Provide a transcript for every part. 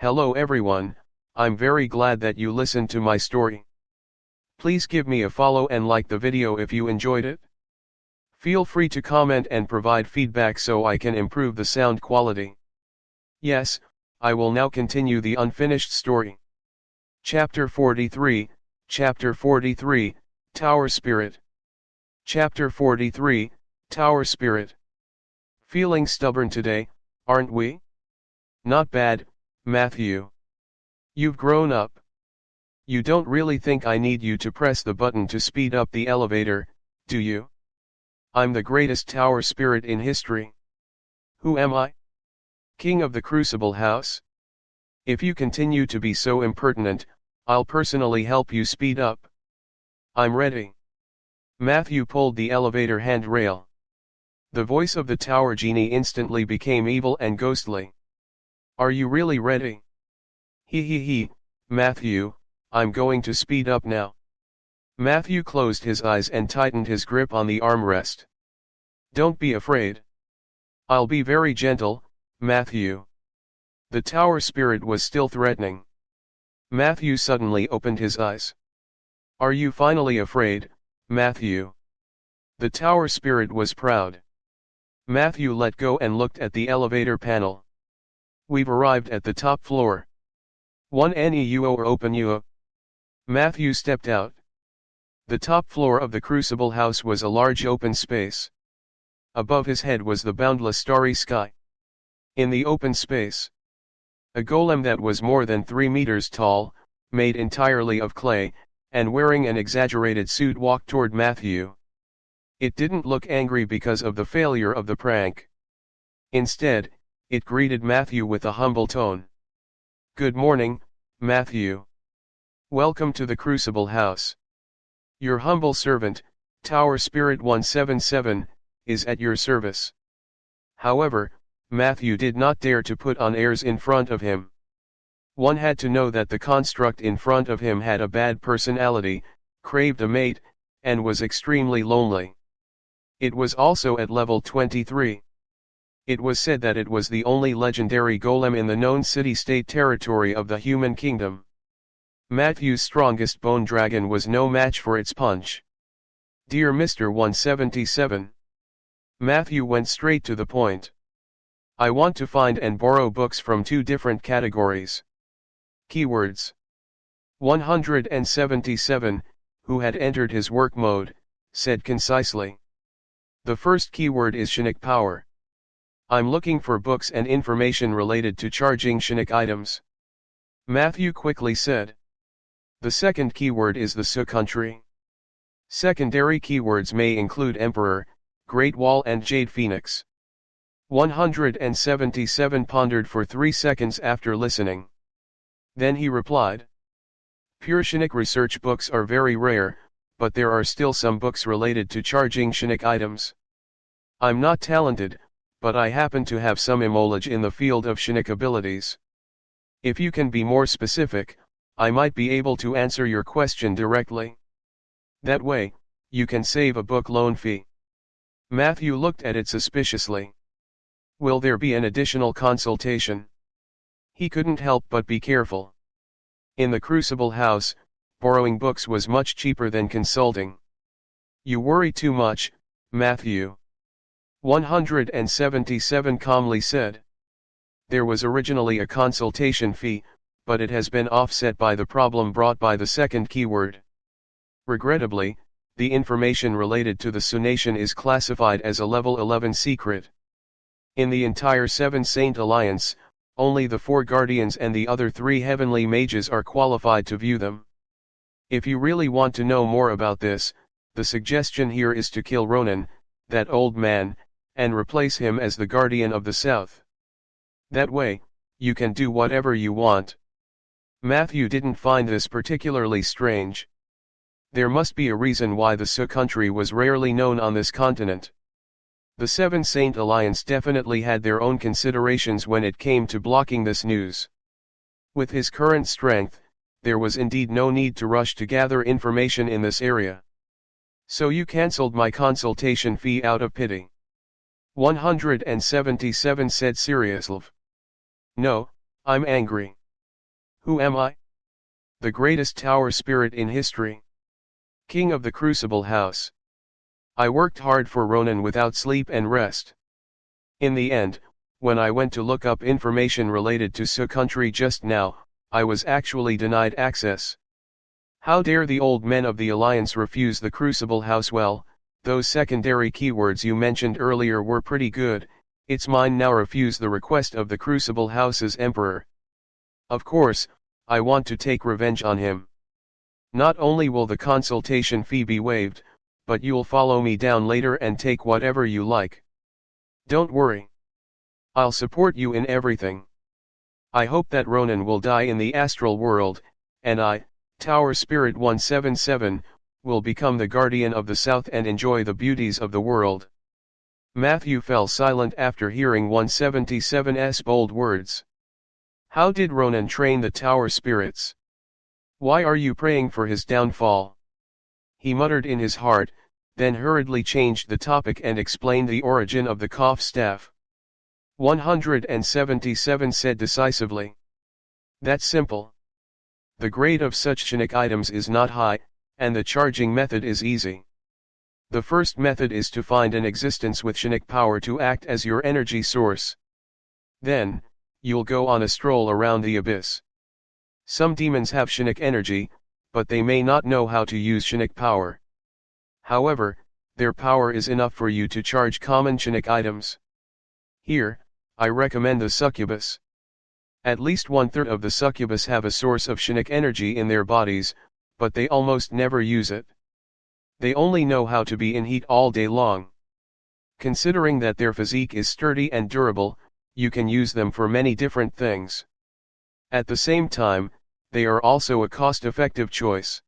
Hello everyone, I'm very glad that you listened to my story. Please give me a follow and like the video if you enjoyed it. Feel free to comment and provide feedback so I can improve the sound quality. Yes, I will now continue the unfinished story. Chapter 43, Tower Spirit. Chapter 43, Tower Spirit. Feeling stubborn today, aren't we? Not bad, Matthew. You've grown up. You don't really think I need you to press the button to speed up the elevator, do you? I'm the greatest tower spirit in history. Who am I? King of the Crucible House? If you continue to be so impertinent, I'll personally help you speed up. I'm ready. Matthew pulled the elevator handrail. The voice of the tower genie instantly became evil and ghostly. Are you really ready? He, Matthew, I'm going to speed up now. Matthew closed his eyes and tightened his grip on the armrest. Don't be afraid. I'll be very gentle, Matthew. The tower spirit was still threatening. Matthew suddenly opened his eyes. Are you finally afraid, Matthew? The tower spirit was proud. Matthew let go and looked at the elevator panel. We've arrived at the top floor. One NEUO or open you. Matthew stepped out. The top floor of the Crucible House was a large open space. Above his head was the boundless starry sky. In the open space, a golem that was more than 3 meters tall, made entirely of clay, and wearing an exaggerated suit walked toward Matthew. It didn't look angry because of the failure of the prank. Instead, it greeted Matthew with a humble tone. Good morning, Matthew. Welcome to the Crucible House. Your humble servant, Tower Spirit 177, is at your service. However, Matthew did not dare to put on airs in front of him. One had to know that the construct in front of him had a bad personality, craved a mate, and was extremely lonely. It was also at level 23. It was said that it was the only legendary golem in the known city-state territory of the human kingdom. Matthew's strongest bone dragon was no match for its punch. Dear Mr. 177. Matthew went straight to the point. I want to find and borrow books from 2 different categories. Keywords. 177, who had entered his work mode, said concisely. The first keyword is Shinic power. I'm looking for books and information related to charging Shinic items. Matthew quickly said. The second keyword is the Su country. Secondary keywords may include Emperor, Great Wall and Jade Phoenix. 177 pondered for 3 seconds after listening. Then he replied. Pure Shinic research books are very rare, but there are still some books related to charging Shinic items. I'm not talented, but I happen to have some knowledge in the field of Shinic abilities. If you can be more specific, I might be able to answer your question directly. That way, you can save a book loan fee. Matthew looked at it suspiciously. Will there be an additional consultation? He couldn't help but be careful. In the Crucible House, borrowing books was much cheaper than consulting. You worry too much, Matthew. 177 calmly said. There was originally a consultation fee, but it has been offset by the problem brought by the second keyword. Regrettably, the information related to the Su Nation is classified as a level 11 secret. In the entire 7 Saint Alliance, only the 4 Guardians and the other 3 Heavenly Mages are qualified to view them. If you really want to know more about this, the suggestion here is to kill Ronan, that old man, and replace him as the Guardian of the South. That way, you can do whatever you want. Matthew didn't find this particularly strange. There must be a reason why the Su country was rarely known on this continent. The 7 Saint Alliance definitely had their own considerations when it came to blocking this news. With his current strength, there was indeed no need to rush to gather information in this area. So you cancelled my consultation fee out of pity. 177 said seriously. No, I'm angry. Who am I? The greatest tower spirit in history. King of the Crucible House. I worked hard for Ronan without sleep and rest. In the end, when I went to look up information related to Su country just now, I was actually denied access. How dare the old men of the Alliance refuse the Crucible House? Well, those secondary keywords you mentioned earlier were pretty good. It's mine now. Refuse the request of the Crucible House's Emperor. Of course, I want to take revenge on him. Not only will the consultation fee be waived, but you'll follow me down later and take whatever you like. Don't worry. I'll support you in everything. I hope that Ronan will die in the astral world, and I, Tower Spirit 177, will become the guardian of the South and enjoy the beauties of the world. Matthew fell silent after hearing 177's bold words. How did Ronan train the Tower Spirits? Why are you praying for his downfall? He muttered in his heart, then hurriedly changed the topic and explained the origin of the Kof staff. 177 said decisively. That's simple. The grade of such Shinic items is not high, and the charging method is easy. The first method is to find an existence with Shinic power to act as your energy source. Then, you'll go on a stroll around the abyss. Some demons have Shinic energy, but they may not know how to use Shinic power. However, their power is enough for you to charge common Shinic items. Here, I recommend the succubus. At least 1/3 of the succubus have a source of Shinic energy in their bodies, but they almost never use it. They only know how to be in heat all day long. Considering that their physique is sturdy and durable, you can use them for many different things. At the same time, they are also a cost-effective choice.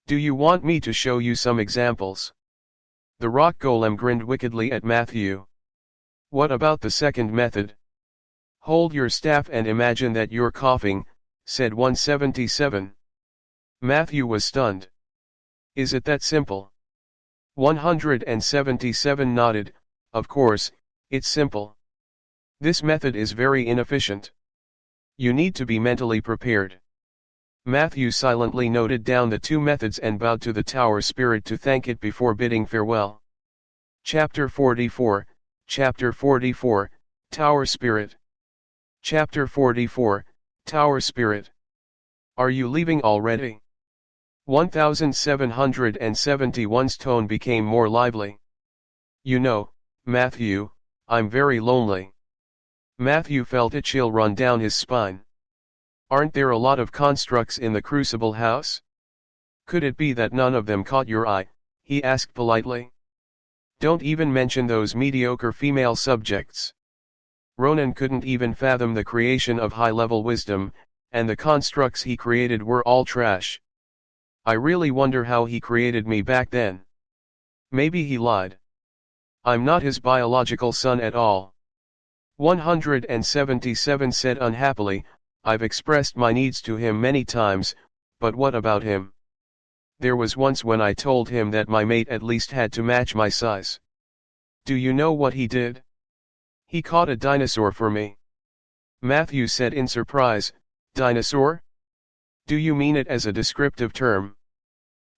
Do you want me to show you some examples? The rock golem grinned wickedly at Matthew. What about the second method? Hold your staff and imagine that you're coughing, said 177. Matthew was stunned. Is it that simple? 177 nodded. Of course, it's simple. This method is very inefficient. You need to be mentally prepared. Matthew silently noted down the two methods and bowed to the Tower Spirit to thank it before bidding farewell. Chapter 44, Chapter 44, Tower Spirit. Chapter 44, Tower Spirit. Are you leaving already? 1771's tone became more lively. You know, Matthew, I'm very lonely. Matthew felt a chill run down his spine. Aren't there a lot of constructs in the Crucible House? Could it be that none of them caught your eye? He asked politely. Don't even mention those mediocre female subjects. Ronan couldn't even fathom the creation of high-level wisdom, and the constructs he created were all trash. I really wonder how he created me back then. Maybe he lied. I'm not his biological son at all. 177 said unhappily, I've expressed my needs to him many times, but what about him? There was once when I told him that my mate at least had to match my size. Do you know what he did? He caught a dinosaur for me. Matthew said in surprise, dinosaur? Do you mean it as a descriptive term?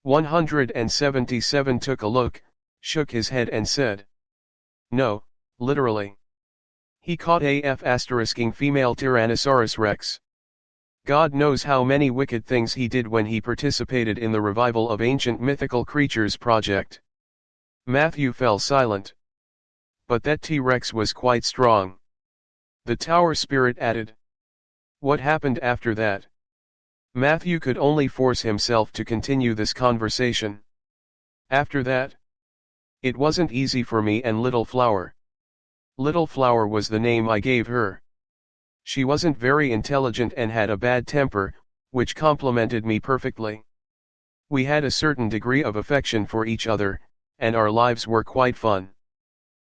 177 took a look, shook his head and said. No, literally. He caught a female Tyrannosaurus Rex. God knows how many wicked things he did when he participated in the revival of Ancient Mythical Creatures project. Matthew fell silent. But that T-Rex was quite strong. The Tower Spirit added. What happened after that? Matthew could only force himself to continue this conversation. After that? It wasn't easy for me and Little Flower. Little Flower was the name I gave her. She wasn't very intelligent and had a bad temper, which complemented me perfectly. We had a certain degree of affection for each other, and our lives were quite fun.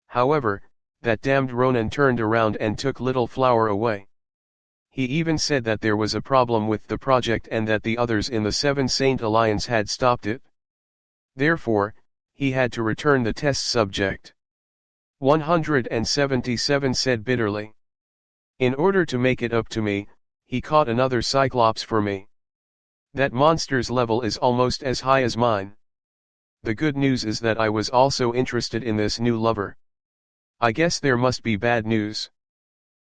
However, that damned Ronan turned around and took Little Flower away. He even said that there was a problem with the project and that the others in the Seven Saint Alliance had stopped it. Therefore, he had to return the test subject. 177 said bitterly. In order to make it up to me, He caught another cyclops for me. That monster's level is almost as high as mine. The good news is that I was also interested in this new lover. I guess there must be bad news.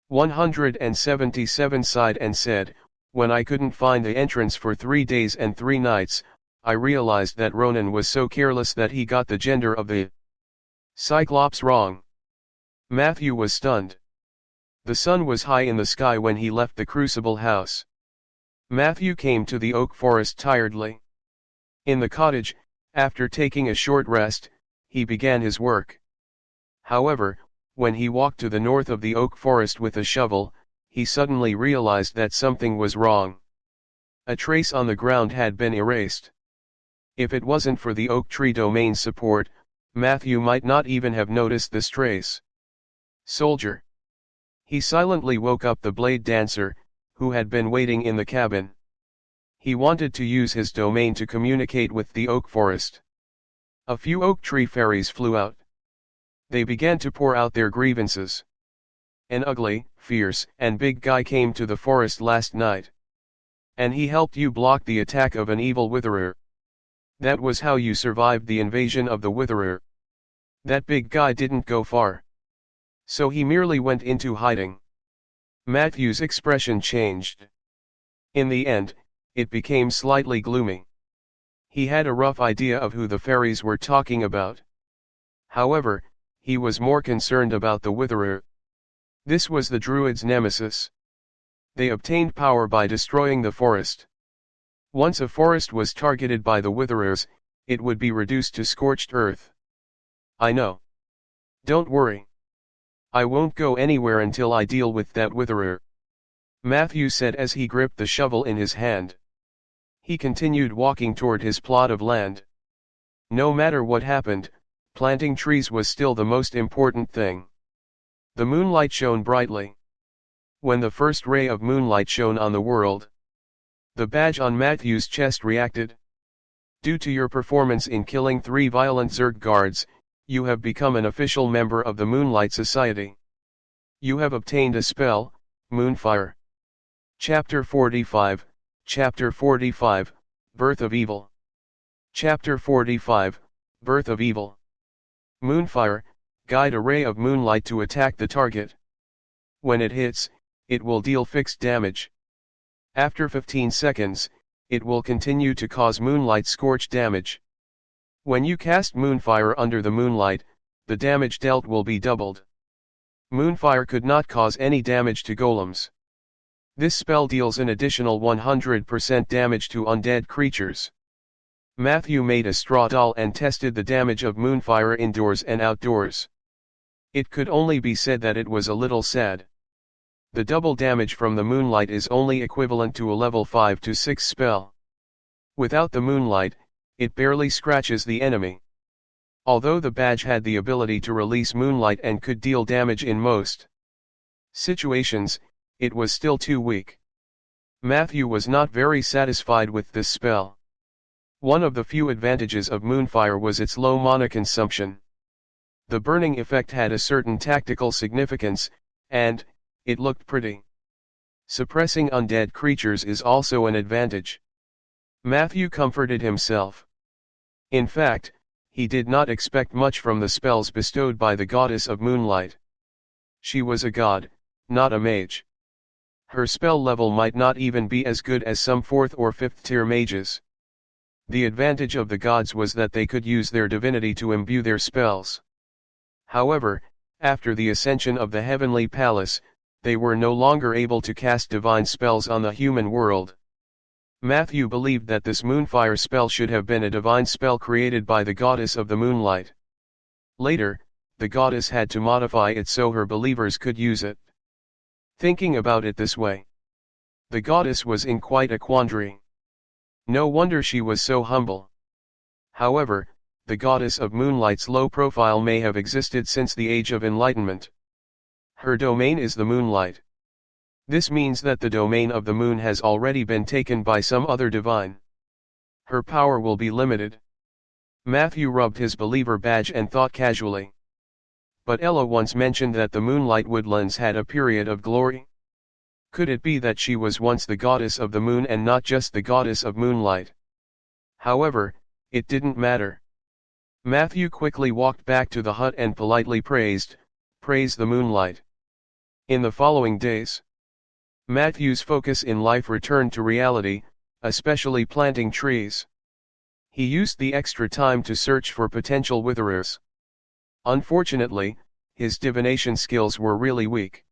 177 sighed and said, when I couldn't find the entrance for 3 days and 3 nights, I realized that Ronan was so careless that he got the gender of the Cyclops wrong. Matthew was stunned. The sun was high in the sky when he left the Crucible house. Matthew came to the oak forest tiredly. In the cottage, after taking a short rest, he began his work. However, when he walked to the north of the oak forest with a shovel, he suddenly realized that something was wrong. A trace on the ground had been erased. If it wasn't for the oak tree domain support, Matthew might not even have noticed this trace. Soldier. He silently woke up the blade dancer, who had been waiting in the cabin. He wanted to use his domain to communicate with the oak forest. A few oak tree fairies flew out. They began to pour out their grievances. An ugly, fierce, and big guy came to the forest last night. And he helped you block the attack of an evil witherer. That was how you survived the invasion of the witherer. That big guy didn't go far. So he merely went into hiding. Matthew's expression changed. In the end, it became slightly gloomy. He had a rough idea of who the fairies were talking about. However, he was more concerned about the witherer. This was the druids' nemesis. They obtained power by destroying the forest. Once a forest was targeted by the witherers, it would be reduced to scorched earth. I know. Don't worry. I won't go anywhere until I deal with that witherer, Matthew said as he gripped the shovel in his hand. He continued walking toward his plot of land. No matter what happened, planting trees was still the most important thing. The moonlight shone brightly. When the first ray of moonlight shone on the world, the badge on Matthew's chest reacted. Due to your performance in killing 3 violent Zerg guards, you have become an official member of the Moonlight Society. You have obtained a spell, Moonfire. Chapter 45, Chapter 45, Birth of Evil. Chapter 45, Birth of Evil. Moonfire, guide a ray of moonlight to attack the target. When it hits, it will deal fixed damage. After 15 seconds, it will continue to cause moonlight scorch damage. When you cast Moonfire under the moonlight, the damage dealt will be doubled. Moonfire could not cause any damage to golems. This spell deals an additional 100% damage to undead creatures. Matthew made a straw doll and tested the damage of Moonfire indoors and outdoors. It could only be said that it was a little sad. The double damage from the moonlight is only equivalent to a level 5 to 6 spell. Without the moonlight, it barely scratches the enemy. Although the badge had the ability to release moonlight and could deal damage in most situations, it was still too weak. Matthew was not very satisfied with this spell. One of the few advantages of Moonfire was its low mana consumption. The burning effect had a certain tactical significance, and it looked pretty. Suppressing undead creatures is also an advantage. Matthew comforted himself. In fact, he did not expect much from the spells bestowed by the goddess of moonlight. She was a god, not a mage. Her spell level might not even be as good as some 4th or 5th tier mages. The advantage of the gods was that they could use their divinity to imbue their spells. However, after the ascension of the heavenly palace, they were no longer able to cast divine spells on the human world. Matthew believed that this Moonfire spell should have been a divine spell created by the goddess of the moonlight. Later, the goddess had to modify it so her believers could use it. Thinking about it this way, the goddess was in quite a quandary. No wonder she was so humble. However, the goddess of moonlight's low profile may have existed since the Age of Enlightenment. Her domain is the moonlight. This means that the domain of the moon has already been taken by some other divine. Her power will be limited. Matthew rubbed his believer badge and thought casually. But Ella once mentioned that the moonlight woodlands had a period of glory. Could it be that she was once the goddess of the moon and not just the goddess of moonlight? However, it didn't matter. Matthew quickly walked back to the hut and politely praised the moonlight. In the following days, Matthew's focus in life returned to reality, especially planting trees. He used the extra time to search for potential witherers. Unfortunately, his divination skills were really weak.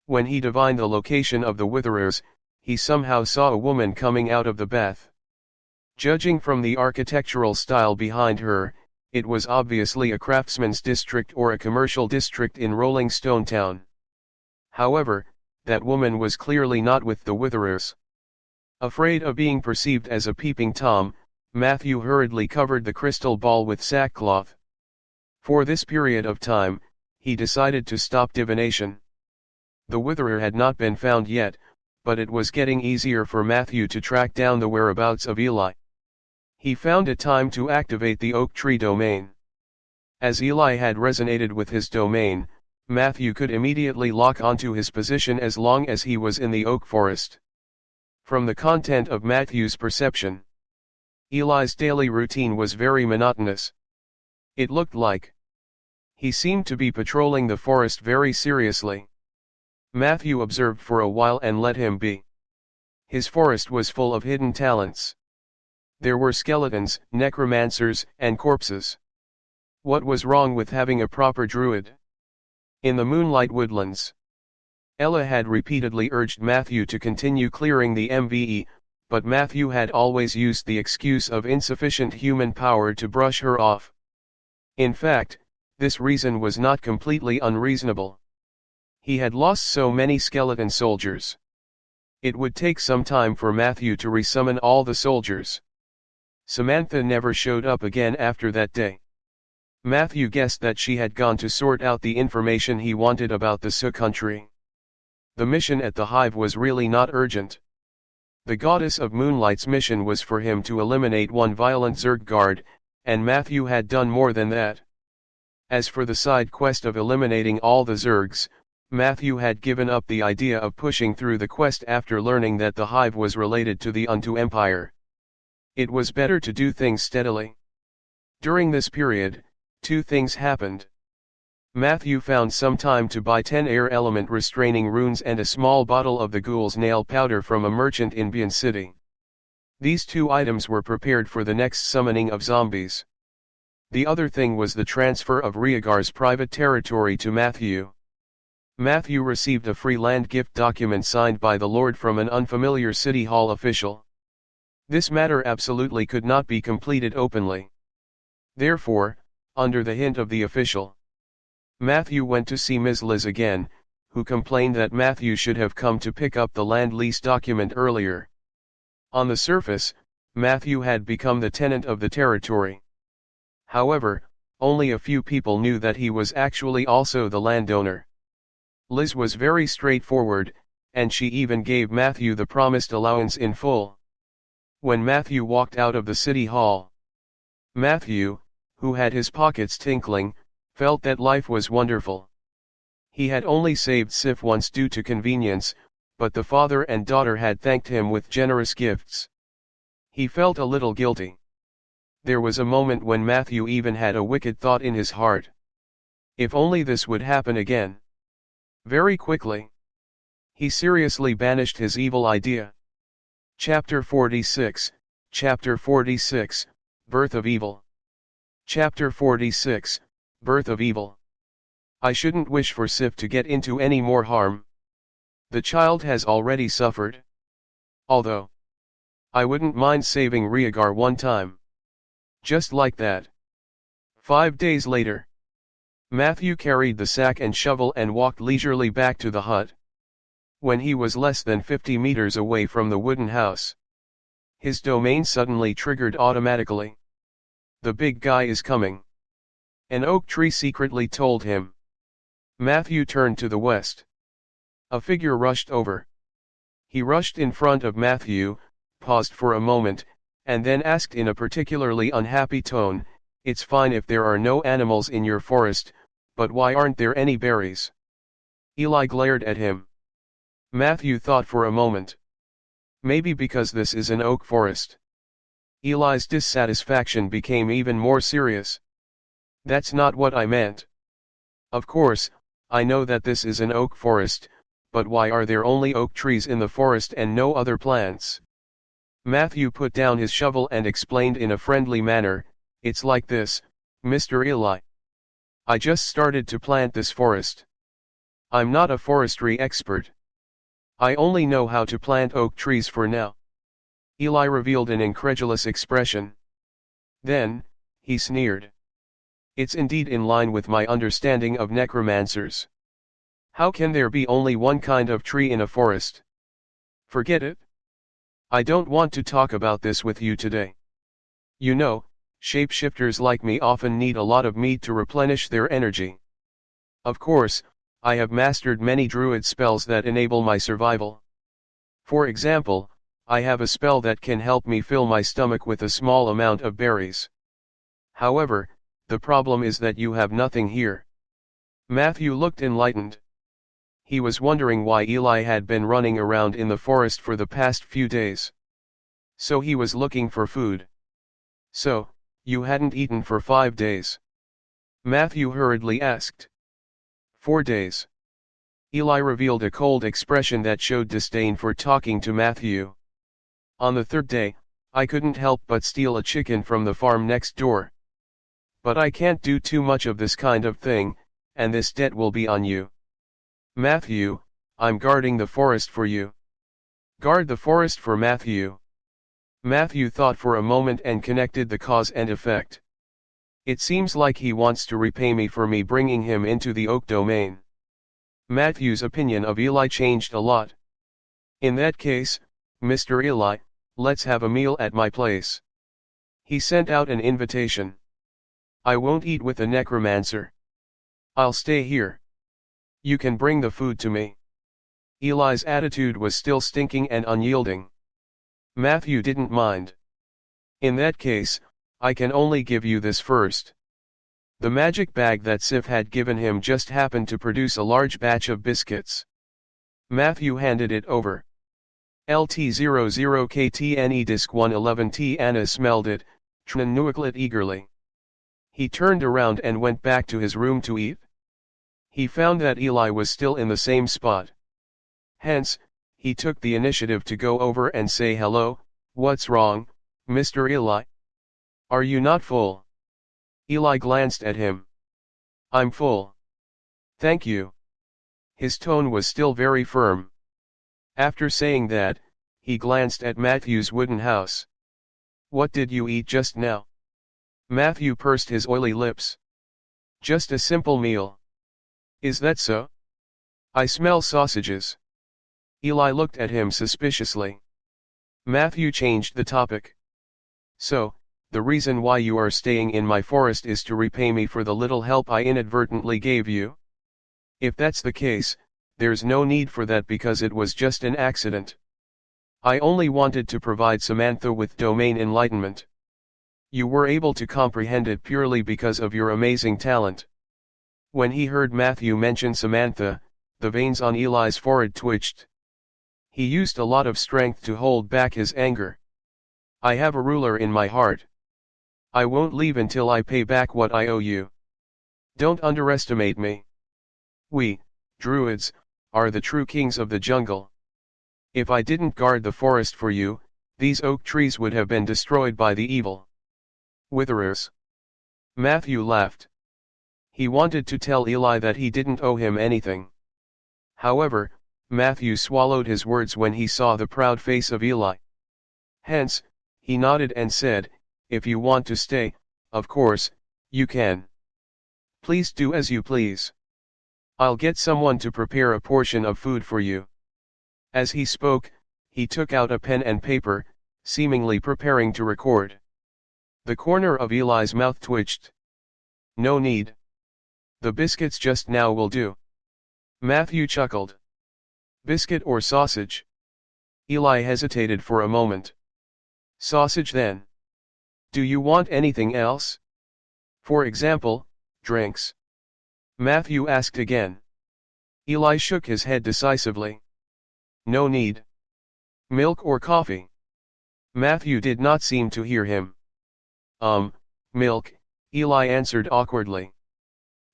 When he divined the location of the witherers, he somehow saw a woman coming out of the bath. Judging from the architectural style behind her, it was obviously a craftsman's district or a commercial district in Rolling Stone Town. However, that woman was clearly not with the witherers. Afraid of being perceived as a peeping Tom, Matthew hurriedly covered the crystal ball with sackcloth. For this period of time, he decided to stop divination. The witherer had not been found yet, but it was getting easier for Matthew to track down the whereabouts of Eli. He found it time to activate the oak tree domain. As Eli had resonated with his domain, Matthew could immediately lock onto his position as long as he was in the oak forest. From the content of Matthew's perception, Eli's daily routine was very monotonous. It looked like he seemed to be patrolling the forest very seriously. Matthew observed for a while and let him be. His forest was full of hidden talents. There were skeletons, necromancers, and corpses. What was wrong with having a proper druid? In the moonlight woodlands, Ella had repeatedly urged Matthew to continue clearing the MVE, but Matthew had always used the excuse of insufficient human power to brush her off. In fact, this reason was not completely unreasonable. He had lost so many skeleton soldiers. It would take some time for Matthew to resummon all the soldiers. Samantha never showed up again after that day. Matthew guessed that she had gone to sort out the information he wanted about the Sioux country. The mission at the hive was really not urgent. The goddess of moonlight's mission was for him to eliminate one violent Zerg guard, and Matthew had done more than that. As for the side quest of eliminating all the Zergs, Matthew had given up the idea of pushing through the quest after learning that the hive was related to the Unto Empire. It was better to do things steadily. During this period, two things happened. Matthew found some time to buy 10 air element restraining runes and a small bottle of the ghoul's nail powder from a merchant in Bian City. These two items were prepared for the next summoning of zombies. The other thing was the transfer of Rhaegar's private territory to Matthew. Matthew received a free land gift document signed by the Lord from an unfamiliar City Hall official. This matter absolutely could not be completed openly. Therefore, under the hint of the official, Matthew went to see Ms. Liz again, who complained that Matthew should have come to pick up the land lease document earlier. On the surface, Matthew had become the tenant of the territory. However, only a few people knew that he was actually also the landowner. Liz was very straightforward, and she even gave Matthew the promised allowance in full. When Matthew walked out of the city hall, Matthew, who had his pockets tinkling, felt that life was wonderful. He had only saved Sif once due to convenience, but the father and daughter had thanked him with generous gifts. He felt a little guilty. There was a moment when Matthew even had a wicked thought in his heart. If only this would happen again. Very quickly, he seriously banished his evil idea. Chapter 46, Chapter 46, Birth of Evil. Chapter 46, Birth of Evil. I shouldn't wish for Sif to get into any more harm. The child has already suffered. Although, I wouldn't mind saving Rhaegar one time. Just like that. 5 days later, Matthew carried the sack and shovel and walked leisurely back to the hut. When he was less than 50 meters away from the wooden house, his domain suddenly triggered automatically. The big guy is coming. An oak tree secretly told him. Matthew turned to the west. A figure rushed over. He rushed in front of Matthew, paused for a moment, and then asked in a particularly unhappy tone, "It's fine if there are no animals in your forest, but why aren't there any berries?" Eli glared at him. Matthew thought for a moment. Maybe because this is an oak forest. Eli's dissatisfaction became even more serious. That's not what I meant. Of course, I know that this is an oak forest, but why are there only oak trees in the forest and no other plants? Matthew put down his shovel and explained in a friendly manner, "It's like this, Mr. Eli. I just started to plant this forest. I'm not a forestry expert. I only know how to plant oak trees for now." Eli revealed an incredulous expression. Then, he sneered. "It's indeed in line with my understanding of necromancers. How can there be only one kind of tree in a forest? Forget it. I don't want to talk about this with you today. You know, shapeshifters like me often need a lot of meat to replenish their energy. Of course, I have mastered many druid spells that enable my survival. For example, I have a spell that can help me fill my stomach with a small amount of berries. However, the problem is that you have nothing here." Matthew looked enlightened. He was wondering why Eli had been running around in the forest for the past few days. So he was looking for food. "So, you hadn't eaten for 5 days?" Matthew hurriedly asked. 4 days. Eli revealed a cold expression that showed disdain for talking to Matthew. "On the 3rd day, I couldn't help but steal a chicken from the farm next door. But I can't do too much of this kind of thing, and this debt will be on you. Matthew, I'm guarding the forest for you." Guard the forest for Matthew. Matthew thought for a moment and connected the cause and effect. It seems like he wants to repay me for me bringing him into the oak domain. Matthew's opinion of Eli changed a lot. "In that case, Mr. Eli, let's have a meal at my place." He sent out an invitation. "I won't eat with a necromancer. I'll stay here. You can bring the food to me." Eli's attitude was still stinking and unyielding. Matthew didn't mind. "In that case, I can only give you this first." The magic bag that Sif had given him just happened to produce a large batch of biscuits. Matthew handed it over. LT00KTNE Disc 111T Anna smelled it, Tnanuaklet eagerly. He turned around and went back to his room to eat. He found that Eli was still in the same spot. Hence, he took the initiative to go over and say hello. "What's wrong, Mr. Eli? Are you not full?" Eli glanced at him. "I'm full. Thank you." His tone was still very firm. After saying that, he glanced at Matthew's wooden house. "What did you eat just now?" Matthew pursed his oily lips. "Just a simple meal." "Is that so? I smell sausages." Eli looked at him suspiciously. Matthew changed the topic. "So, the reason why you are staying in my forest is to repay me for the little help I inadvertently gave you? If that's the case, there's no need for that because it was just an accident. I only wanted to provide Samantha with domain enlightenment. You were able to comprehend it purely because of your amazing talent." When he heard Matthew mention Samantha, the veins on Eli's forehead twitched. He used a lot of strength to hold back his anger. "I have a ruler in my heart. I won't leave until I pay back what I owe you. Don't underestimate me. We, druids, are the true kings of the jungle. If I didn't guard the forest for you, these oak trees would have been destroyed by the evil witherers." Matthew laughed. He wanted to tell Eli that he didn't owe him anything. However, Matthew swallowed his words when he saw the proud face of Eli. Hence, he nodded and said, "If you want to stay, of course, you can. Please do as you please. I'll get someone to prepare a portion of food for you." As he spoke, he took out a pen and paper, seemingly preparing to record. The corner of Eli's mouth twitched. "No need. The biscuits just now will do." Matthew chuckled. "Biscuit or sausage?" Eli hesitated for a moment. "Sausage then. Do you want anything else? For example, drinks?" Matthew asked again. Eli shook his head decisively. No need. Milk or coffee? Matthew did not seem to hear him. Milk, Eli answered awkwardly.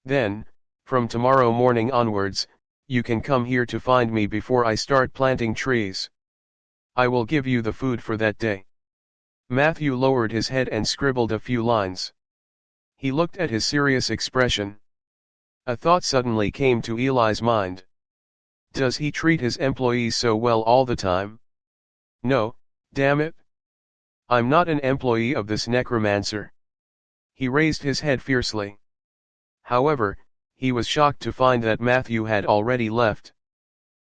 Then, from tomorrow morning onwards, you can come here to find me before I start planting trees. I will give you the food for that day. Matthew lowered his head and scribbled a few lines. He looked at his serious expression. A thought suddenly came to Eli's mind. Does he treat his employees so well all the time? No, damn it. I'm not an employee of this necromancer. He raised his head fiercely. However, he was shocked to find that Matthew had already left.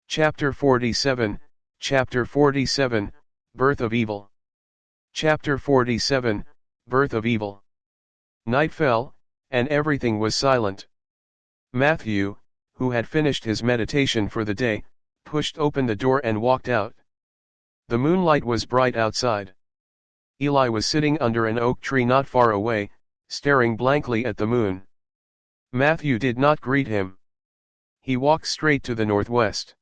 Chapter 47, Birth of Evil. Chapter 47, Birth of Evil. Night fell, and everything was silent. Matthew, who had finished his meditation for the day, pushed open the door and walked out. The moonlight was bright outside. Eli was sitting under an oak tree not far away, staring blankly at the moon. Matthew did not greet him. He walked straight to the northwest.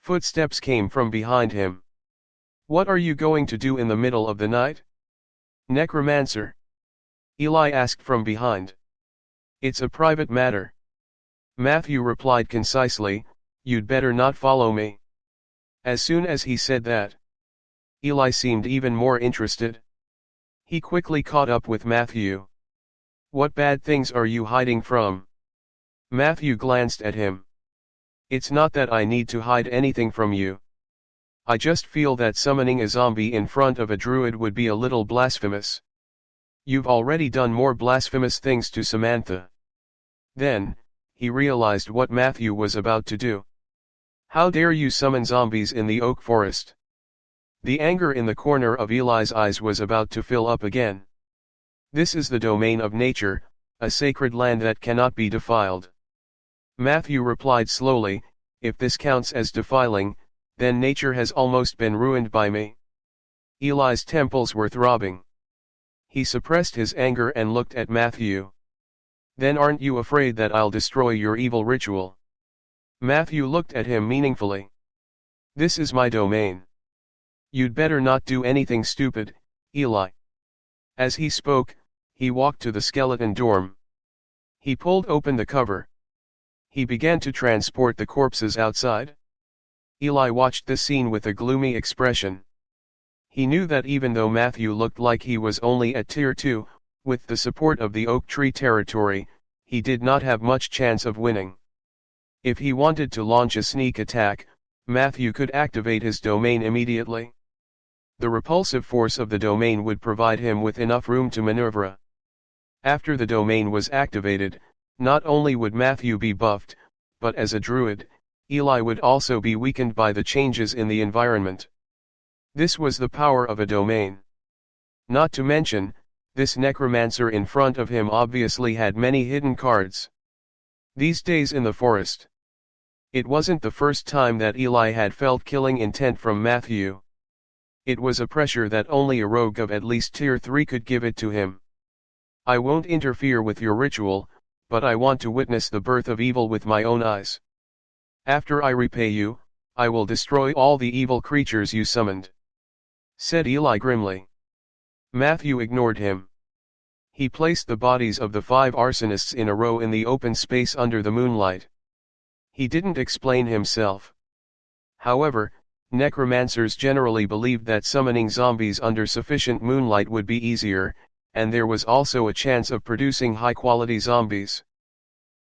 Footsteps came from behind him. What are you going to do in the middle of the night? Necromancer? Eli asked from behind. It's a private matter. Matthew replied concisely, You'd better not follow me. As soon as he said that, Eli seemed even more interested. He quickly caught up with Matthew. What bad things are you hiding from? Matthew glanced at him. It's not that I need to hide anything from you. I just feel that summoning a zombie in front of a druid would be a little blasphemous. You've already done more blasphemous things to Samantha. Then, he realized what Matthew was about to do. How dare you summon zombies in the oak forest? The anger in the corner of Eli's eyes was about to fill up again. This is the domain of nature, a sacred land that cannot be defiled. Matthew replied slowly, If this counts as defiling, then nature has almost been ruined by me. Eli's temples were throbbing. He suppressed his anger and looked at Matthew. Then aren't you afraid that I'll destroy your evil ritual? Matthew looked at him meaningfully. This is my domain. You'd better not do anything stupid, Eli. As he spoke, he walked to the skeleton dorm. He pulled open the cover. He began to transport the corpses outside. Eli watched the scene with a gloomy expression. He knew that even though Matthew looked like he was only at Tier 2, with the support of the Oak Tree territory, he did not have much chance of winning. If he wanted to launch a sneak attack, Matthew could activate his domain immediately. The repulsive force of the domain would provide him with enough room to maneuver. After the domain was activated, not only would Matthew be buffed, but as a druid, Eli would also be weakened by the changes in the environment. This was the power of a domain. Not to mention, this necromancer in front of him obviously had many hidden cards. These days in the forest. It wasn't the first time that Eli had felt killing intent from Matthew. It was a pressure that only a rogue of at least Tier 3 could give it to him. I won't interfere with your ritual, but I want to witness the birth of evil with my own eyes. After I repay you, I will destroy all the evil creatures you summoned, said Eli grimly. Matthew ignored him. He placed the bodies of the 5 arsonists in a row in the open space under the moonlight. He didn't explain himself. However, necromancers generally believed that summoning zombies under sufficient moonlight would be easier, and there was also a chance of producing high-quality zombies.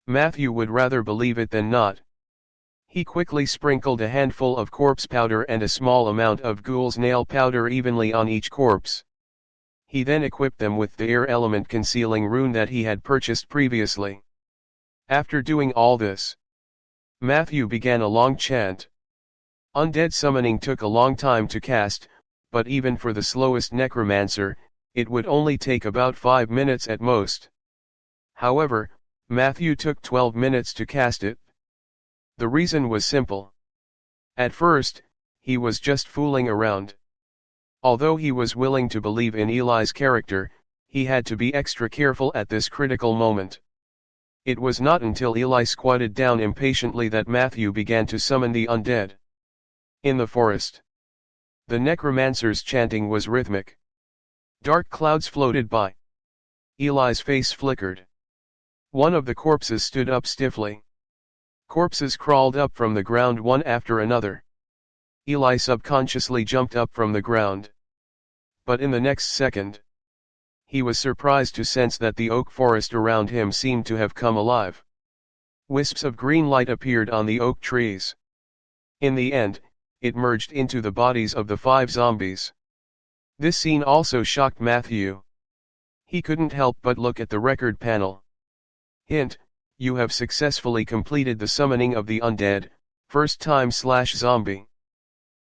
Matthew would rather believe it than not. He quickly sprinkled a handful of corpse powder and a small amount of ghoul's nail powder evenly on each corpse. He then equipped them with the air element concealing rune that he had purchased previously. After doing all this, Matthew began a long chant. Undead summoning took a long time to cast, but even for the slowest necromancer, it would only take about 5 minutes at most. However, Matthew took 12 minutes to cast it. The reason was simple. At first, he was just fooling around. Although he was willing to believe in Eli's character, he had to be extra careful at this critical moment. It was not until Eli squatted down impatiently that Matthew began to summon the undead. In the forest, the necromancer's chanting was rhythmic. Dark clouds floated by. Eli's face flickered. One of the corpses stood up stiffly. Corpses crawled up from the ground one after another. Eli subconsciously jumped up from the ground. But in the next second, he was surprised to sense that the oak forest around him seemed to have come alive. Wisps of green light appeared on the oak trees. In the end, it merged into the bodies of the 5 zombies. This scene also shocked Matthew. He couldn't help but look at the record panel. Hint: you have successfully completed the summoning of the undead, first time/zombie.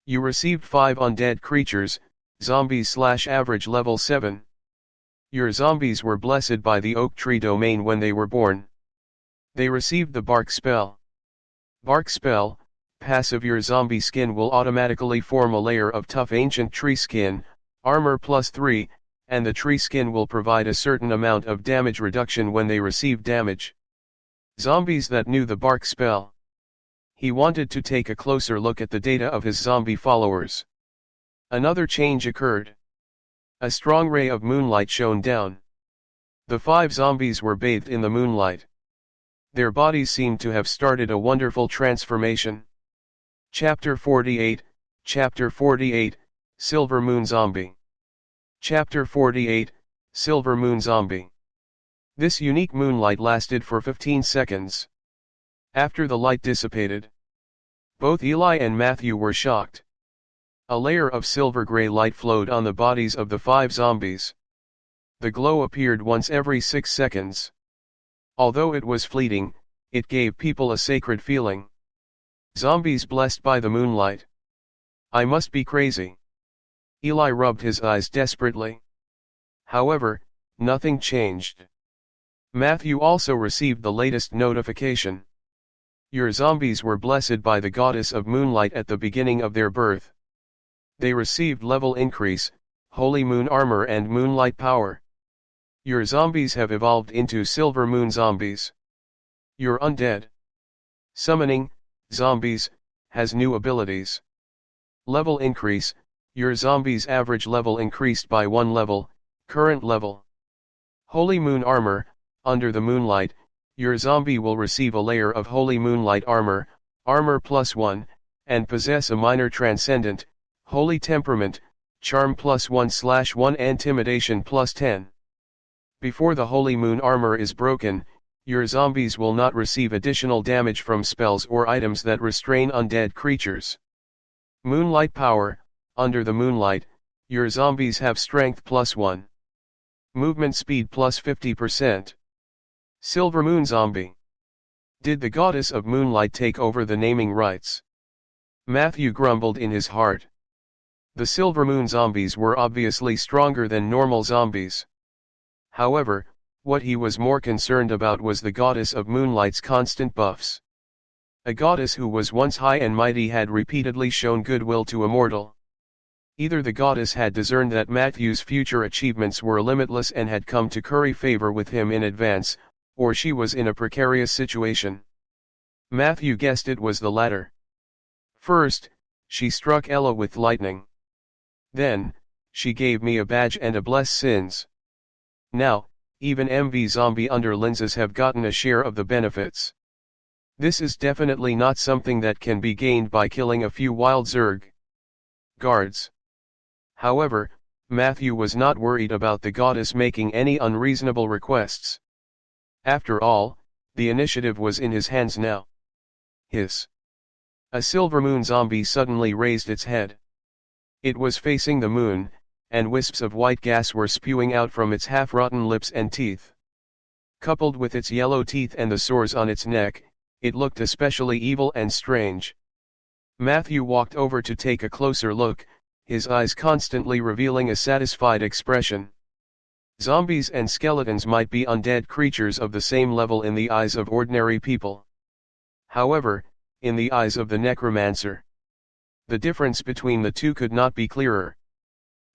You received 5 undead creatures, zombies/average level 7. Your zombies were blessed by the oak tree domain when they were born. They received the bark spell. Bark spell, passive: your zombie skin will automatically form a layer of tough ancient tree skin, armor +3, and the tree skin will provide a certain amount of damage reduction when they receive damage. Zombies that knew the bark spell. He wanted to take a closer look at the data of his zombie followers. Another change occurred. A strong ray of moonlight shone down. The 5 zombies were bathed in the moonlight. Their bodies seemed to have started a wonderful transformation. Chapter 48, Chapter 48, Silver Moon Zombie. Chapter 48, Silver Moon Zombie. This unique moonlight lasted for 15 seconds. After the light dissipated, both Eli and Matthew were shocked. A layer of silver-gray light flowed on the bodies of the 5 zombies. The glow appeared once every 6 seconds. Although it was fleeting, it gave people a sacred feeling. Zombies blessed by the moonlight. I must be crazy. Eli rubbed his eyes desperately. However, nothing changed. Matthew also received the latest notification. Your zombies were blessed by the goddess of moonlight at the beginning of their birth. They received level increase, holy moon armor and moonlight power. Your zombies have evolved into silver moon zombies. Your undead summoning zombies has new abilities. Level increase: your zombies' average level increased by 1 level, current level. Holy moon armor: under the moonlight, your zombie will receive a layer of holy moonlight armor, armor +1, and possess a minor transcendent, holy temperament, charm +1/1 and intimidation +10. Before the holy moon armor is broken, your zombies will not receive additional damage from spells or items that restrain undead creatures. Moonlight power: under the moonlight, your zombies have strength +1. Movement speed +50%. Silver Moon Zombie. Did the goddess of moonlight take over the naming rights? Matthew grumbled in his heart. The Silver Moon zombies were obviously stronger than normal zombies. However, what he was more concerned about was the goddess of moonlight's constant buffs. A goddess who was once high and mighty had repeatedly shown goodwill to a mortal. Either the goddess had discerned that Matthew's future achievements were limitless and had come to curry favor with him in advance, or she was in a precarious situation. Matthew guessed it was the latter. First, she struck Ella with lightning. Then, she gave me a badge and a bless sins. Now, even MV zombie underlings have gotten a share of the benefits. This is definitely not something that can be gained by killing a few wild Zerg guards. However, Matthew was not worried about the goddess making any unreasonable requests. After all, the initiative was in his hands now. Hiss. A silver moon zombie suddenly raised its head. It was facing the moon, and wisps of white gas were spewing out from its half-rotten lips and teeth. Coupled with its yellow teeth and the sores on its neck, it looked especially evil and strange. Matthew walked over to take a closer look, his eyes constantly revealing a satisfied expression. Zombies and skeletons might be undead creatures of the same level in the eyes of ordinary people. However, in the eyes of the necromancer, the difference between the two could not be clearer.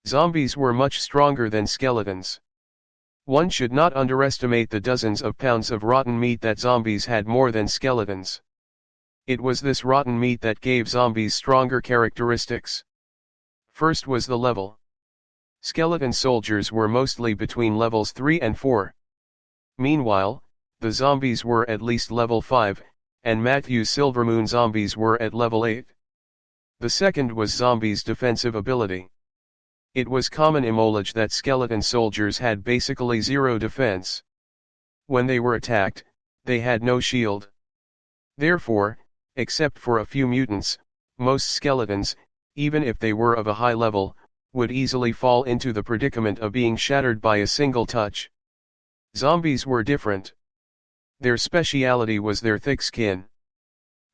Zombies were much stronger than skeletons. One should not underestimate the dozens of pounds of rotten meat that zombies had more than skeletons. It was this rotten meat that gave zombies stronger characteristics. First was the level. Skeleton soldiers were mostly between levels 3 and 4. Meanwhile, the zombies were at least level 5, and Matthew's Silvermoon zombies were at level 8. The second was zombies' defensive ability. It was common knowledge that skeleton soldiers had basically zero defense. When they were attacked, they had no shield. Therefore, except for a few mutants, most skeletons, even if they were of a high level, would easily fall into the predicament of being shattered by a single touch. Zombies were different. Their speciality was their thick skin.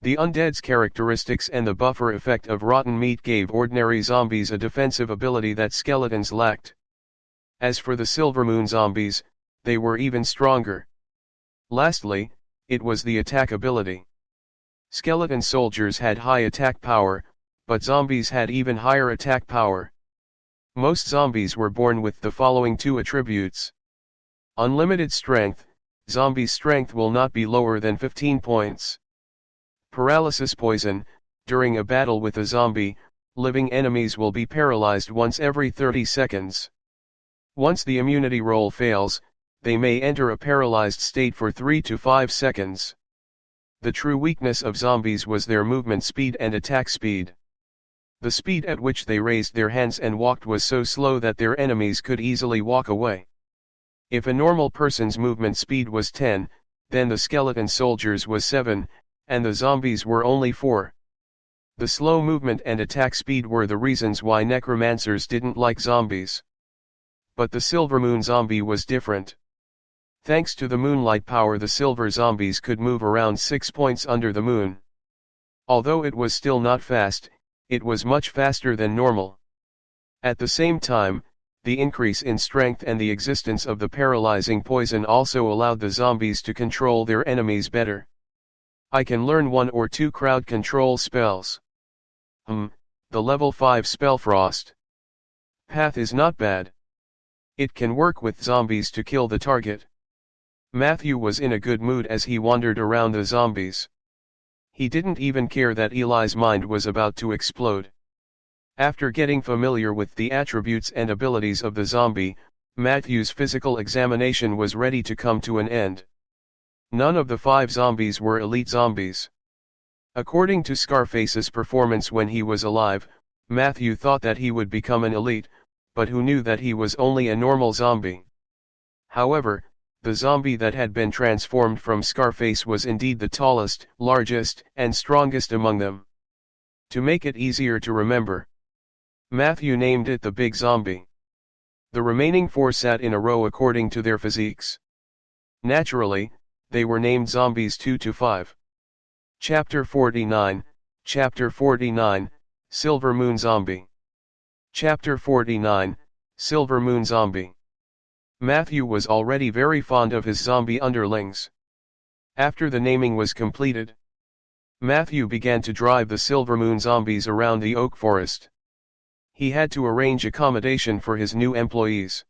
The undead's characteristics and the buffer effect of rotten meat gave ordinary zombies a defensive ability that skeletons lacked. As for the Silvermoon zombies, they were even stronger. Lastly, it was the attack ability. Skeleton soldiers had high attack power, but zombies had even higher attack power. Most zombies were born with the following two attributes. Unlimited strength, zombies' strength will not be lower than 15 points. Paralysis poison, during a battle with a zombie, living enemies will be paralyzed once every 30 seconds. Once the immunity roll fails, they may enter a paralyzed state for 3 to 5 seconds. The true weakness of zombies was their movement speed and attack speed. The speed at which they raised their hands and walked was so slow that their enemies could easily walk away. If a normal person's movement speed was 10, then the skeleton soldiers was 7, and the zombies were only 4. The slow movement and attack speed were the reasons why necromancers didn't like zombies. But the Silvermoon zombie was different. Thanks to the moonlight power, the silver zombies could move around 6 points under the moon. Although it was still not fast, it was much faster than normal. At the same time, the increase in strength and the existence of the paralyzing poison also allowed the zombies to control their enemies better. I can learn 1 or 2 crowd control spells. The level 5 spell Frost Path is not bad. It can work with zombies to kill the target. Matthew was in a good mood as he wandered around the zombies. He didn't even care that Eli's mind was about to explode. After getting familiar with the attributes and abilities of the zombie, Matthew's physical examination was ready to come to an end. None of the 5 zombies were elite zombies. According to Scarface's performance when he was alive, Matthew thought that he would become an elite, but who knew that he was only a normal zombie? However, the zombie that had been transformed from Scarface was indeed the tallest, largest, and strongest among them. To make it easier to remember, Matthew named it the Big Zombie. The remaining 4 sat in a row according to their physiques. Naturally, they were named Zombies 2 to 5. Chapter 49, Chapter 49, Silvermoon Zombie. Chapter 49, Silvermoon Zombie. Matthew was already very fond of his zombie underlings. After the naming was completed, Matthew began to drive the Silvermoon zombies around the oak forest. He had to arrange accommodation for his new employees.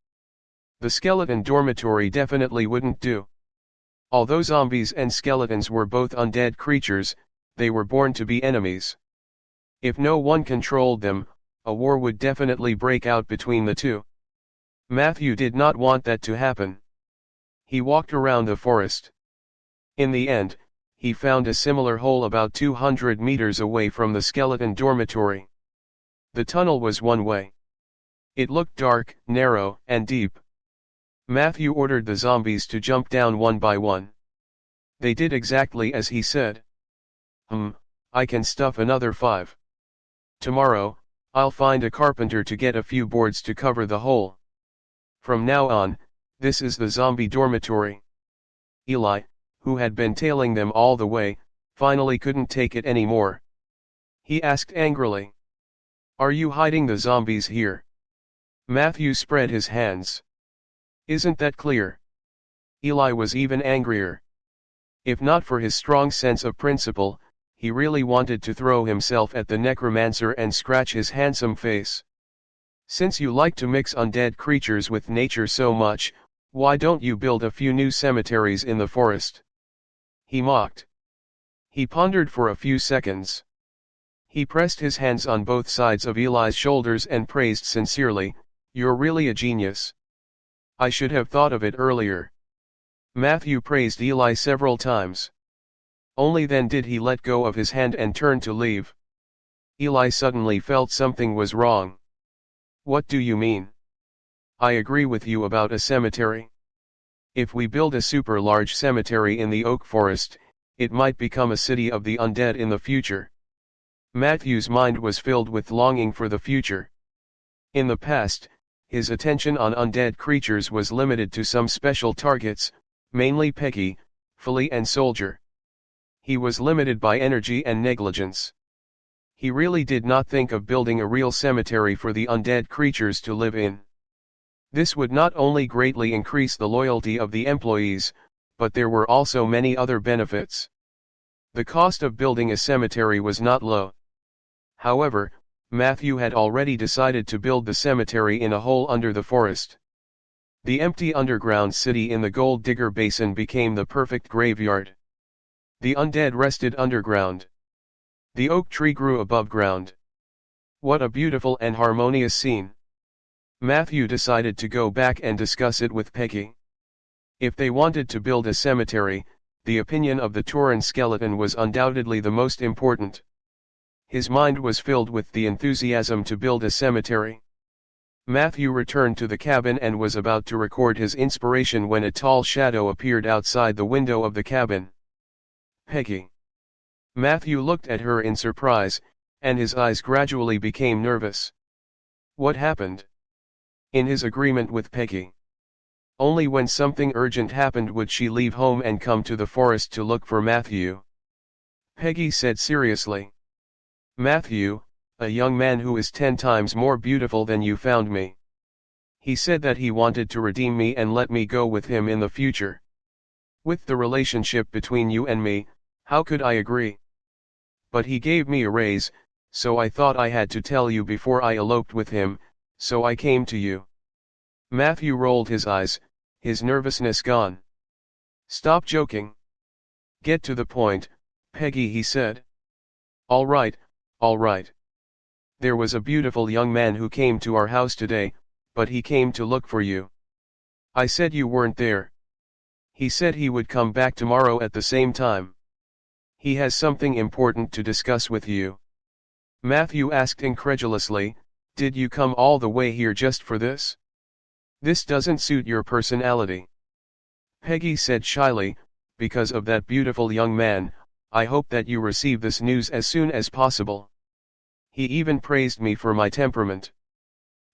The skeleton dormitory definitely wouldn't do. Although zombies and skeletons were both undead creatures, they were born to be enemies. If no one controlled them, a war would definitely break out between the two. Matthew did not want that to happen. He walked around the forest. In the end, he found a similar hole about 200 meters away from the skeleton dormitory. The tunnel was one way. It looked dark, narrow, and deep. Matthew ordered the zombies to jump down one by one. They did exactly as he said. I can stuff another 5. Tomorrow, I'll find a carpenter to get a few boards to cover the hole. From now on, this is the zombie dormitory. Eli, who had been tailing them all the way, finally couldn't take it anymore. He asked angrily. Are you hiding the zombies here? Matthew spread his hands. Isn't that clear? Eli was even angrier. If not for his strong sense of principle, he really wanted to throw himself at the necromancer and scratch his handsome face. Since you like to mix undead creatures with nature so much, why don't you build a few new cemeteries in the forest? He mocked. He pondered for a few seconds. He pressed his hands on both sides of Eli's shoulders and praised sincerely, "You're really a genius. I should have thought of it earlier." Matthew praised Eli several times. Only then did he let go of his hand and turn to leave. Eli suddenly felt something was wrong. "What do you mean?" "I agree with you about a cemetery. If we build a super large cemetery in the oak forest, it might become a city of the undead in the future." Matthew's mind was filled with longing for the future. In the past, his attention on undead creatures was limited to some special targets, mainly Peggy, Flea and Soldier. He was limited by energy and negligence. He really did not think of building a real cemetery for the undead creatures to live in. This would not only greatly increase the loyalty of the employees, but there were also many other benefits. The cost of building a cemetery was not low. However, Matthew had already decided to build the cemetery in a hole under the forest. The empty underground city in the Gold Digger Basin became the perfect graveyard. The undead rested underground. The oak tree grew above ground. What a beautiful and harmonious scene. Matthew decided to go back and discuss it with Peggy. If they wanted to build a cemetery, the opinion of the Tauren skeleton was undoubtedly the most important. His mind was filled with the enthusiasm to build a cemetery. Matthew returned to the cabin and was about to record his inspiration when a tall shadow appeared outside the window of the cabin. "Peggy." Matthew looked at her in surprise, and his eyes gradually became nervous. What happened? In his agreement with Peggy, only when something urgent happened would she leave home and come to the forest to look for Matthew. Peggy said seriously. "Matthew, a young man who is 10 times more beautiful than you found me. He said that he wanted to redeem me and let me go with him in the future. With the relationship between you and me, how could I agree? But he gave me a raise, so I thought I had to tell you before I eloped with him, so I came to you." Matthew rolled his eyes, his nervousness gone. "Stop joking. Get to the point, Peggy," he said. All right. There was a beautiful young man who came to our house today, but he came to look for you. I said you weren't there. He said he would come back tomorrow at the same time. He has something important to discuss with you." Matthew asked incredulously, "Did you come all the way here just for this? This doesn't suit your personality." Peggy said shyly, "Because of that beautiful young man, I hope that you receive this news as soon as possible. He even praised me for my temperament."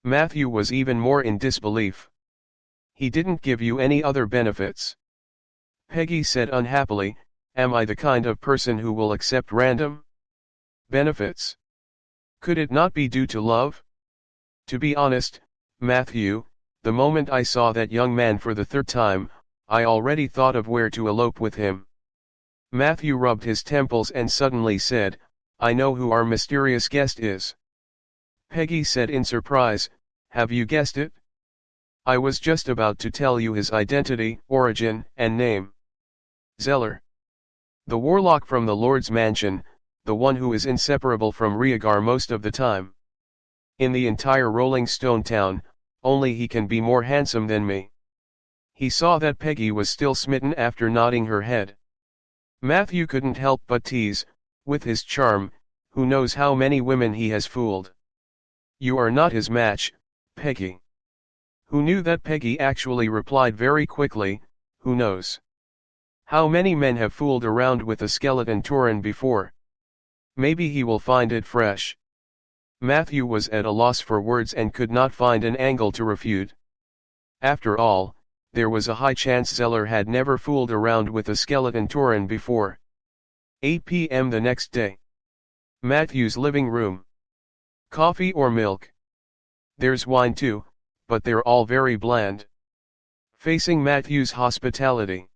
Matthew was even more in disbelief. "He didn't give you any other benefits?" Peggy said unhappily, "Am I the kind of person who will accept random benefits? Could it not be due to love? To be honest, Matthew, the moment I saw that young man for the 3rd time, I already thought of where to elope with him." Matthew rubbed his temples and suddenly said, "I know who our mysterious guest is." Peggy said in surprise, "Have you guessed it?" "I was just about to tell you his identity, origin, and name. Zeller. The warlock from the Lord's mansion, the one who is inseparable from Rhaegar most of the time. In the entire Rolling Stone town, only he can be more handsome than me." He saw that Peggy was still smitten after nodding her head. Matthew couldn't help but tease, with his charm, who knows how many women he has fooled. "You are not his match, Peggy." Who knew that Peggy actually replied very quickly, "Who knows? How many men have fooled around with a skeleton Tauren before? Maybe he will find it fresh." Matthew was at a loss for words and could not find an angle to refute. After all, there was a high chance Zeller had never fooled around with a skeleton Tauren before. 8 p.m. the next day. Matthew's living room. "Coffee or milk?" "There's wine too, but they're all very bland." Facing Matthew's hospitality,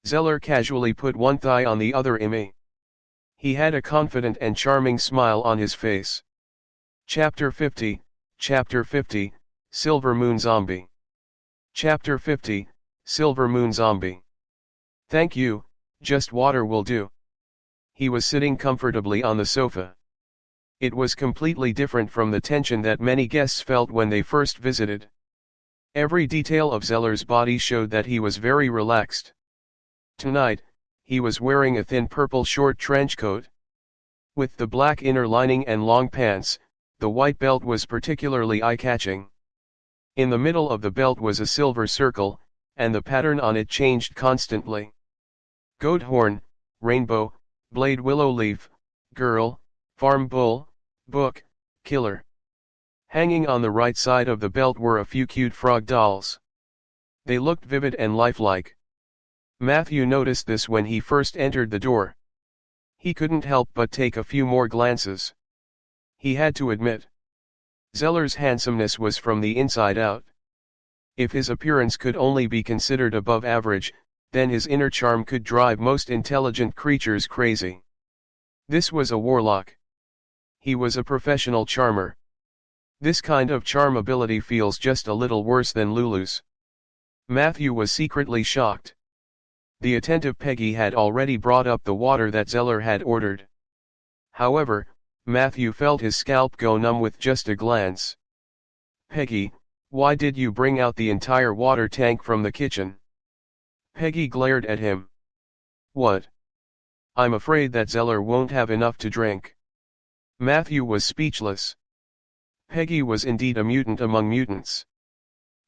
Zeller casually put one thigh on the other Emmy. He had a confident and charming smile on his face. Chapter 50, Silver Moon Zombie. Chapter 50, Silver Moon Zombie. "Thank you, just water will do." He was sitting comfortably on the sofa. It was completely different from the tension that many guests felt when they first visited. Every detail of Zeller's body showed that he was very relaxed. Tonight, he was wearing a thin purple short trench coat. With the black inner lining and long pants, the white belt was particularly eye-catching. In the middle of the belt was a silver circle, and the pattern on it changed constantly. Goat horn, rainbow, blade willow leaf, girl, farm bull, book, killer. Hanging on the right side of the belt were a few cute frog dolls. They looked vivid and lifelike. Matthew noticed this when he first entered the door. He couldn't help but take a few more glances. He had to admit, Zeller's handsomeness was from the inside out. If his appearance could only be considered above average, then his inner charm could drive most intelligent creatures crazy. This was a warlock. He was a professional charmer. This kind of charm ability feels just a little worse than Lulu's. Matthew was secretly shocked. The attentive Peggy had already brought up the water that Zeller had ordered. However, Matthew felt his scalp go numb with just a glance. "Peggy, why did you bring out the entire water tank from the kitchen?" Peggy glared at him. "What? I'm afraid that Zeller won't have enough to drink." Matthew was speechless. Peggy was indeed a mutant among mutants.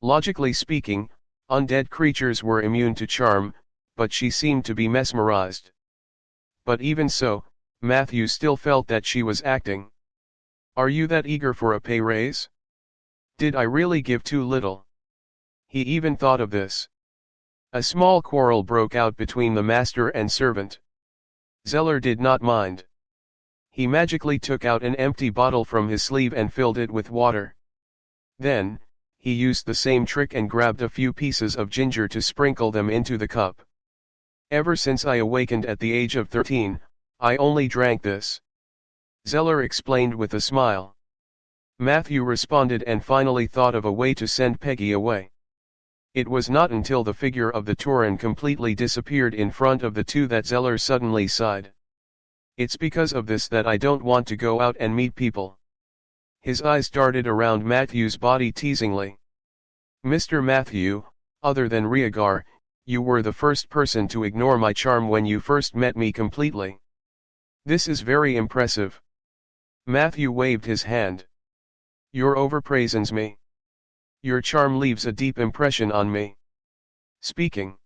Logically speaking, undead creatures were immune to charm, but she seemed to be mesmerized. But even so, Matthew still felt that she was acting. "Are you that eager for a pay raise? Did I really give too little?" He even thought of this. A small quarrel broke out between the master and servant. Zeller did not mind. He magically took out an empty bottle from his sleeve and filled it with water. Then, he used the same trick and grabbed a few pieces of ginger to sprinkle them into the cup. "Ever since I awakened at the age of 13, I only drank this," Zeller explained with a smile. Matthew responded and finally thought of a way to send Peggy away. It was not until the figure of the Tauren completely disappeared in front of the two that Zeller suddenly sighed. "It's because of this that I don't want to go out and meet people." His eyes darted around Matthew's body teasingly. "Mr. Matthew, other than Rhaegar, you were the first person to ignore my charm when you first met me completely. This is very impressive." Matthew waved his hand. "You're overpraising me. Your charm leaves a deep impression on me. Speaking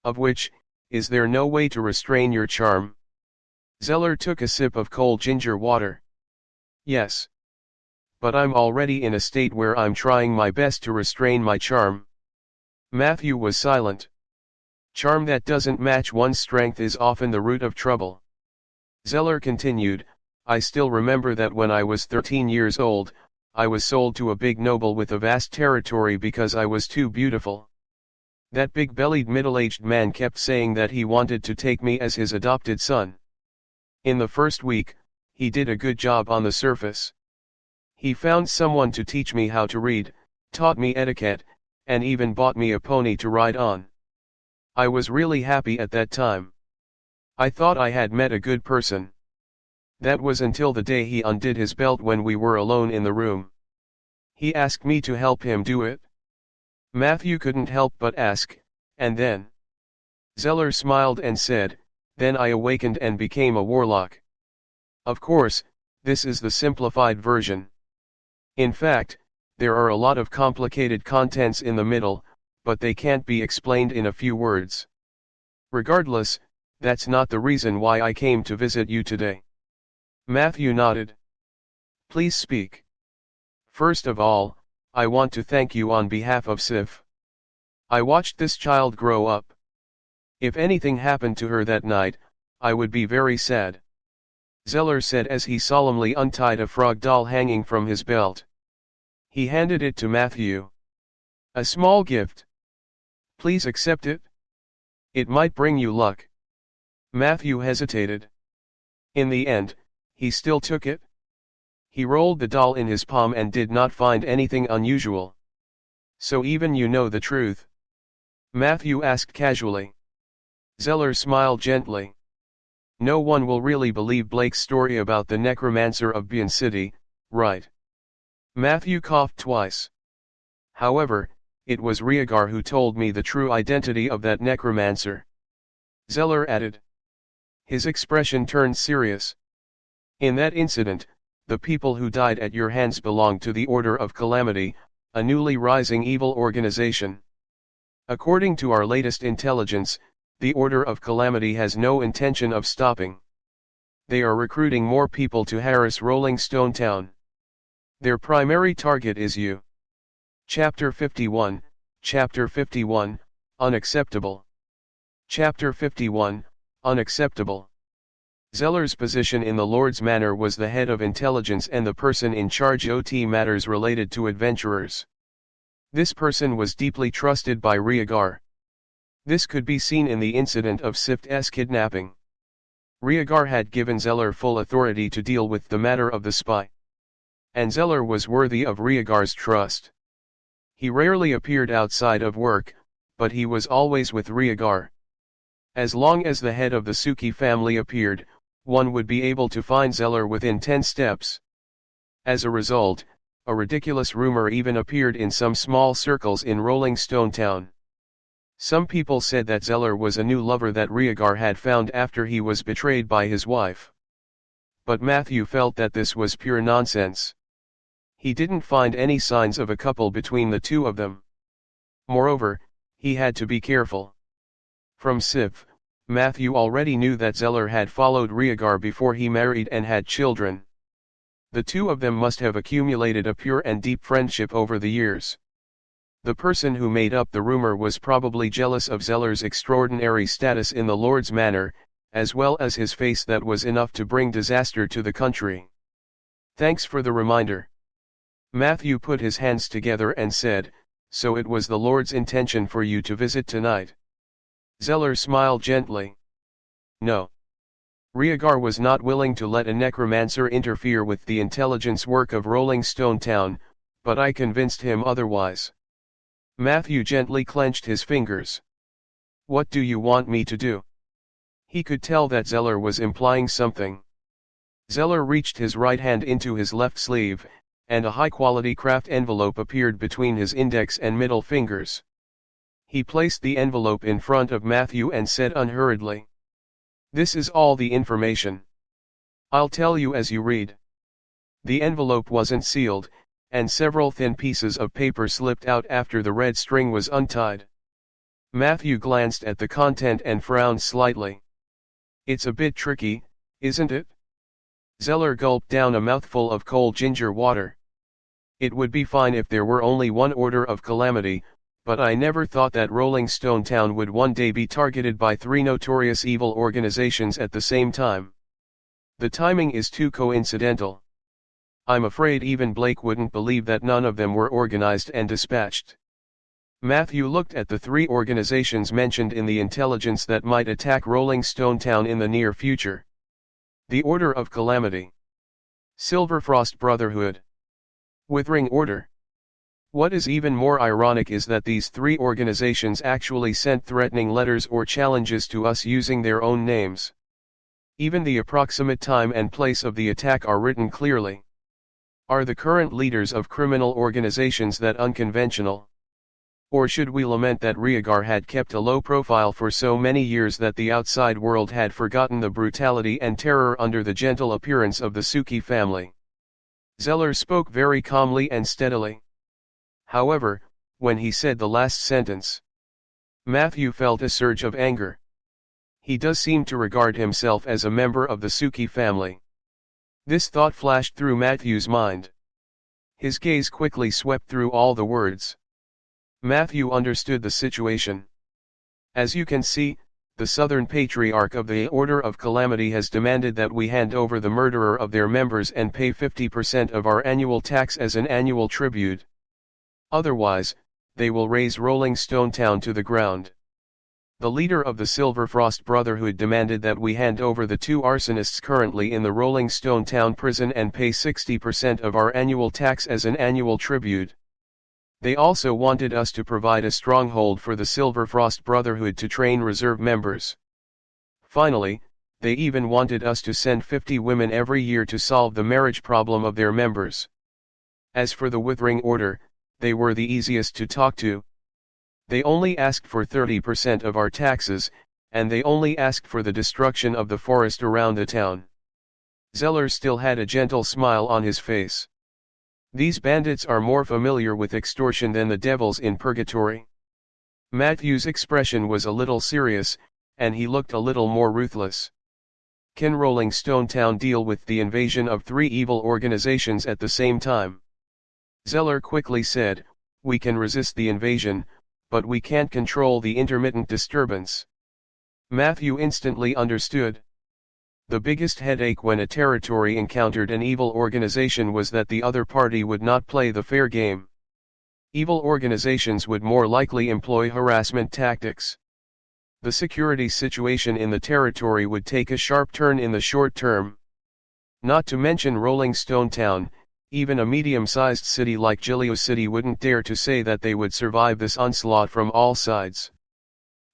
of which, is there no way to restrain your charm?" Zeller took a sip of cold ginger water. "Yes. But I'm already in a state where I'm trying my best to restrain my charm." Matthew was silent. Charm that doesn't match one's strength is often the root of trouble. Zeller continued, "I still remember that when I was 13 years old, I was sold to a big noble with a vast territory because I was too beautiful. That big-bellied middle-aged man kept saying that he wanted to take me as his adopted son. In the first week, he did a good job on the surface. He found someone to teach me how to read, taught me etiquette, and even bought me a pony to ride on. I was really happy at that time. I thought I had met a good person. That was until the day he undid his belt when we were alone in the room. He asked me to help him do it." Matthew couldn't help but ask, "And then?" Zeller smiled and said, "Then I awakened and became a warlock. Of course, this is the simplified version. In fact, there are a lot of complicated contents in the middle, but they can't be explained in a few words. Regardless, that's not the reason why I came to visit you today." Matthew nodded. "Please speak." "First of all, I want to thank you on behalf of Sif. I watched this child grow up. If anything happened to her that night, I would be very sad," Zeller said as he solemnly untied a frog doll hanging from his belt. He handed it to Matthew. "A small gift. Please accept it. It might bring you luck." Matthew hesitated. In the end, he still took it. He rolled the doll in his palm and did not find anything unusual. "So even you know the truth?" Matthew asked casually. Zeller smiled gently. No one will really believe Blake's story about the necromancer of Bien City, right? Matthew coughed twice. However, it was Rhaegar who told me the true identity of that necromancer. Zeller added. His expression turned serious. In that incident, the people who died at your hands belonged to the Order of Calamity, a newly rising evil organization. According to our latest intelligence, the Order of Calamity has no intention of stopping. They are recruiting more people to harass Rolling Stone Town. Their primary target is you. Chapter 51, Unacceptable. Chapter 51, Unacceptable. Zeller's position in the Lord's Manor was the head of intelligence and the person in charge of matters related to adventurers. This person was deeply trusted by Rhaegar. This could be seen in the incident of Sift's kidnapping. Rhaegar had given Zeller full authority to deal with the matter of the spy. And Zeller was worthy of Rhaegar's trust. He rarely appeared outside of work, but he was always with Rhaegar. As long as the head of the Suki family appeared, one would be able to find Zeller within 10 steps. As a result, a ridiculous rumor even appeared in some small circles in Rolling Stone Town. Some people said that Zeller was a new lover that Rhaegar had found after he was betrayed by his wife. But Matthew felt that this was pure nonsense. He didn't find any signs of a couple between the two of them. Moreover, he had to be careful. From Sif, Matthew already knew that Zeller had followed Rhaegar before he married and had children. The two of them must have accumulated a pure and deep friendship over the years. The person who made up the rumor was probably jealous of Zeller's extraordinary status in the Lord's Manor, as well as his face that was enough to bring disaster to the country. Thanks for the reminder. Matthew put his hands together and said, so it was the Lord's intention for you to visit tonight. Zeller smiled gently. No. Rhaegar was not willing to let a necromancer interfere with the intelligence work of Rolling Stone Town, but I convinced him otherwise. Matthew gently clenched his fingers. What do you want me to do? He could tell that Zeller was implying something. Zeller reached his right hand into his left sleeve, and a high-quality craft envelope appeared between his index and middle fingers. He placed the envelope in front of Matthew and said unhurriedly, "This is all the information. I'll tell you as you read." The envelope wasn't sealed, and several thin pieces of paper slipped out after the red string was untied. Matthew glanced at the content and frowned slightly. It's a bit tricky, isn't it? Zeller gulped down a mouthful of cold ginger water. It would be fine if there were only one Order of Calamity, but I never thought that Rolling Stone Town would one day be targeted by 3 notorious evil organizations at the same time. The timing is too coincidental. I'm afraid even Blake wouldn't believe that none of them were organized and dispatched. Matthew looked at the 3 organizations mentioned in the intelligence that might attack Rolling Stone Town in the near future. The Order of Calamity. Silverfrost Brotherhood. Withering Order. What is even more ironic is that these 3 organizations actually sent threatening letters or challenges to us using their own names. Even the approximate time and place of the attack are written clearly. Are the current leaders of criminal organizations that unconventional? Or should we lament that Rhaegar had kept a low profile for so many years that the outside world had forgotten the brutality and terror under the gentle appearance of the Suki family? Zeller spoke very calmly and steadily. However, when he said the last sentence, Matthew felt a surge of anger. He does seem to regard himself as a member of the Suki family. This thought flashed through Matthew's mind. His gaze quickly swept through all the words. Matthew understood the situation. As you can see, the Southern Patriarch of the Order of Calamity has demanded that we hand over the murderer of their members and pay 50% of our annual tax as an annual tribute. Otherwise, they will raze Rolling Stone Town to the ground. The leader of the Silverfrost Brotherhood demanded that we hand over the 2 arsonists currently in the Rolling Stone Town prison and pay 60% of our annual tax as an annual tribute. They also wanted us to provide a stronghold for the Silverfrost Brotherhood to train reserve members. Finally, they even wanted us to send 50 women every year to solve the marriage problem of their members. As for the Withering Order, they were the easiest to talk to. They only asked for 30% of our taxes, and they only asked for the destruction of the forest around the town. Zeller still had a gentle smile on his face. These bandits are more familiar with extortion than the devils in purgatory. Matthew's expression was a little serious, and he looked a little more ruthless. Can Rolling Stone Town deal with the invasion of 3 evil organizations at the same time? Zeller quickly said, we can resist the invasion, but we can't control the intermittent disturbance. Matthew instantly understood. The biggest headache when a territory encountered an evil organization was that the other party would not play the fair game. Evil organizations would more likely employ harassment tactics. The security situation in the territory would take a sharp turn in the short term. Not to mention Rolling Stone Town, even a medium-sized city like Gileo City wouldn't dare to say that they would survive this onslaught from all sides.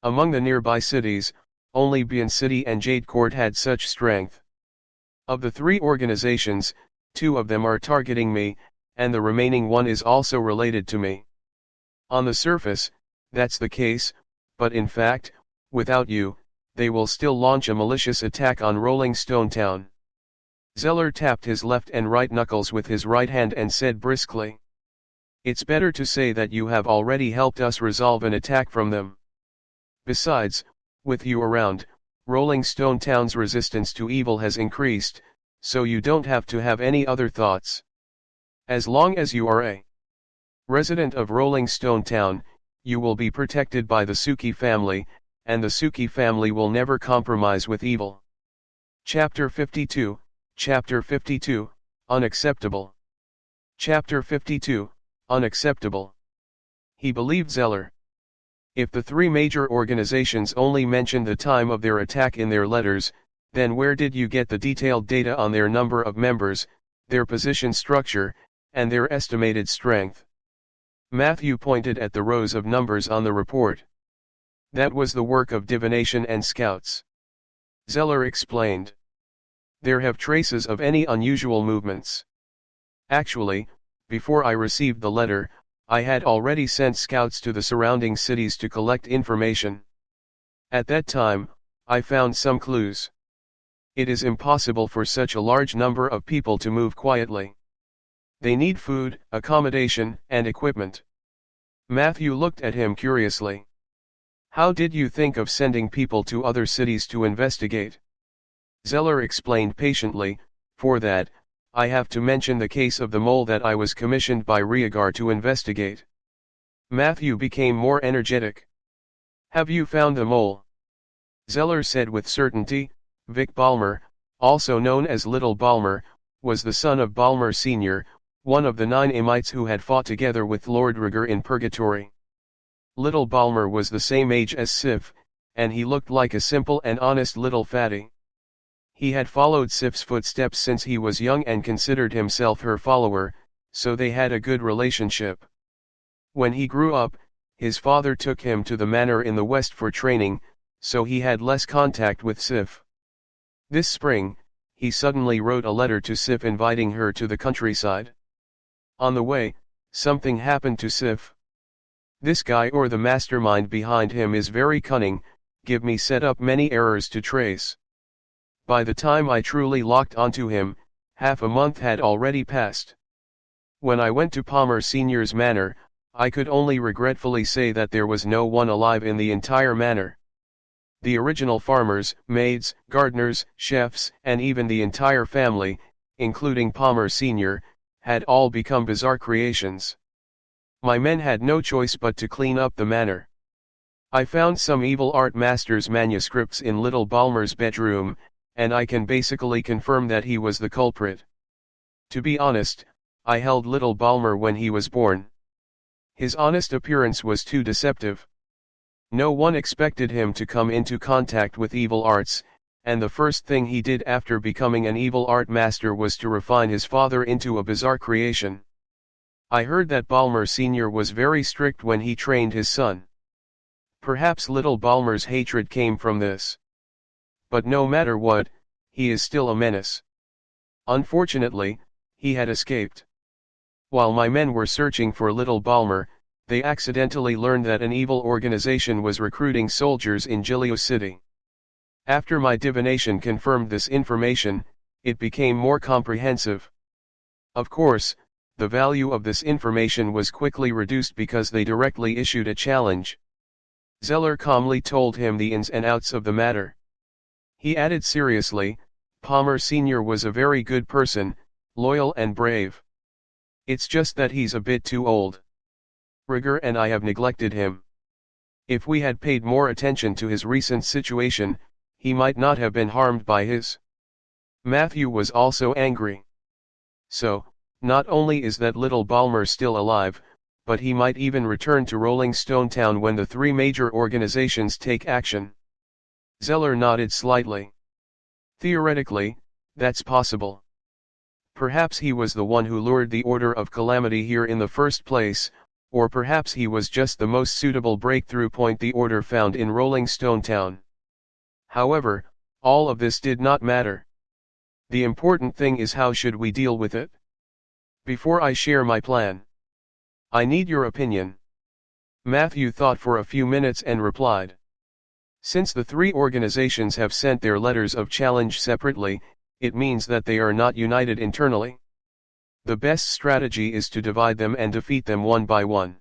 Among the nearby cities, only Bian City and Jade Court had such strength. Of the 3 organizations, 2 of them are targeting me, and the remaining one is also related to me. On the surface, that's the case, but in fact, without you, they will still launch a malicious attack on Rolling Stone Town. Zeller tapped his left and right knuckles with his right hand and said briskly, it's better to say that you have already helped us resolve an attack from them. Besides, with you around, Rolling Stone Town's resistance to evil has increased, so you don't have to have any other thoughts. As long as you are a resident of Rolling Stone Town, you will be protected by the Suki family, and the Suki family will never compromise with evil. Chapter 52, Unacceptable. Chapter 52, Unacceptable. He believed Zeller. If the 3 major organizations only mentioned the time of their attack in their letters, then where did you get the detailed data on their number of members, their position structure, and their estimated strength? Matthew pointed at the rows of numbers on the report. That was the work of divination and scouts. Zeller explained. There have traces of any unusual movements. Actually, before I received the letter, I had already sent scouts to the surrounding cities to collect information. At that time, I found some clues. It is impossible for such a large number of people to move quietly. They need food, accommodation, and equipment. Matthew looked at him curiously. How did you think of sending people to other cities to investigate? Zeller explained patiently, for that, I have to mention the case of the mole that I was commissioned by Riegar to investigate. Matthew became more energetic. Have you found the mole? Zeller said with certainty. Vic Balmer, also known as Little Balmer, was the son of Balmer Sr., one of the 9 Amites who had fought together with Lord Riegar in Purgatory. Little Balmer was the same age as Sif, and he looked like a simple and honest little fatty. He had followed Sif's footsteps since he was young and considered himself her follower, so they had a good relationship. When he grew up, his father took him to the manor in the west for training, so he had less contact with Sif. This spring, he suddenly wrote a letter to Sif inviting her to the countryside. On the way, something happened to Sif. This guy or the mastermind behind him is very cunning, give me set up many errors to trace. By the time I truly locked onto him, half a month had already passed. When I went to Palmer Sr.'s manor, I could only regretfully say that there was no one alive in the entire manor. The original farmers, maids, gardeners, chefs, and even the entire family, including Palmer Sr., had all become bizarre creations. My men had no choice but to clean up the manor. I found some evil art master's manuscripts in Little Balmer's bedroom, and I can basically confirm that he was the culprit. To be honest, I held Little Balmer when he was born. His honest appearance was too deceptive. No one expected him to come into contact with evil arts, and the first thing he did after becoming an evil art master was to refine his father into a bizarre creation. I heard that Balmer Sr. was very strict when he trained his son. Perhaps Little Balmer's hatred came from this. But no matter what, he is still a menace. Unfortunately, he had escaped. While my men were searching for Little Balmer, they accidentally learned that an evil organization was recruiting soldiers in Gileo City. After my divination confirmed this information, it became more comprehensive. Of course, the value of this information was quickly reduced because they directly issued a challenge. Zeller calmly told him the ins and outs of the matter. He added seriously, Palmer Sr. was a very good person, loyal and brave. It's just that he's a bit too old. Rigger and I have neglected him. If we had paid more attention to his recent situation, he might not have been harmed by his. Matthew was also angry. So, not only is that Little Balmer still alive, but he might even return to Rolling Stone Town when the three major organizations take action. Zeller nodded slightly. Theoretically, that's possible. Perhaps he was the one who lured the Order of Calamity here in the first place, or perhaps he was just the most suitable breakthrough point the Order found in Rolling Stone Town. However, all of this did not matter. The important thing is how should we deal with it? Before I share my plan, I need your opinion. Matthew thought for a few minutes and replied. Since the three organizations have sent their letters of challenge separately, it means that they are not united internally. The best strategy is to divide them and defeat them one by one.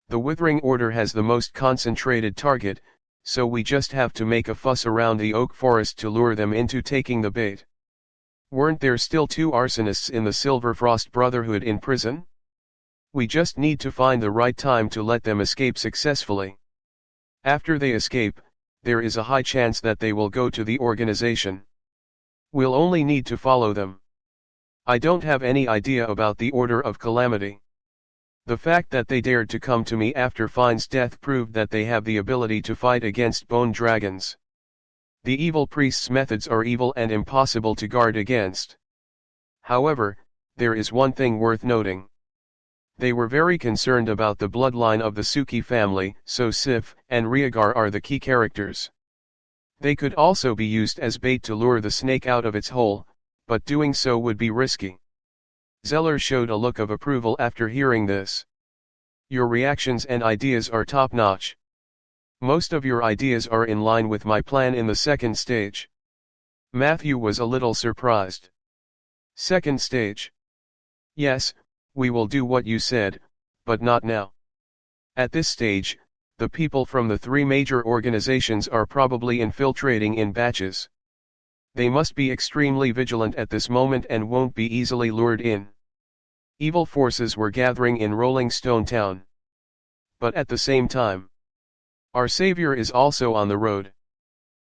The Withering Order has the most concentrated target, so we just have to make a fuss around the oak forest to lure them into taking the bait. Weren't there still two arsonists in the Silverfrost Brotherhood in prison? We just need to find the right time to let them escape successfully. After they escape, there is a high chance that they will go to the organization. We'll only need to follow them. I don't have any idea about the Order of Calamity. The fact that they dared to come to me after Fine's death proved that they have the ability to fight against bone dragons. The evil priest's methods are evil and impossible to guard against. However, there is one thing worth noting. They were very concerned about the bloodline of the Suki family, so Sif and Rhaegar are the key characters. They could also be used as bait to lure the snake out of its hole, but doing so would be risky. Zeller showed a look of approval after hearing this. Your reactions and ideas are top-notch. Most of your ideas are in line with my plan in the second stage. Matthew was a little surprised. Second stage? Yes, we will do what you said, but not now. At this stage, the people from the three major organizations are probably infiltrating in batches. They must be extremely vigilant at this moment and won't be easily lured in. Evil forces were gathering in Rolling Stone Town. But at the same time, our savior is also on the road.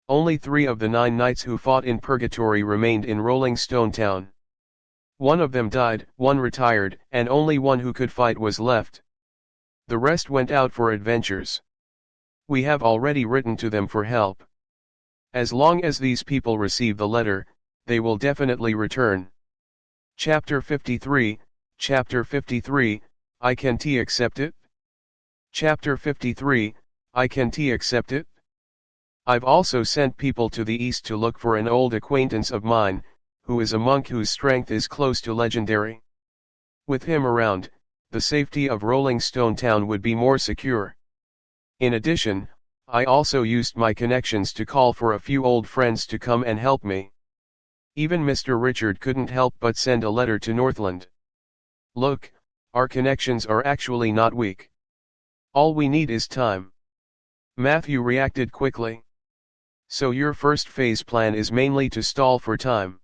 Only 3 of the 9 knights who fought in Purgatory remained in Rolling Stone Town. 1 of them died, 1 retired, and only 1 who could fight was left. The rest went out for adventures. We have already written to them for help. As long as these people receive the letter, they will definitely return. Chapter 53, Chapter 53, I can't accept it? Chapter 53, I can't accept it? I've also sent people to the east to look for an old acquaintance of mine, who is a monk whose strength is close to legendary. With him around, the safety of Rolling Stone Town would be more secure. In addition, I also used my connections to call for a few old friends to come and help me. Even Mr. Richard couldn't help but send a letter to Northland. Look, our connections are actually not weak. All we need is time. Matthew reacted quickly. So your first phase plan is mainly to stall for time.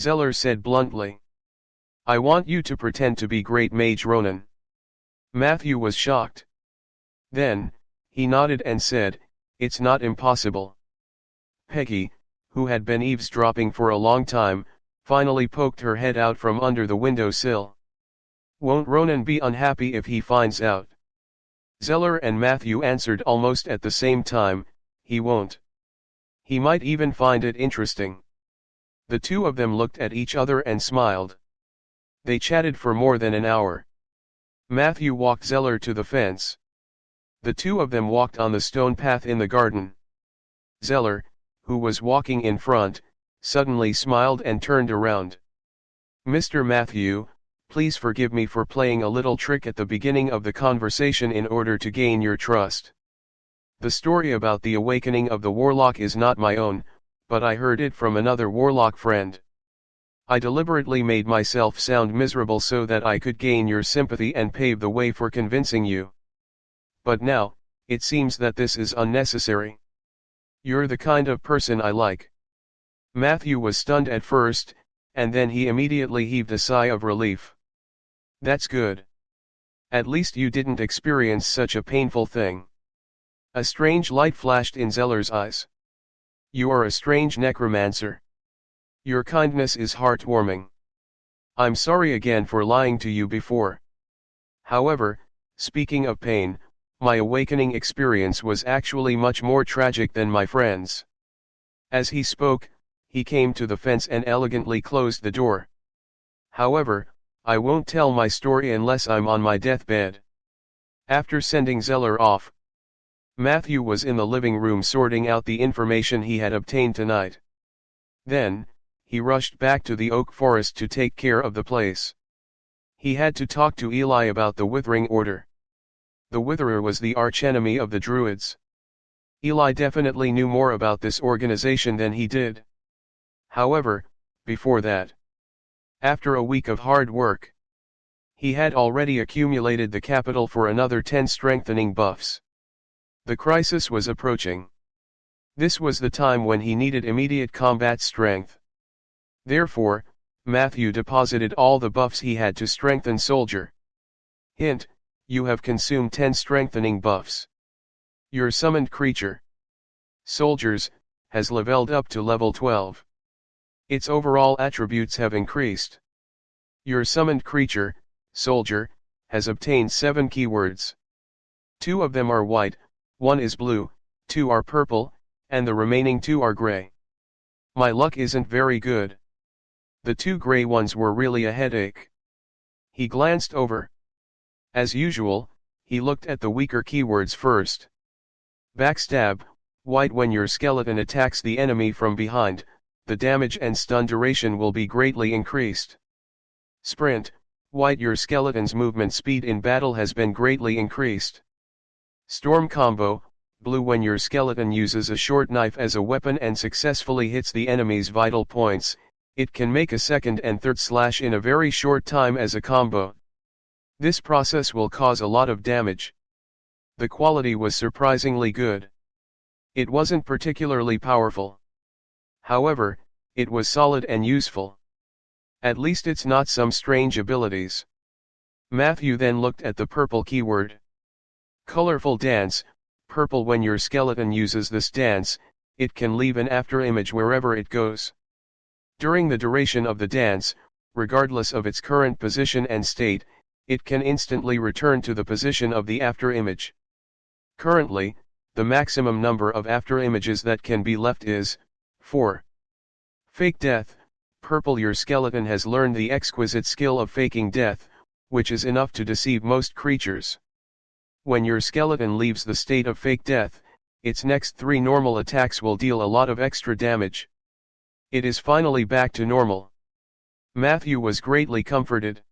Zeller said bluntly. I want you to pretend to be Great Mage Ronan. Matthew was shocked. Then, he nodded and said, it's not impossible. Peggy, who had been eavesdropping for a long time, finally poked her head out from under the windowsill. Won't Ronan be unhappy if he finds out? Zeller and Matthew answered almost at the same time, he won't. He might even find it interesting. The two of them looked at each other and smiled. They chatted for more than an hour. Matthew walked Zeller to the fence. The two of them walked on the stone path in the garden. Zeller, who was walking in front, suddenly smiled and turned around. "Mr. Matthew, please forgive me for playing a little trick at the beginning of the conversation in order to gain your trust. The story about the awakening of the warlock is not my own, but I heard it from another warlock friend. I deliberately made myself sound miserable so that I could gain your sympathy and pave the way for convincing you. But now, it seems that this is unnecessary. You're the kind of person I like." Matthew was stunned at first, and then he immediately heaved a sigh of relief. "That's good. At least you didn't experience such a painful thing." A strange light flashed in Zeller's eyes. "You are a strange necromancer. Your kindness is heartwarming. I'm sorry again for lying to you before. However, speaking of pain, my awakening experience was actually much more tragic than my friend's." As he spoke, he came to the fence and elegantly closed the door. "However, I won't tell my story unless I'm on my deathbed." After sending Zeller off, Matthew was in the living room sorting out the information he had obtained tonight. Then, he rushed back to the oak forest to take care of the place. He had to talk to Eli about the Withering Order. The Witherer was the archenemy of the Druids. Eli definitely knew more about this organization than he did. However, before that, after a week of hard work, he had already accumulated the capital for another 10 strengthening buffs. The crisis was approaching. This was the time when he needed immediate combat strength. Therefore, Matthew deposited all the buffs he had to strengthen Soldier. Hint: you have consumed 10 strengthening buffs. Your summoned creature, Soldiers, has leveled up to level 12. Its overall attributes have increased. Your summoned creature, Soldier, has obtained 7 keywords. 2 of them are white, 1 is blue, 2 are purple, and the remaining 2 are gray. My luck isn't very good. The 2 gray ones were really a headache." He glanced over. As usual, he looked at the weaker keywords first. Backstab, white: when your skeleton attacks the enemy from behind, the damage and stun duration will be greatly increased. Sprint, white: your skeleton's movement speed in battle has been greatly increased. Storm combo, blue: when your skeleton uses a short knife as a weapon and successfully hits the enemy's vital points, it can make a second and third slash in a very short time as a combo. This process will cause a lot of damage. The quality was surprisingly good. It wasn't particularly powerful. However, it was solid and useful. At least it's not some strange abilities. Matthew then looked at the purple keyword. Colorful dance, purple: when your skeleton uses this dance, it can leave an afterimage wherever it goes. During the duration of the dance, regardless of its current position and state, it can instantly return to the position of the afterimage. Currently, the maximum number of afterimages that can be left is 4. Fake death, purple: your skeleton has learned the exquisite skill of faking death, which is enough to deceive most creatures. When your skeleton leaves the state of fake death, its next 3 normal attacks will deal a lot of extra damage. It is finally back to normal. Matthew was greatly comforted.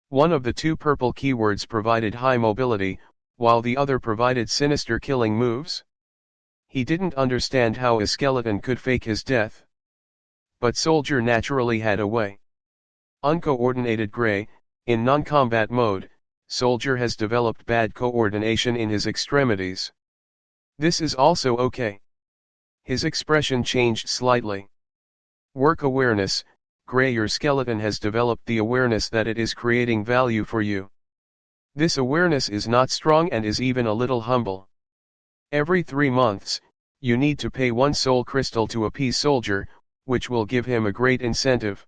One of the 2 purple keywords provided high mobility, while the other provided sinister killing moves. He didn't understand how a skeleton could fake his death. But Soldier naturally had a way. Uncoordinated gray: in non-combat mode, Soldier has developed bad coordination in his extremities. This is also okay. His expression changed slightly. Work awareness, gray: your skeleton has developed the awareness that it is creating value for you. This awareness is not strong and is even a little humble. Every 3 months, you need to pay 1 soul crystal to appease Soldier, which will give him a great incentive.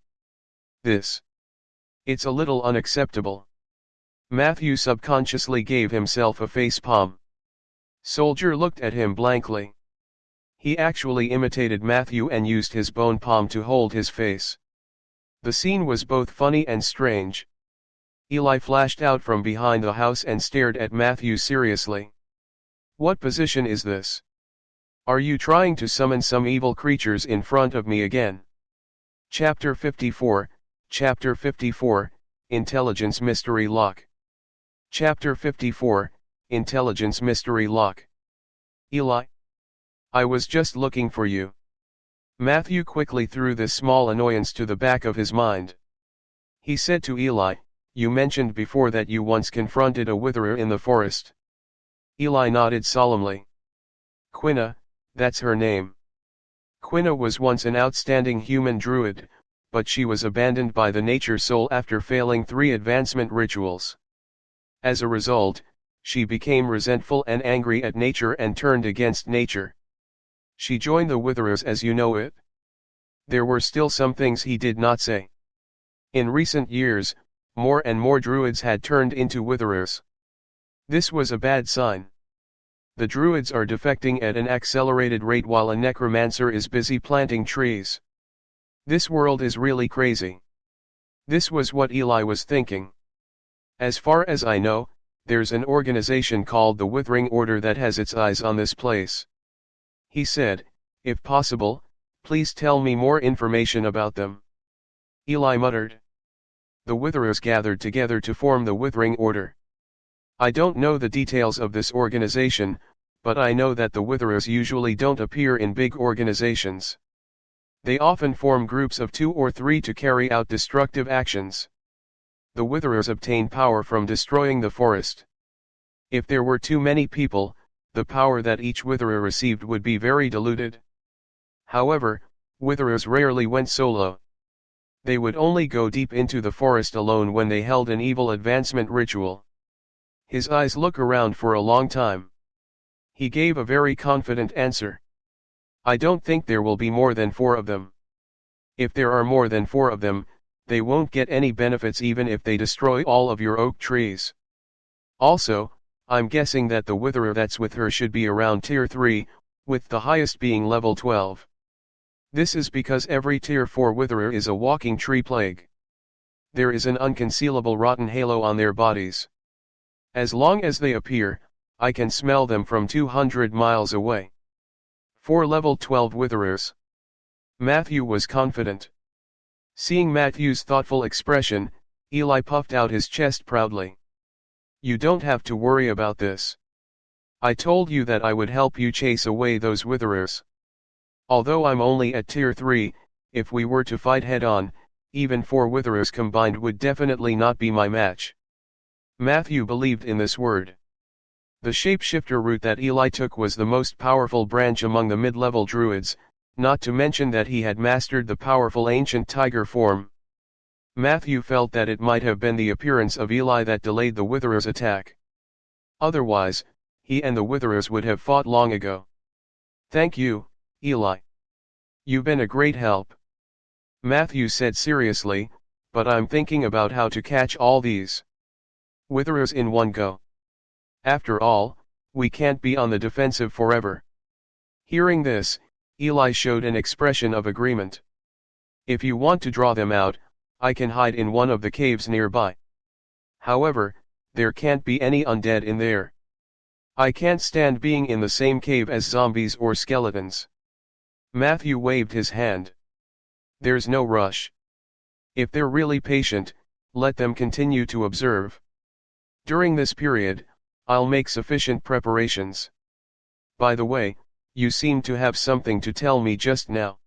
It's a little unacceptable. Matthew subconsciously gave himself a face palm. Soldier looked at him blankly. He actually imitated Matthew and used his bone palm to hold his face. The scene was both funny and strange. Eli flashed out from behind the house and stared at Matthew seriously. "What position is this?" Are you trying to summon some evil creatures in front of me again? Chapter 54, Chapter 54, Intelligence Mystery Lock. Chapter 54, Intelligence Mystery Lock. Eli? I was just looking for you. Matthew quickly threw this small annoyance to the back of his mind. He said to Eli, "You mentioned before that you once confronted a witherer in the forest." Eli nodded solemnly. "Quina, that's her name. Quina was once an outstanding human druid, but she was abandoned by the nature soul after failing 3 advancement rituals. As a result, she became resentful and angry at nature and turned against nature. She joined the witherers as you know it." There were still some things he did not say. In recent years, more and more druids had turned into witherers. This was a bad sign. The druids are defecting at an accelerated rate while a necromancer is busy planting trees. This world is really crazy. This was what Eli was thinking. As far as I know, there's an organization called the Withering Order that has its eyes on this place. He said, "If possible, please tell me more information about them." Eli muttered. The witherers gathered together to form the Withering Order. I don't know the details of this organization, but I know that the witherers usually don't appear in big organizations. They often form groups of 2 or 3 to carry out destructive actions. The witherers obtain power from destroying the forest. If there were too many people, the power that each witherer received would be very diluted. However, witherers rarely went solo. They would only go deep into the forest alone when they held an evil advancement ritual. His eyes looked around for a long time. He gave a very confident answer. "I don't think there will be more than 4 of them. If there are more than 4 of them, they won't get any benefits even if they destroy all of your oak trees. Also, I'm guessing that the witherer that's with her should be around tier 3, with the highest being level 12. This is because every tier 4 witherer is a walking tree plague. There is an unconcealable rotten halo on their bodies. As long as they appear, I can smell them from 200 miles away. 4 level 12 witherers." Matthew was confident. Seeing Matthew's thoughtful expression, Eli puffed out his chest proudly. "You don't have to worry about this. I told you that I would help you chase away those witherers. Although I'm only at tier 3, if we were to fight head-on, even 4 witherers combined would definitely not be my match." Matthew believed in this word. The shapeshifter route that Eli took was the most powerful branch among the mid-level druids, not to mention that he had mastered the powerful ancient tiger form. Matthew felt that it might have been the appearance of Eli that delayed the witherers' attack. Otherwise, he and the witherers would have fought long ago. "Thank you, Eli. You've been a great help," Matthew said seriously, "but I'm thinking about how to catch all these witherers in one go. After all, we can't be on the defensive forever." Hearing this, Eli showed an expression of agreement. "If you want to draw them out, I can hide in one of the caves nearby. However, there can't be any undead in there. I can't stand being in the same cave as zombies or skeletons." Matthew waved his hand. "There's no rush. If they're really patient, let them continue to observe. During this period, I'll make sufficient preparations. By the way, you seem to have something to tell me just now."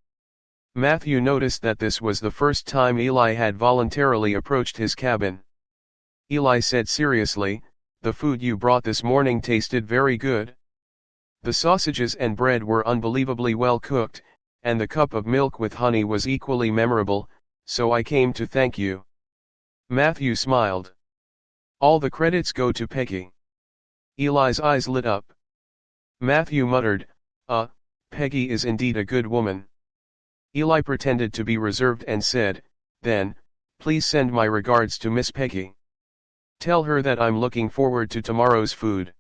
Matthew noticed that this was the first time Eli had voluntarily approached his cabin. Eli said seriously, "The food you brought this morning tasted very good. The sausages and bread were unbelievably well cooked, and the cup of milk with honey was equally memorable, so I came to thank you." Matthew smiled. "All the credits go to Peggy." Eli's eyes lit up. Matthew muttered, Peggy is indeed a good woman." Eli pretended to be reserved and said, "Then, please send my regards to Miss Peggy. Tell her that I'm looking forward to tomorrow's food.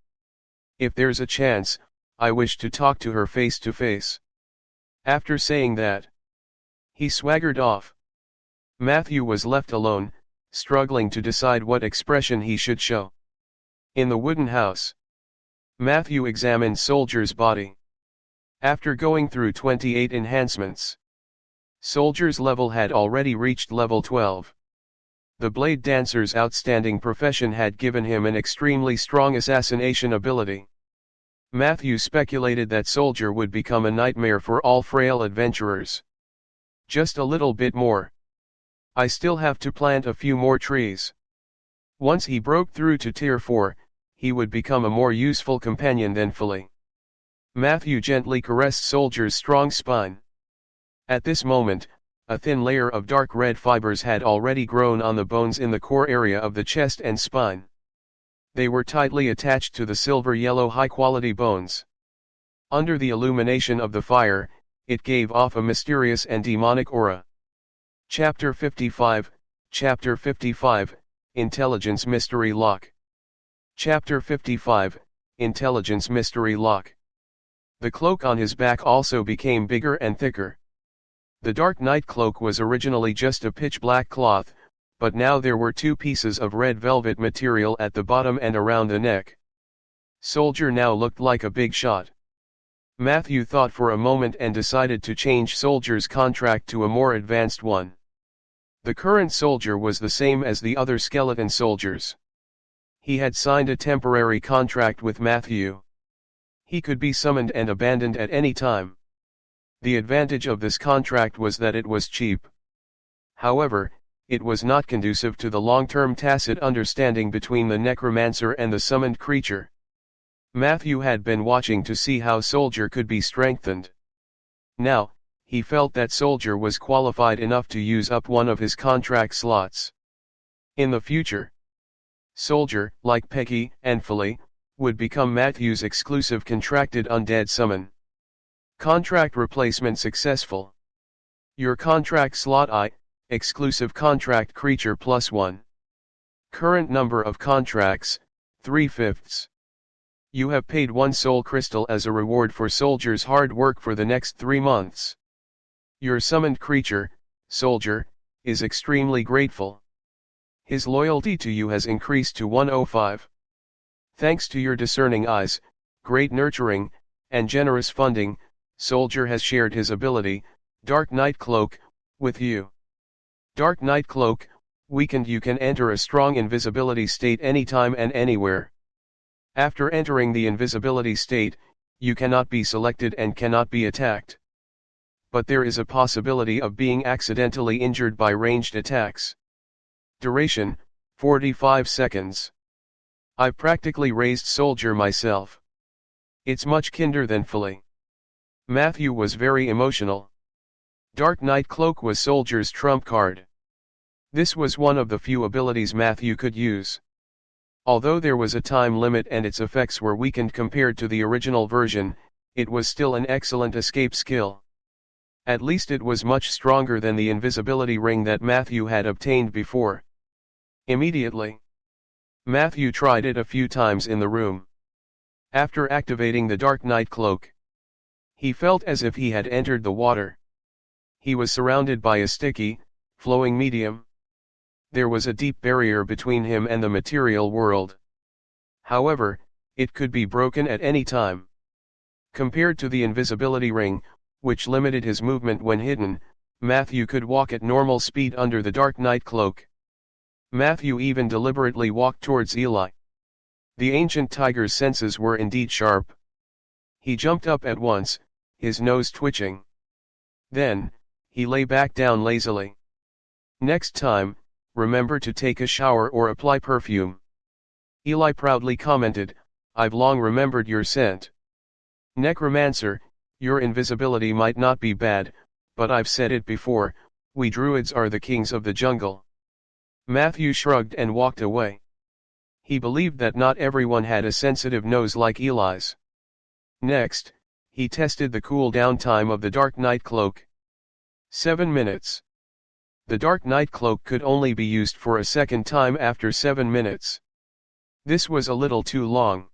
If there's a chance, I wish to talk to her face to face." After saying that, he swaggered off. Matthew was left alone, struggling to decide what expression he should show. In the wooden house, Matthew examined Soldier's body. After going through 28 enhancements, Soldier's level had already reached level 12. The Blade Dancer's outstanding profession had given him an extremely strong assassination ability. Matthew speculated that Soldier would become a nightmare for all frail adventurers. Just a little bit more. I still have to plant a few more trees. Once he broke through to tier 4, he would become a more useful companion than Philly. Matthew gently caressed Soldier's strong spine. At this moment, a thin layer of dark red fibers had already grown on the bones in the core area of the chest and spine. They were tightly attached to the silver-yellow high-quality bones. Under the illumination of the fire, it gave off a mysterious and demonic aura. Chapter 55, Chapter 55, Intelligence Mystery Lock. Chapter 55, Intelligence Mystery Lock. The cloak on his back also became bigger and thicker. The Dark Knight cloak was originally just a pitch-black cloth, but now there were 2 pieces of red velvet material at the bottom and around the neck. Soldier now looked like a big shot. Matthew thought for a moment and decided to change Soldier's contract to a more advanced one. The current Soldier was the same as the other skeleton soldiers. He had signed a temporary contract with Matthew. He could be summoned and abandoned at any time. The advantage of this contract was that it was cheap. However, it was not conducive to the long-term tacit understanding between the necromancer and the summoned creature. Matthew had been watching to see how Soldier could be strengthened. Now, he felt that Soldier was qualified enough to use up one of his contract slots. In the future, Soldier, like Peggy and Philly, would become Matthew's exclusive contracted undead summon. Contract replacement successful. Your contract slot I, exclusive contract creature +1. Current number of contracts, 3/5. You have paid 1 soul crystal as a reward for Soldier's hard work for the next 3 months. Your summoned creature, Soldier, is extremely grateful. His loyalty to you has increased to 105. Thanks to your discerning eyes, great nurturing, and generous funding, Soldier has shared his ability, Dark Knight Cloak, with you. Dark Knight Cloak, weakened. You can enter a strong invisibility state anytime and anywhere. After entering the invisibility state, you cannot be selected and cannot be attacked. But there is a possibility of being accidentally injured by ranged attacks. Duration, 45 seconds. I've practically raised Soldier myself. It's much kinder than Philly. Matthew was very emotional. Dark Knight Cloak was Soldier's trump card. This was one of the few abilities Matthew could use. Although there was a time limit and its effects were weakened compared to the original version, it was still an excellent escape skill. At least it was much stronger than the invisibility ring that Matthew had obtained before. Immediately, Matthew tried it a few times in the room. After activating the Dark Knight Cloak, he felt as if he had entered the water. He was surrounded by a sticky, flowing medium. There was a deep barrier between him and the material world. However, it could be broken at any time. Compared to the invisibility ring, which limited his movement when hidden, Matthew could walk at normal speed under the Dark Knight Cloak. Matthew even deliberately walked towards Eli. The ancient tiger's senses were indeed sharp. He jumped up at once, his nose twitching. Then, he lay back down lazily. Next time, remember to take a shower or apply perfume. Eli proudly commented, I've long remembered your scent. Necromancer, your invisibility might not be bad, but I've said it before, we druids are the kings of the jungle. Matthew shrugged and walked away. He believed that not everyone had a sensitive nose like Eli's. Next, he tested the cool-down time of the Dark Knight Cloak. 7 minutes. The Dark Knight Cloak could only be used for a second time after 7 minutes. This was a little too long.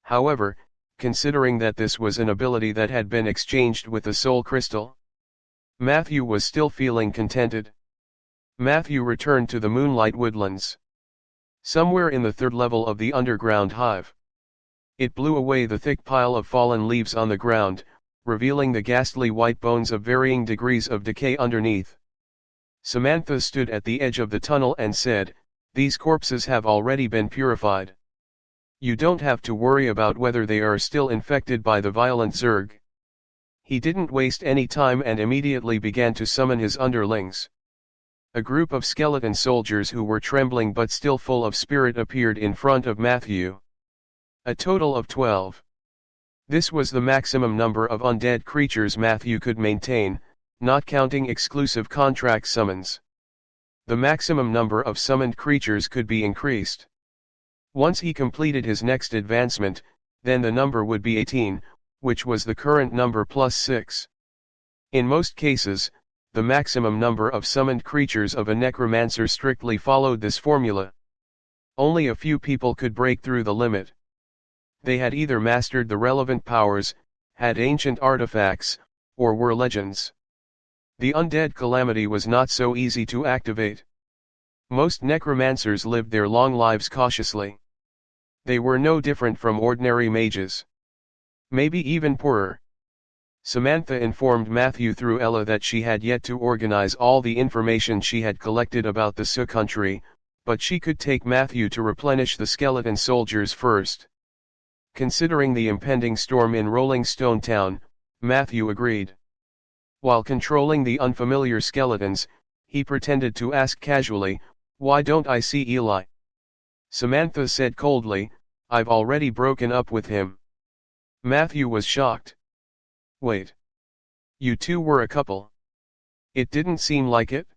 However, considering that this was an ability that had been exchanged with the Soul Crystal, Matthew was still feeling contented. Matthew returned to the Moonlight Woodlands. Somewhere in the 3rd level of the underground hive. It blew away the thick pile of fallen leaves on the ground, revealing the ghastly white bones of varying degrees of decay underneath. Samantha stood at the edge of the tunnel and said, "These corpses have already been purified. You don't have to worry about whether they are still infected by the violent Zerg." He didn't waste any time and immediately began to summon his underlings. A group of skeleton soldiers who were trembling but still full of spirit appeared in front of Matthew. A total of 12. This was the maximum number of undead creatures Matthew could maintain, not counting exclusive contract summons. The maximum number of summoned creatures could be increased. Once he completed his next advancement, then the number would be 18, which was the current number plus 6. In most cases, the maximum number of summoned creatures of a necromancer strictly followed this formula. Only a few people could break through the limit. They had either mastered the relevant powers, had ancient artifacts, or were legends. The undead calamity was not so easy to activate. Most necromancers lived their long lives cautiously. They were no different from ordinary mages. Maybe even poorer. Samantha informed Matthew through Ella that she had yet to organize all the information she had collected about the Sioux country, but she could take Matthew to replenish the skeleton soldiers first. Considering the impending storm in Rolling Stone Town, Matthew agreed. While controlling the unfamiliar skeletons, he pretended to ask casually, "Why don't I see Eli?" Samantha said coldly, "I've already broken up with him." Matthew was shocked. "Wait. You two were a couple?" "It didn't seem like it."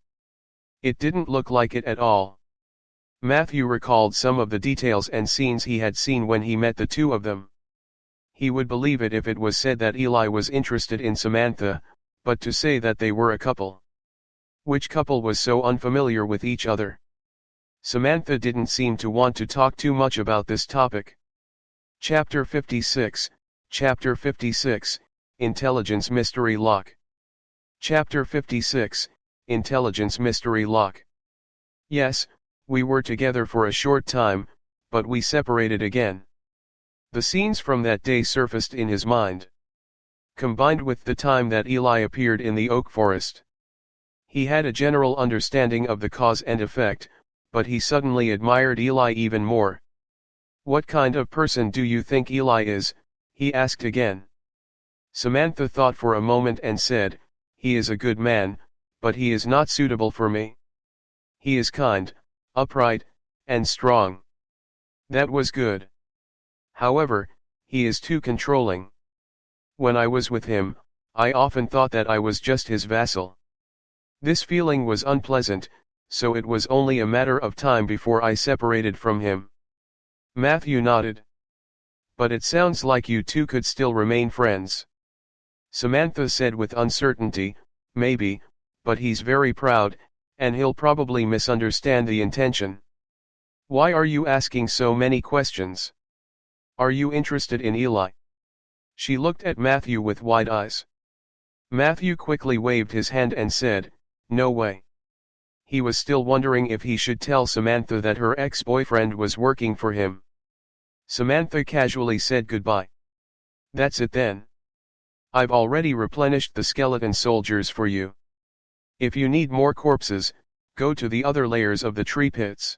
"It didn't look like it at all." Matthew recalled some of the details and scenes he had seen when he met the two of them. He would believe it if it was said that Eli was interested in Samantha, but to say that they were a couple. Which couple was so unfamiliar with each other? Samantha didn't seem to want to talk too much about this topic. Chapter 56, Chapter 56, Intelligence Mystery Lock. Chapter 56, Intelligence Mystery Lock. Yes, we were together for a short time, but we separated again. The scenes from that day surfaced in his mind. Combined with the time that Eli appeared in the oak forest. He had a general understanding of the cause and effect, but he suddenly admired Eli even more. "What kind of person do you think Eli is?" he asked again. Samantha thought for a moment and said, "He is a good man, but he is not suitable for me. He is kind, upright, and strong." That was good. However, he is too controlling. When I was with him, I often thought that I was just his vassal. This feeling was unpleasant, so it was only a matter of time before I separated from him. Matthew nodded. "But it sounds like you two could still remain friends." Samantha said with uncertainty, "Maybe, but he's very proud, and he'll probably misunderstand the intention." "Why are you asking so many questions? Are you interested in Eli?" She looked at Matthew with wide eyes. Matthew quickly waved his hand and said, "No way." He was still wondering if he should tell Samantha that her ex-boyfriend was working for him. Samantha casually said goodbye. "That's it then. I've already replenished the skeleton soldiers for you. If you need more corpses, go to the other layers of the tree pits.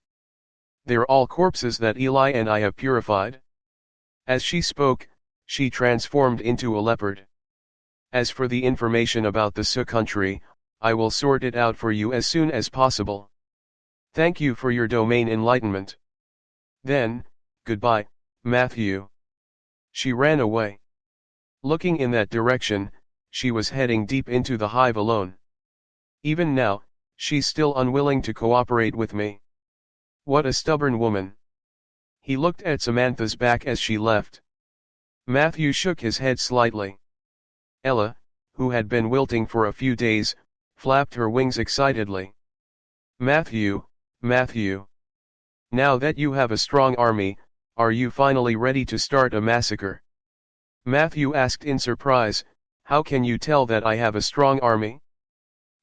They're all corpses that Eli and I have purified." As she spoke, she transformed into a leopard. "As for the information about the Sioux country, I will sort it out for you as soon as possible. Thank you for your domain enlightenment. Then, goodbye, Matthew." She ran away. Looking in that direction, she was heading deep into the hive alone. Even now, she's still unwilling to cooperate with me. What a stubborn woman. He looked at Samantha's back as she left. Matthew shook his head slightly. Ella, who had been wilting for a few days, flapped her wings excitedly. "Matthew, Matthew. Now that you have a strong army, are you finally ready to start a massacre?" Matthew asked in surprise, "How can you tell that I have a strong army?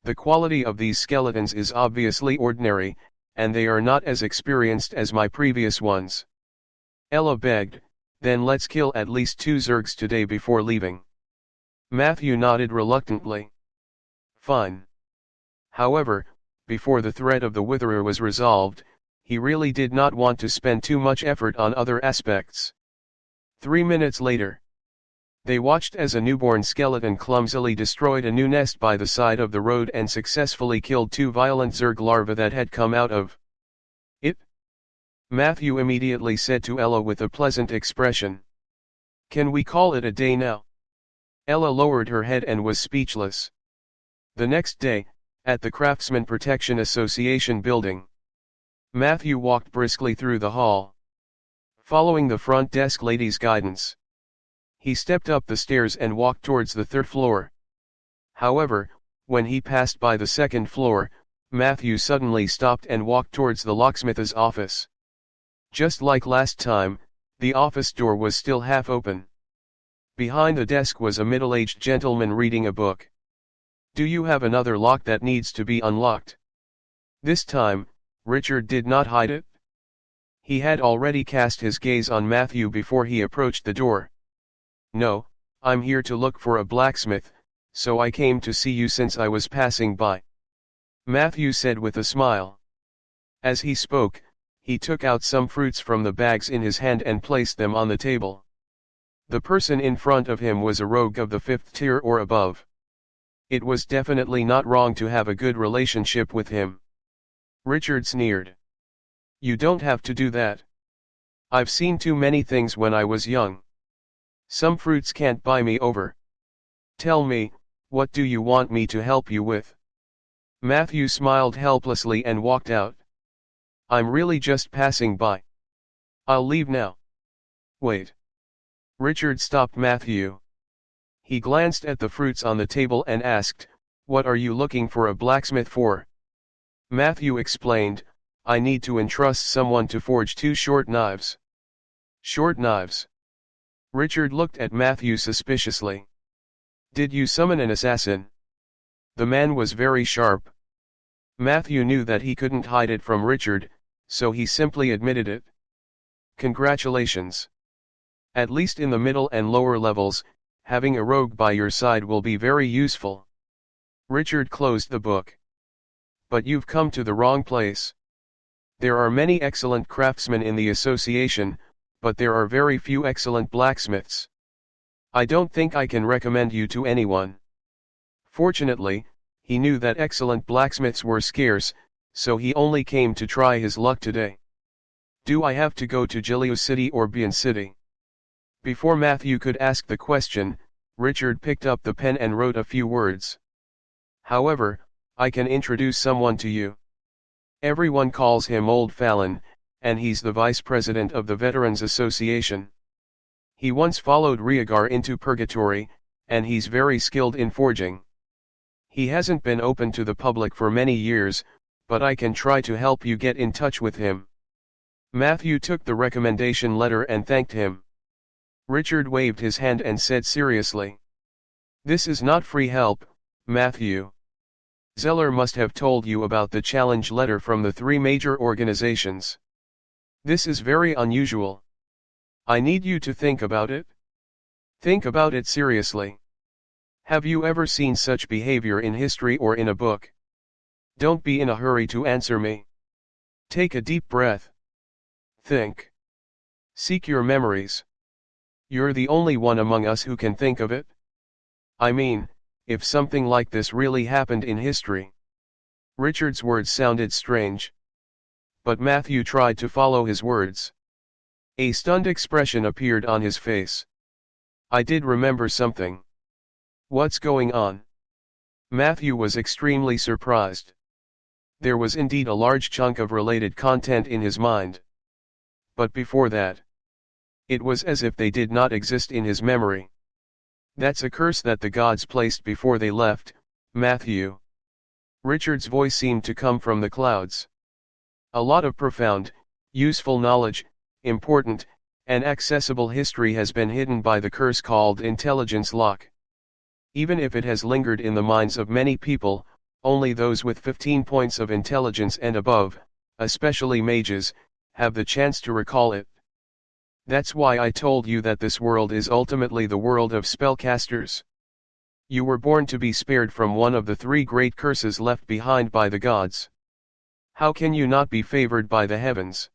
The quality of these skeletons is obviously ordinary, and they are not as experienced as my previous ones." Ella begged, "Then let's kill at least 2 Zergs today before leaving." Matthew nodded reluctantly. Fine. However, before the threat of the Witherer was resolved, he really did not want to spend too much effort on other aspects. 3 minutes later, they watched as a newborn skeleton clumsily destroyed a new nest by the side of the road and successfully killed 2 violent Zerg larvae that had come out of it. Matthew immediately said to Ella with a pleasant expression. Can we call it a day now? Ella lowered her head and was speechless. The next day, at the Craftsman Protection Association building, Matthew walked briskly through the hall, following the front desk lady's guidance. He stepped up the stairs and walked towards the 3rd floor. However, when he passed by the 2nd floor, Matthew suddenly stopped and walked towards the locksmith's office. Just like last time, the office door was still half open. Behind the desk was a middle-aged gentleman reading a book. Do you have another lock that needs to be unlocked? This time, Richard did not hide it. He had already cast his gaze on Matthew before he approached the door. No, I'm here to look for a blacksmith, so I came to see you since I was passing by. Matthew said with a smile. As he spoke, he took out some fruits from the bags in his hand and placed them on the table. The person in front of him was a rogue of the 5th tier or above. It was definitely not wrong to have a good relationship with him. Richard sneered. You don't have to do that. I've seen too many things when I was young. Some fruits can't buy me over. Tell me, what do you want me to help you with? Matthew smiled helplessly and walked out. I'm really just passing by. I'll leave now. Wait. Richard stopped Matthew. He glanced at the fruits on the table and asked, What are you looking for a blacksmith for? Matthew explained, I need to entrust someone to forge 2 short knives. Short knives? Richard looked at Matthew suspiciously. Did you summon an assassin? The man was very sharp. Matthew knew that he couldn't hide it from Richard, so he simply admitted it. Congratulations. At least in the middle and lower levels, having a rogue by your side will be very useful. Richard closed the book. But you've come to the wrong place. There are many excellent craftsmen in the association, but there are very few excellent blacksmiths. I don't think I can recommend you to anyone. Fortunately, he knew that excellent blacksmiths were scarce, so he only came to try his luck today. Do I have to go to Jilio City or Bian City? Before Matthew could ask the question, Richard picked up the pen and wrote a few words. However, I can introduce someone to you. Everyone calls him Old Fallon, and he's the vice president of the Veterans Association. He once followed Rhaegar into purgatory, and he's very skilled in forging. He hasn't been open to the public for many years, but I can try to help you get in touch with him. Matthew took the recommendation letter and thanked him. Richard waved his hand and said seriously. This is not free help, Matthew. Zeller must have told you about the challenge letter from the 3 major organizations. This is very unusual. I need you to think about it. Think about it seriously. Have you ever seen such behavior in history or in a book? Don't be in a hurry to answer me. Take a deep breath. Think. Seek your memories. You're the only one among us who can think of it. I mean, if something like this really happened in history. Richard's words sounded strange. But Matthew tried to follow his words. A stunned expression appeared on his face. I did remember something. What's going on? Matthew was extremely surprised. There was indeed a large chunk of related content in his mind. But before that, it was as if they did not exist in his memory. That's a curse that the gods placed before they left, Matthew. Richard's voice seemed to come from the clouds. A lot of profound, useful knowledge, important, and accessible history has been hidden by the curse called intelligence lock. Even if it has lingered in the minds of many people, only those with 15 points of intelligence and above, especially mages, have the chance to recall it. That's why I told you that this world is ultimately the world of spellcasters. You were born to be spared from one of the three great curses left behind by the gods. How can you not be favored by the heavens?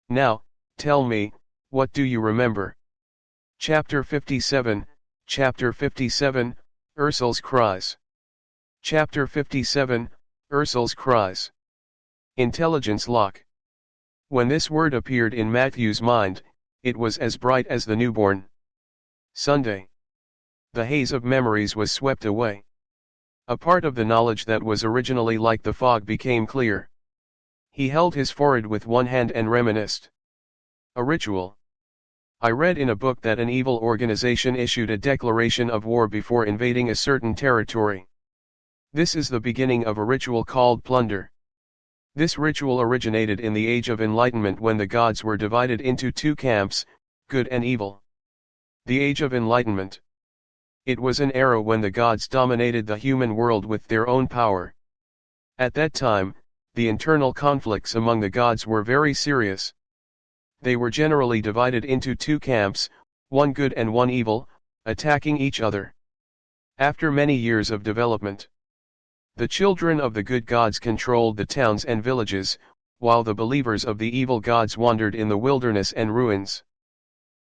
Now, tell me, what do you remember? Chapter 57, Chapter 57, Ursul's Cries. Chapter 57, Ursul's Cries. Intelligence lock. When this word appeared in Matthew's mind, it was as bright as the newborn Sunday. The haze of memories was swept away. A part of the knowledge that was originally like the fog became clear. He held his forehead with one hand and reminisced. A ritual. I read in a book that an evil organization issued a declaration of war before invading a certain territory. This is the beginning of a ritual called plunder. This ritual originated in the Age of Enlightenment when the gods were divided into two camps, good and evil. The Age of Enlightenment. It was an era when the gods dominated the human world with their own power. At that time, the internal conflicts among the gods were very serious. They were generally divided into two camps, one good and one evil, attacking each other. After many years of development, the children of the good gods controlled the towns and villages, while the believers of the evil gods wandered in the wilderness and ruins.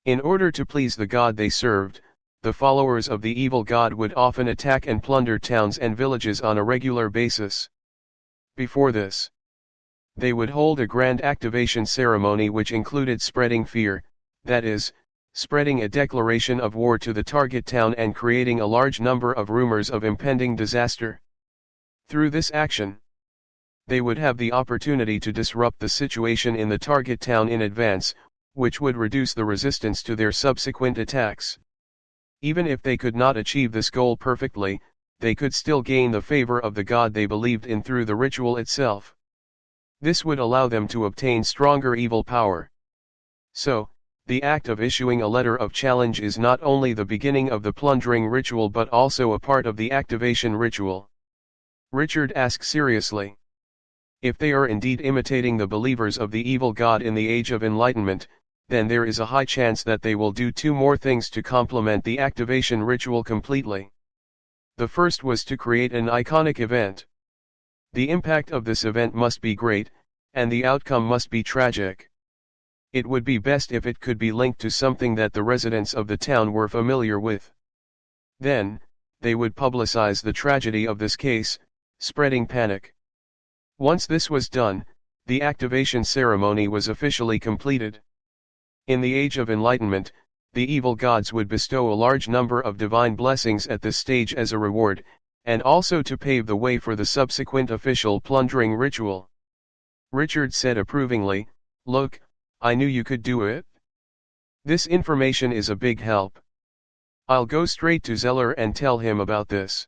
In order to please the god they served, the followers of the evil god would often attack and plunder towns and villages on a regular basis. Before this, they would hold a grand activation ceremony which included spreading fear, that is, spreading a declaration of war to the target town and creating a large number of rumors of impending disaster. Through this action, they would have the opportunity to disrupt the situation in the target town in advance, which would reduce the resistance to their subsequent attacks. Even if they could not achieve this goal perfectly, they could still gain the favor of the god they believed in through the ritual itself. This would allow them to obtain stronger evil power. So, the act of issuing a letter of challenge is not only the beginning of the plundering ritual but also a part of the activation ritual. Richard asked seriously. If they are indeed imitating the believers of the evil god in the Age of Enlightenment, then there is a high chance that they will do two more things to complement the activation ritual completely. The first was to create an iconic event. The impact of this event must be great, and the outcome must be tragic. It would be best if it could be linked to something that the residents of the town were familiar with. Then, they would publicize the tragedy of this case, spreading panic. Once this was done, the activation ceremony was officially completed. In the Age of Enlightenment, the evil gods would bestow a large number of divine blessings at this stage as a reward, and also to pave the way for the subsequent official plundering ritual. Richard said approvingly, "Look, I knew you could do it. This information is a big help. I'll go straight to Zeller and tell him about this.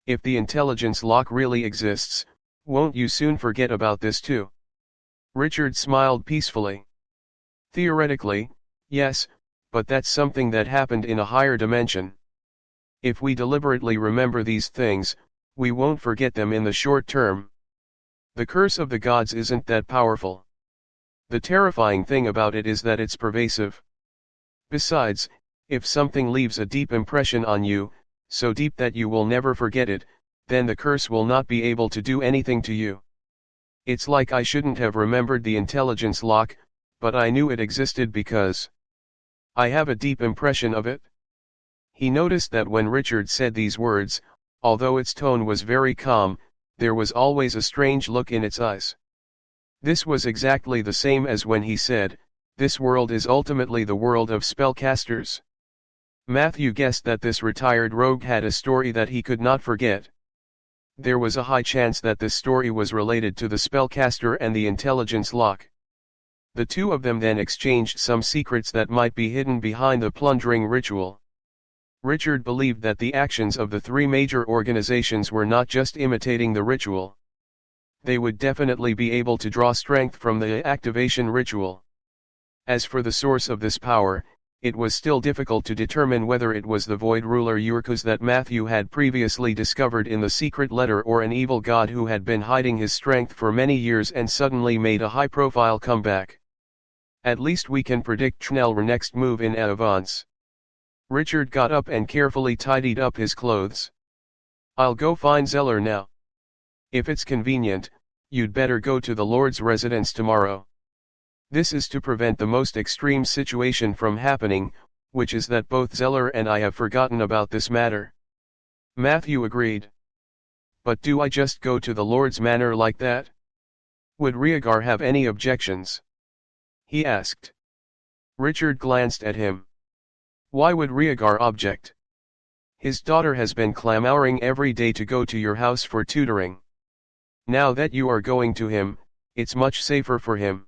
If the intelligence lock really exists, won't you soon forget about this too?" Richard smiled peacefully. "Theoretically, yes, but that's something that happened in a higher dimension. If we deliberately remember these things, we won't forget them in the short term. The curse of the gods isn't that powerful. The terrifying thing about it is that it's pervasive. Besides, if something leaves a deep impression on you, so deep that you will never forget it, then the curse will not be able to do anything to you. It's like I shouldn't have remembered the intelligence lock, but I knew it existed because I have a deep impression of it." He noticed that when Richard said these words, although its tone was very calm, there was always a strange look in its eyes. This was exactly the same as when he said, "This world is ultimately the world of spellcasters." Matthew guessed that this retired rogue had a story that he could not forget. There was a high chance that this story was related to the spellcaster and the intelligence lock. The two of them then exchanged some secrets that might be hidden behind the plundering ritual. Richard believed that the actions of the three major organizations were not just imitating the ritual. They would definitely be able to draw strength from the activation ritual. As for the source of this power, it was still difficult to determine whether it was the void ruler Urkus that Matthew had previously discovered in the secret letter or an evil god who had been hiding his strength for many years and suddenly made a high-profile comeback. At least we can predict Schnell's next move in advance. Richard got up and carefully tidied up his clothes. "I'll go find Zeller now. If it's convenient, you'd better go to the Lord's residence tomorrow. This is to prevent the most extreme situation from happening, which is that both Zeller and I have forgotten about this matter." Matthew agreed. "But do I just go to the Lord's manor like that? Would Rhaegar have any objections?" he asked. Richard glanced at him. "Why would Rhaegar object? His daughter has been clamoring every day to go to your house for tutoring. Now that you are going to him, it's much safer for him.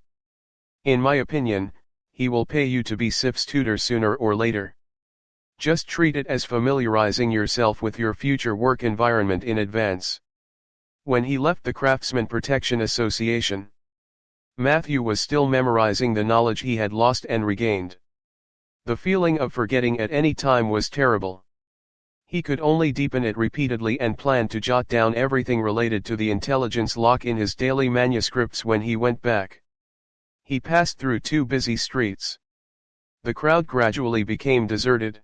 In my opinion, he will pay you to be Sif's tutor sooner or later. Just treat it as familiarizing yourself with your future work environment in advance." When he left the Craftsman Protection Association, Matthew was still memorizing the knowledge he had lost and regained. The feeling of forgetting at any time was terrible. He could only deepen it repeatedly and planned to jot down everything related to the intelligence lock in his daily manuscripts when he went back. He passed through 2 busy streets. The crowd gradually became deserted.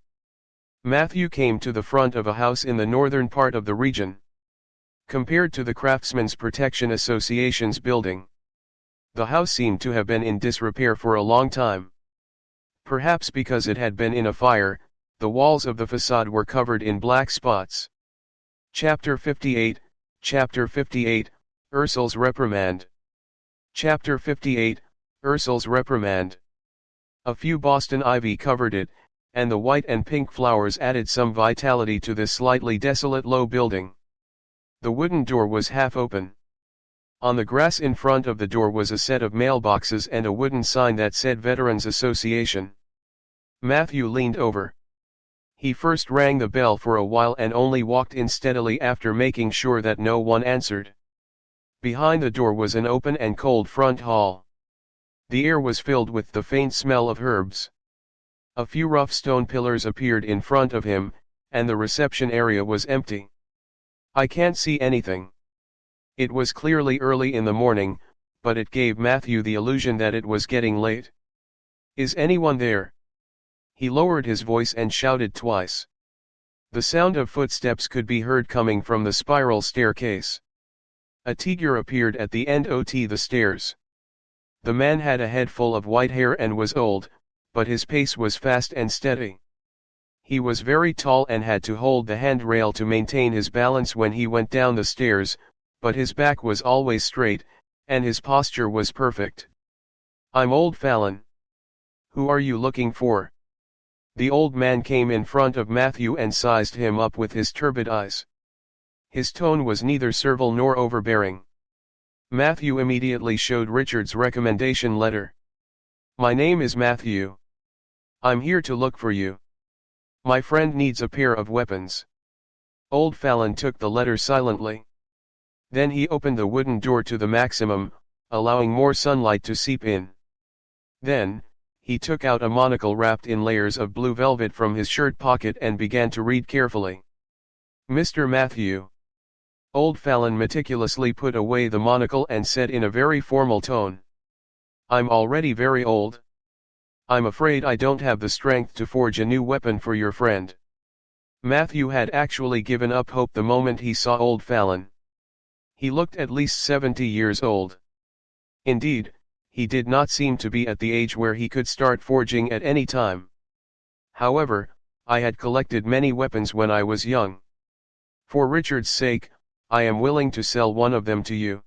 Matthew came to the front of a house in the northern part of the region. Compared to the Craftsmen's Protection Association's building, the house seemed to have been in disrepair for a long time. Perhaps because it had been in a fire, the walls of the facade were covered in black spots. Chapter 58, Ursul's Reprimand. Chapter 58, Ursul's Reprimand. A few Boston ivy covered it, and the white and pink flowers added some vitality to this slightly desolate low building. The wooden door was half open. On the grass in front of the door was a set of mailboxes and a wooden sign that said Veterans Association. Matthew leaned over. He first rang the bell for a while and only walked in steadily after making sure that no one answered. Behind the door was an open and cold front hall. The air was filled with the faint smell of herbs. A few rough stone pillars appeared in front of him, and the reception area was empty. "I can't see anything." It was clearly early in the morning, but it gave Matthew the illusion that it was getting late. "Is anyone there?" He lowered his voice and shouted twice. The sound of footsteps could be heard coming from the spiral staircase. A tiger appeared at the end of the stairs. The man had a head full of white hair and was old, but his pace was fast and steady. He was very tall and had to hold the handrail to maintain his balance when he went down the stairs, but his back was always straight, and his posture was perfect. "I'm old Fallon." "Who are you looking for?" The old man came in front of Matthew and sized him up with his turbid eyes. His tone was neither servile nor overbearing. Matthew immediately showed Richard's recommendation letter. "My name is Matthew. I'm here to look for you. My friend needs a pair of weapons." Old Fallon took the letter silently. Then he opened the wooden door to the maximum, allowing more sunlight to seep in. Then, he took out a monocle wrapped in layers of blue velvet from his shirt pocket and began to read carefully. "Mr. Matthew." Old Fallon meticulously put away the monocle and said in a very formal tone, "I'm already very old. I'm afraid I don't have the strength to forge a new weapon for your friend." Matthew had actually given up hope the moment he saw old Fallon. He looked at least 70 years old. Indeed, he did not seem to be at the age where he could start forging at any time. "However, I had collected many weapons when I was young. For Richard's sake, I am willing to sell one of them to you."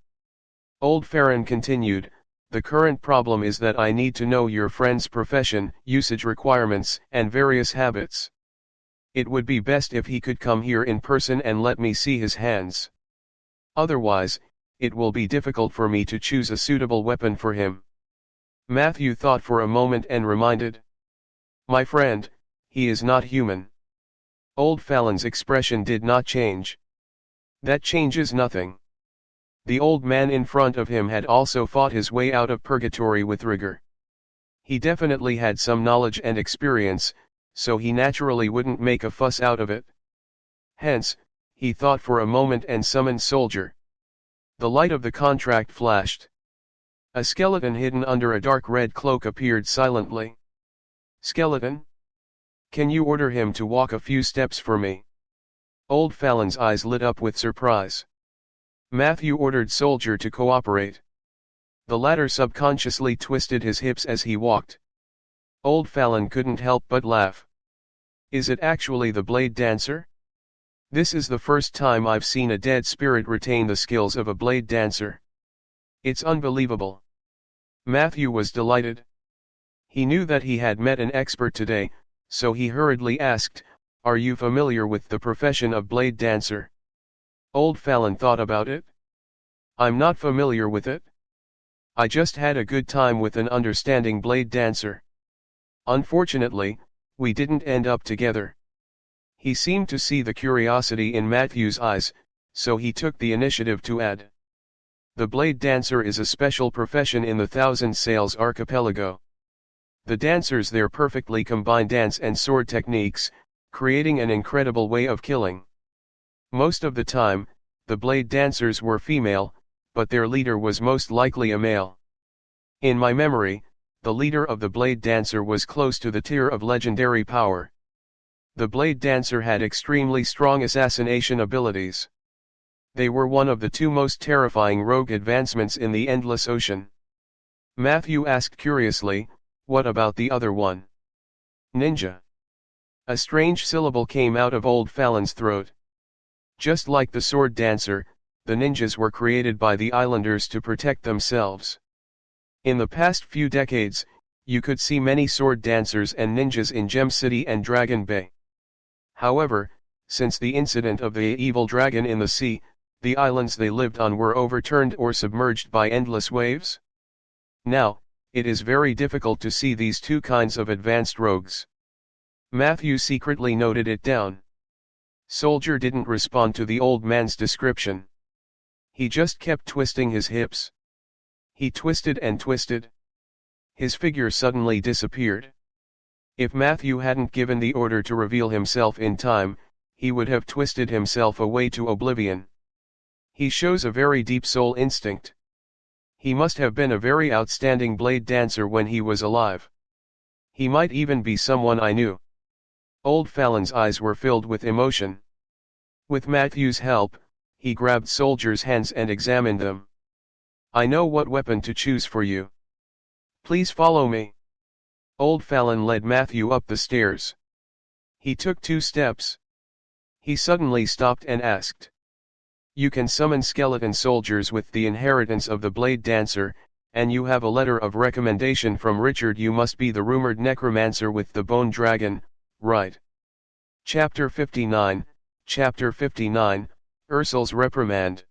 Old Farron continued, "The current problem is that I need to know your friend's profession, usage requirements, and various habits. It would be best if he could come here in person and let me see his hands. Otherwise, it will be difficult for me to choose a suitable weapon for him." Matthew thought for a moment and reminded, "My friend, he is not human." Old Fallon's expression did not change. "That changes nothing." The old man in front of him had also fought his way out of purgatory with rigor. He definitely had some knowledge and experience, so he naturally wouldn't make a fuss out of it. Hence, he thought for a moment and summoned soldier. The light of the contract flashed. A skeleton hidden under a dark red cloak appeared silently. "Skeleton?" Can you order him to walk a few steps for me? Old Fallon's eyes lit up with surprise. Matthew ordered Soldier to cooperate. The latter subconsciously twisted his hips as he walked. Old Fallon couldn't help but laugh. Is it actually the blade dancer? This is the first time I've seen a dead spirit retain the skills of a blade dancer. It's unbelievable. Matthew was delighted. He knew that he had met an expert today, so he hurriedly asked, "Are you familiar with the profession of blade dancer?" Old Fallon thought about it. "I'm not familiar with it. I just had a good time with an understanding blade dancer. Unfortunately, we didn't end up together." He seemed to see the curiosity in Matthew's eyes, so he took the initiative to add. The blade dancer is a special profession in the Thousand Sails archipelago. The dancers there perfectly combine dance and sword techniques, creating an incredible way of killing. Most of the time, the blade dancers were female, but their leader was most likely a male. In my memory, the leader of the blade dancer was close to the tier of legendary power. The blade dancer had extremely strong assassination abilities. They were one of the two most terrifying rogue advancements in the endless ocean. Matthew asked curiously, "What about the other one?" "Ninja." A strange syllable came out of Old Fallon's throat. Just like the sword dancer, the ninjas were created by the islanders to protect themselves. In the past few decades, you could see many sword dancers and ninjas in Gem City and Dragon Bay. However, since the incident of the evil dragon in the sea, the islands they lived on were overturned or submerged by endless waves. Now, it is very difficult to see these two kinds of advanced rogues. Matthew secretly noted it down. Soldier didn't respond to the old man's description. He just kept twisting his hips. He twisted and twisted. His figure suddenly disappeared. If Matthew hadn't given the order to reveal himself in time, he would have twisted himself away to oblivion. He shows a very deep soul instinct. He must have been a very outstanding blade dancer when he was alive. He might even be someone I knew. Old Fallon's eyes were filled with emotion. With Matthew's help, he grabbed Soldier's hands and examined them. "I know what weapon to choose for you. Please follow me." Old Fallon led Matthew up the stairs. He took 2 steps. He suddenly stopped and asked, "You can summon skeleton soldiers with the inheritance of the blade dancer, and you have a letter of recommendation from Richard. You must be the rumored necromancer with the bone dragon, right?" Chapter 59, Chapter 59, Ursul's Reprimand.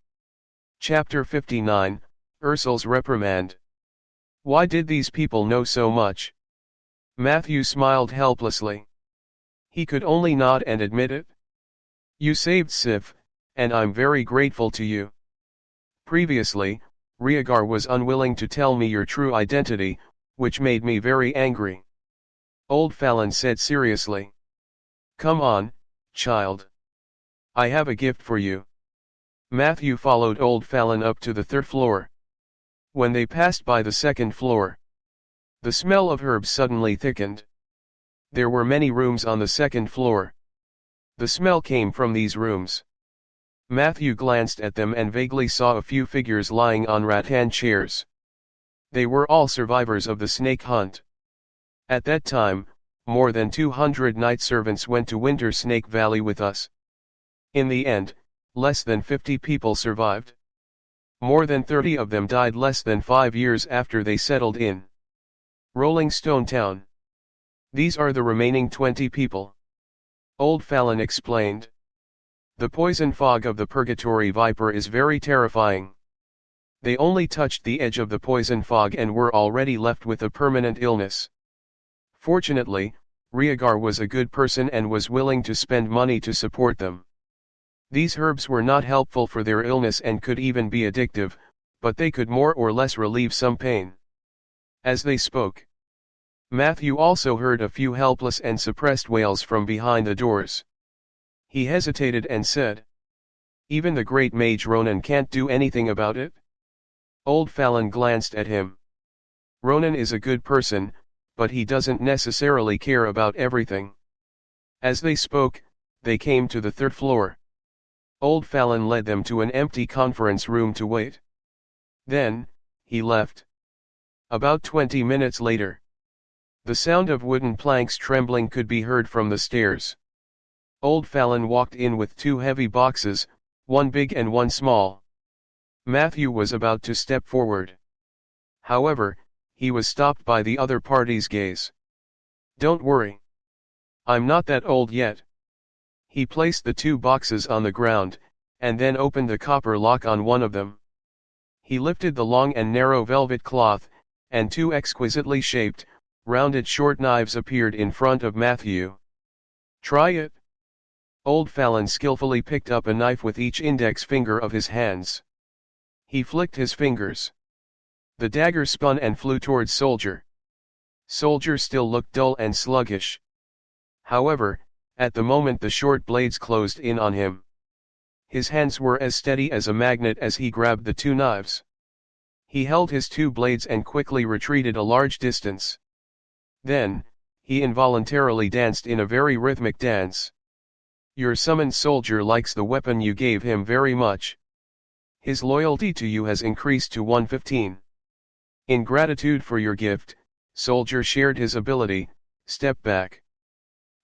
Chapter 59, Ursul's Reprimand. Why did these people know so much? Matthew smiled helplessly. He could only nod and admit it. "You saved Sif, and I'm very grateful to you. Previously, Rhaegar was unwilling to tell me your true identity, which made me very angry." Old Fallon said seriously. "Come on, child. I have a gift for you." Matthew followed Old Fallon up to the 3rd floor. When they passed by the 2nd floor, the smell of herbs suddenly thickened. There were many rooms on the 2nd floor. The smell came from these rooms. Matthew glanced at them and vaguely saw a few figures lying on rattan chairs. They were all survivors of the snake hunt. At that time, more than 200 night servants went to Winter Snake Valley with us. In the end, less than 50 people survived. More than 30 of them died less than 5 years after they settled in Rolling Stone Town. These are the remaining 20 people. Old Fallon explained. The poison fog of the Purgatory Viper is very terrifying. They only touched the edge of the poison fog and were already left with a permanent illness. Fortunately, Rhaegar was a good person and was willing to spend money to support them. These herbs were not helpful for their illness and could even be addictive, but they could more or less relieve some pain. As they spoke, Matthew also heard a few helpless and suppressed wails from behind the doors. He hesitated and said, "Even the great mage Ronan can't do anything about it?" Old Fallon glanced at him. "Ronan is a good person, but he doesn't necessarily care about everything. As they spoke, they came to the third floor. Old Fallon led them to an empty conference room to wait. Then, he left. About 20 minutes later, the sound of wooden planks trembling could be heard from the stairs. Old Fallon walked in with two heavy boxes, one big and one small. Matthew was about to step forward. However, he was stopped by the other party's gaze. "Don't worry. I'm not that old yet." He placed the two boxes on the ground, and then opened the copper lock on one of them. He lifted the long and narrow velvet cloth, and two exquisitely shaped, rounded short knives appeared in front of Matthew. "Try it." Old Fallon skillfully picked up a knife with each index finger of his hands. He flicked his fingers. The dagger spun and flew towards Soldier. Soldier still looked dull and sluggish. However, at the moment the short blades closed in on him. His hands were as steady as a magnet as he grabbed the two knives. He held his two blades and quickly retreated a large distance. Then, he involuntarily danced in a very rhythmic dance. "Your summoned soldier likes the weapon you gave him very much. His loyalty to you has increased to 115. In gratitude for your gift, Soldier shared his ability, Step Back.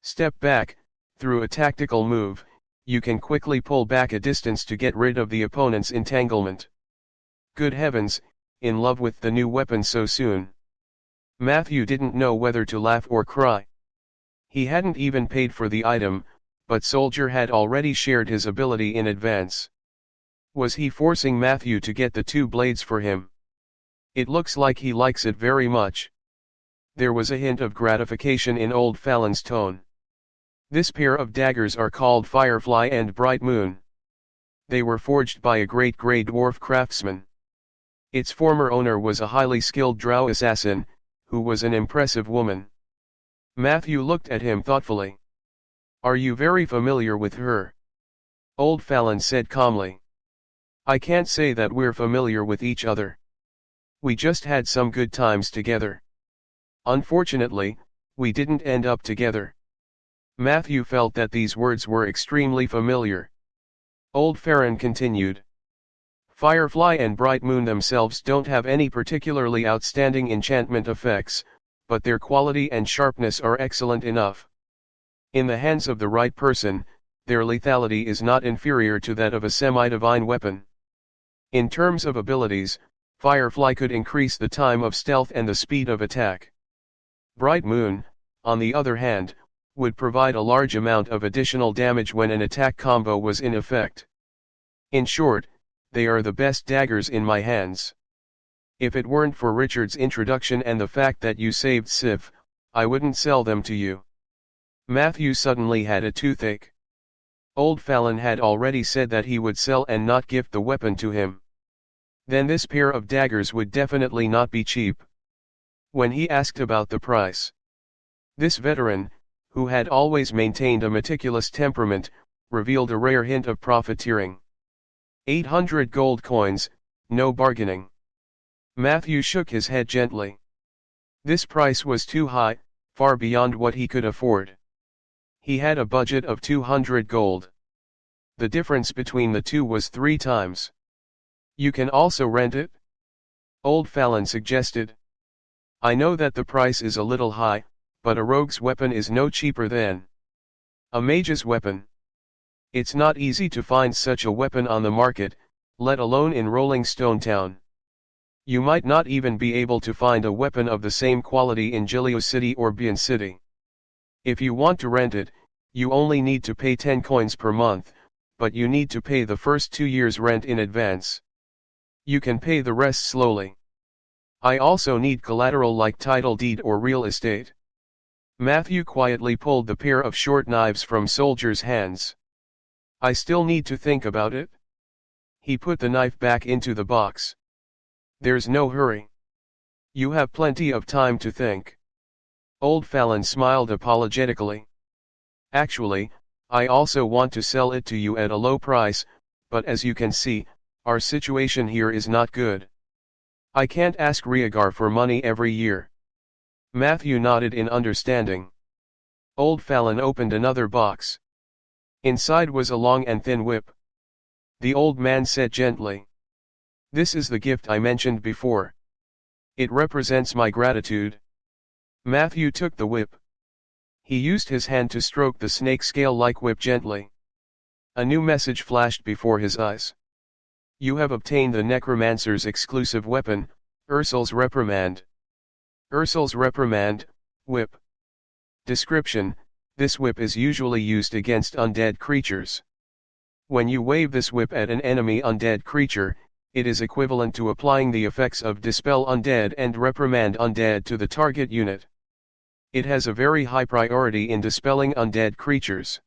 Step back, through a tactical move, you can quickly pull back a distance to get rid of the opponent's entanglement." Good heavens, in love with the new weapon so soon. Matthew didn't know whether to laugh or cry. He hadn't even paid for the item, but Soldier had already shared his ability in advance. Was he forcing Matthew to get the two blades for him? It looks like he likes it very much. There was a hint of gratification in Old Fallon's tone. "This pair of daggers are called Firefly and Bright Moon. They were forged by a great grey dwarf craftsman. Its former owner was a highly skilled drow assassin, who was an impressive woman." Matthew looked at him thoughtfully. "Are you very familiar with her?" Old Fallon said calmly. "I can't say that we're familiar with each other. We just had some good times together. Unfortunately, we didn't end up together." Matthew felt that these words were extremely familiar. Old Farron continued. "Firefly and Bright Moon themselves don't have any particularly outstanding enchantment effects, but their quality and sharpness are excellent enough. In the hands of the right person, their lethality is not inferior to that of a semi-divine weapon. In terms of abilities, Firefly could increase the time of stealth and the speed of attack. Bright Moon, on the other hand, would provide a large amount of additional damage when an attack combo was in effect. In short, they are the best daggers in my hands. If it weren't for Richard's introduction and the fact that you saved Sif, I wouldn't sell them to you." Matthew suddenly had a toothache. Old Fallon had already said that he would sell and not gift the weapon to him. Then this pair of daggers would definitely not be cheap. When he asked about the price, this veteran, who had always maintained a meticulous temperament, revealed a rare hint of profiteering. 800 gold coins, no bargaining. Matthew shook his head gently. This price was too high, far beyond what he could afford. He had a budget of 200 gold. The difference between the two was 3 times. "You can also rent it?" Old Fallon suggested. "I know that the price is a little high, but a rogue's weapon is no cheaper than a mage's weapon. It's not easy to find such a weapon on the market, let alone in Rolling Stone Town. You might not even be able to find a weapon of the same quality in Gileo City or Bien City. If you want to rent it, you only need to pay 10 coins per month, but you need to pay the first 2 years' rent in advance. You can pay the rest slowly. I also need collateral like title deed or real estate." Matthew quietly pulled the pair of short knives from Soldier's hands. "I still need to think about it." He put the knife back into the box. "There's no hurry. You have plenty of time to think." Old Fallon smiled apologetically. "Actually, I also want to sell it to you at a low price, but as you can see, our situation here is not good. I can't ask Rhaegar for money every year." Matthew nodded in understanding. Old Fallon opened another box. Inside was a long and thin whip. The old man said gently, "This is the gift I mentioned before. It represents my gratitude." Matthew took the whip. He used his hand to stroke the snake scale-like whip gently. A new message flashed before his eyes. "You have obtained the necromancer's exclusive weapon, Ursul's reprimand." Ursul's reprimand, whip. Description: this whip is usually used against undead creatures. When you wave this whip at an enemy undead creature, it is equivalent to applying the effects of Dispel Undead and Reprimand Undead to the target unit. It has a very high priority in dispelling undead creatures.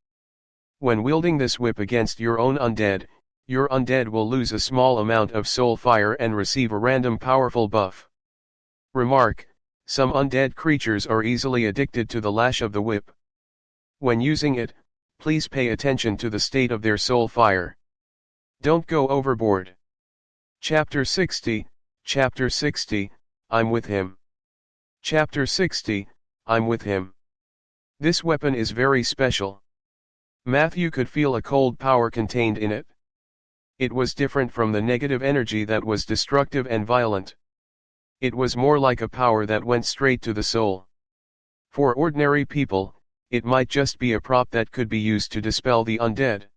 When wielding this whip against your own undead, your undead will lose a small amount of soul fire and receive a random powerful buff. Remark: some undead creatures are easily addicted to the lash of the whip. When using it, please pay attention to the state of their soul fire. Don't go overboard. Chapter 60, Chapter 60, I'm with him. Chapter 60, I'm with him. This weapon is very special. Matthew could feel a cold power contained in it. It was different from the negative energy that was destructive and violent. It was more like a power that went straight to the soul. For ordinary people, it might just be a prop that could be used to dispel the undead.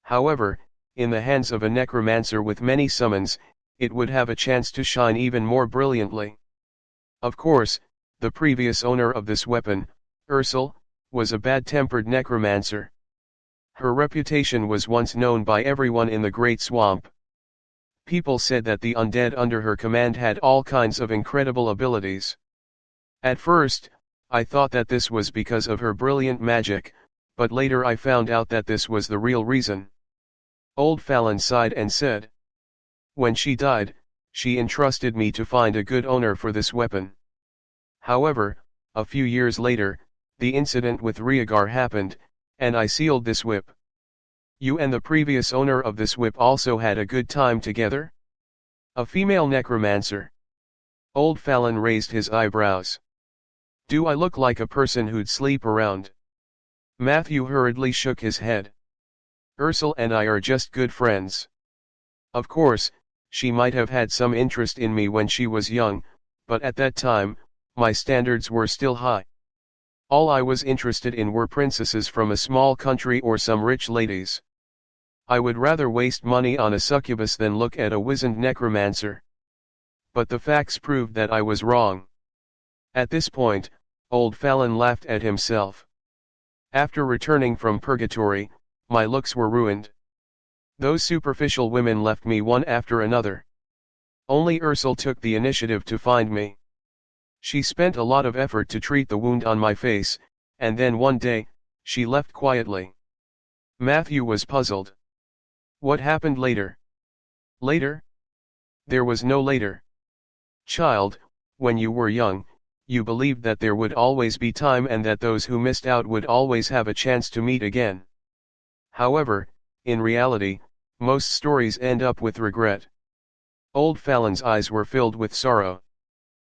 However, in the hands of a necromancer with many summons, it would have a chance to shine even more brilliantly. Of course, the previous owner of this weapon, Ursul, was a bad-tempered necromancer. Her reputation was once known by everyone in the Great Swamp. People said that the undead under her command had all kinds of incredible abilities. At first, I thought that this was because of her brilliant magic, but later I found out that this was the real reason. Old Fallon sighed and said, "When she died, she entrusted me to find a good owner for this weapon. However, a few years later, the incident with Rhaegar happened, and I sealed this whip. You and the previous owner of this whip also had a good time together?" "A female necromancer?" Old Fallon raised his eyebrows. "Do I look like a person who'd sleep around?" Matthew hurriedly shook his head. "Ursul and I are just good friends. Of course, she might have had some interest in me when she was young, but at that time, my standards were still high. All I was interested in were princesses from a small country or some rich ladies. I would rather waste money on a succubus than look at a wizened necromancer. But the facts proved that I was wrong." At this point, Old Fallon laughed at himself. "After returning from purgatory, my looks were ruined. Those superficial women left me one after another. Only Ursul took the initiative to find me. She spent a lot of effort to treat the wound on my face, and then one day, she left quietly." Matthew was puzzled. "What happened later?" "Later? There was no later. Child, when you were young, you believed that there would always be time and that those who missed out would always have a chance to meet again. However, in reality, most stories end up with regret." Old Fallon's eyes were filled with sorrow.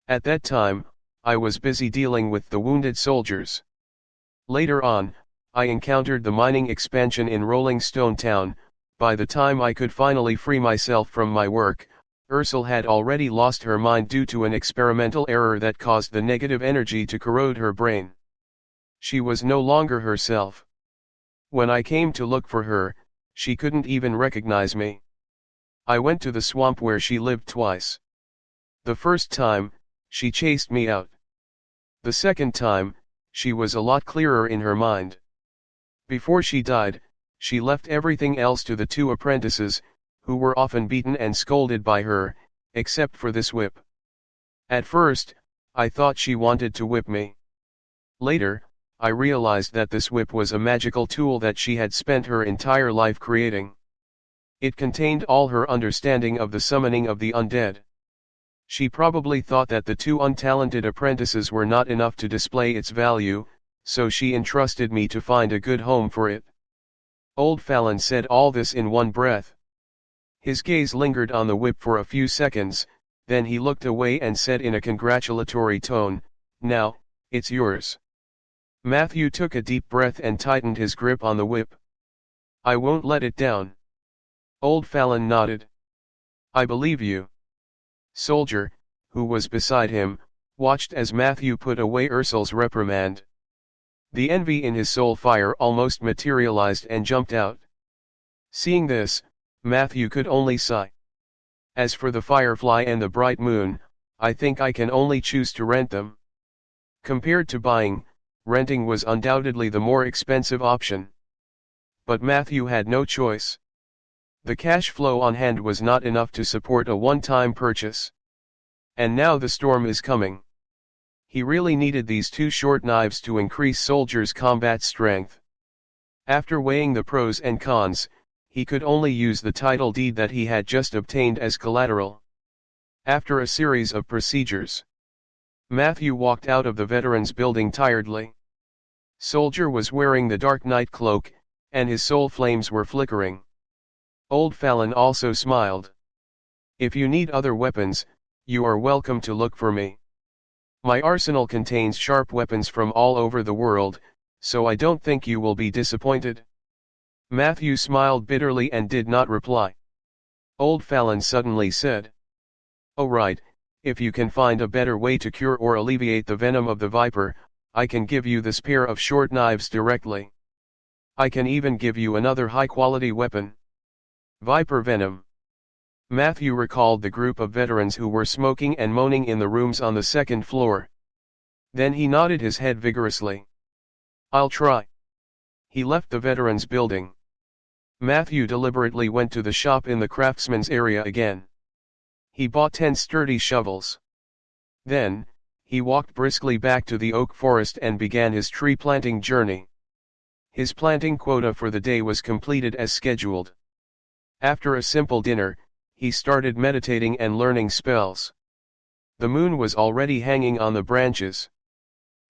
"At that time, I was busy dealing with the wounded soldiers. Later on, I encountered the mining expansion in Rolling Stone Town. By the time I could finally free myself from my work, Ursul had already lost her mind due to an experimental error that caused the negative energy to corrode her brain. She was no longer herself. When I came to look for her, she couldn't even recognize me. I went to the swamp where she lived twice. The first time, she chased me out. The second time, she was a lot clearer in her mind. Before she died, she left everything else to the two apprentices, who were often beaten and scolded by her, except for this whip. At first, I thought she wanted to whip me. Later, I realized that this whip was a magical tool that she had spent her entire life creating. It contained all her understanding of the summoning of the undead. She probably thought that the two untalented apprentices were not enough to display its value, so she entrusted me to find a good home for it." Old Fallon said all this in one breath. His gaze lingered on the whip for a few seconds, then he looked away and said in a congratulatory tone, "Now, it's yours." Matthew took a deep breath and tightened his grip on the whip. I won't let it down. Old Fallon nodded. I believe you. Soldier, who was beside him, watched as Matthew put away Ursul's reprimand. The envy in his soul fire almost materialized and jumped out. Seeing this, Matthew could only sigh. As for the firefly and the bright moon, I think I can only choose to rent them. Compared to buying, renting was undoubtedly the more expensive option. But Matthew had no choice. The cash flow on hand was not enough to support a one-time purchase. And now the storm is coming. He really needed these two short knives to increase soldiers' combat strength. After weighing the pros and cons, he could only use the title deed that he had just obtained as collateral. After a series of procedures, Matthew walked out of the veterans' building tiredly. Soldier was wearing the dark night cloak, and his soul flames were flickering. Old Fallon also smiled. If you need other weapons, you are welcome to look for me. My arsenal contains sharp weapons from all over the world, so I don't think you will be disappointed. Matthew smiled bitterly and did not reply. Old Fallon suddenly said, "Oh right, if you can find a better way to cure or alleviate the venom of the viper, I can give you this pair of short knives directly. I can even give you another high-quality weapon. Viper venom." Matthew recalled the group of veterans who were smoking and moaning in the rooms on the second floor. Then he nodded his head vigorously. "I'll try." He left the veterans' building. Matthew deliberately went to the shop in the craftsman's area again. He bought 10 sturdy shovels. Then, he walked briskly back to the oak forest and began his tree planting journey. His planting quota for the day was completed as scheduled. After a simple dinner, he started meditating and learning spells. The moon was already hanging on the branches.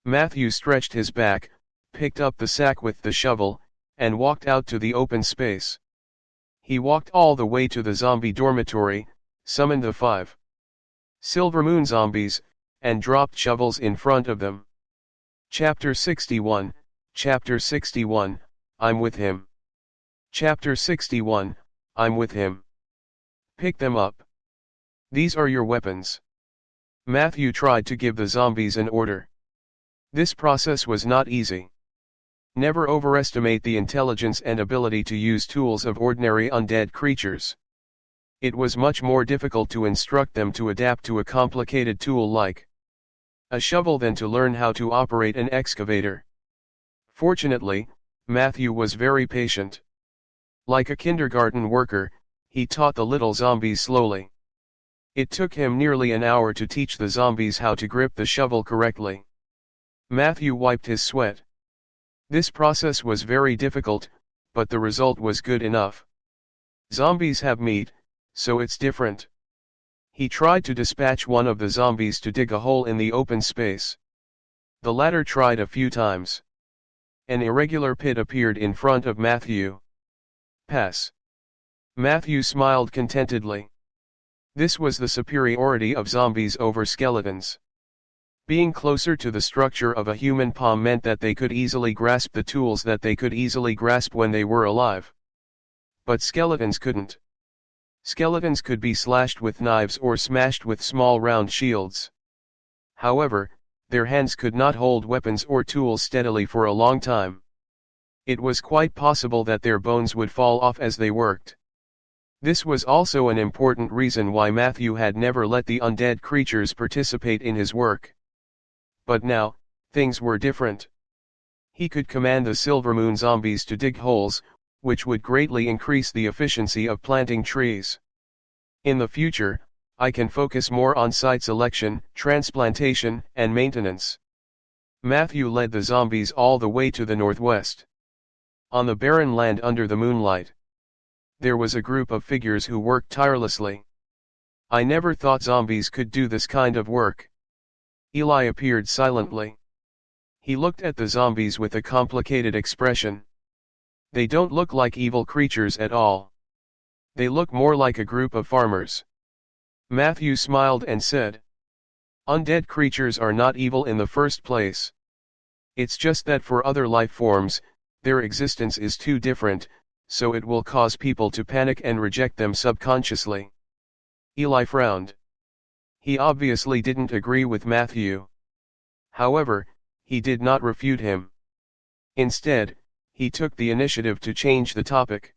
Matthew stretched his back, picked up the sack with the shovel, and walked out to the open space. He walked all the way to the zombie dormitory, summoned the 5 silver moon zombies, and dropped shovels in front of them. Chapter 61, Chapter 61, I'm with him. Chapter 61, I'm with him. Pick them up. These are your weapons. Matthew tried to give the zombies an order. This process was not easy. Never overestimate the intelligence and ability to use tools of ordinary undead creatures. It was much more difficult to instruct them to adapt to a complicated tool like a shovel than to learn how to operate an excavator. Fortunately, Matthew was very patient. Like a kindergarten worker, he taught the little zombies slowly. It took him nearly an hour to teach the zombies how to grip the shovel correctly. Matthew wiped his sweat. This process was very difficult, but the result was good enough. Zombies have meat, so it's different. He tried to dispatch one of the zombies to dig a hole in the open space. The latter tried a few times. An irregular pit appeared in front of Matthew. Pass. Matthew smiled contentedly. This was the superiority of zombies over skeletons. Being closer to the structure of a human palm meant that they could easily grasp the tools that they could easily grasp when they were alive. But skeletons couldn't. Skeletons could be slashed with knives or smashed with small round shields. However, their hands could not hold weapons or tools steadily for a long time. It was quite possible that their bones would fall off as they worked. This was also an important reason why Matthew had never let the undead creatures participate in his work. But now, things were different. He could command the Silver Moon zombies to dig holes, which would greatly increase the efficiency of planting trees. In the future, I can focus more on site selection, transplantation, and maintenance. Matthew led the zombies all the way to the northwest. On the barren land under the moonlight, there was a group of figures who worked tirelessly. I never thought zombies could do this kind of work. Eli appeared silently. He looked at the zombies with a complicated expression. They don't look like evil creatures at all. They look more like a group of farmers. Matthew smiled and said, "Undead creatures are not evil in the first place. It's just that for other life forms, their existence is too different, so it will cause people to panic and reject them subconsciously. Eli frowned. He obviously didn't agree with Matthew. However, he did not refute him. Instead, he took the initiative to change the topic.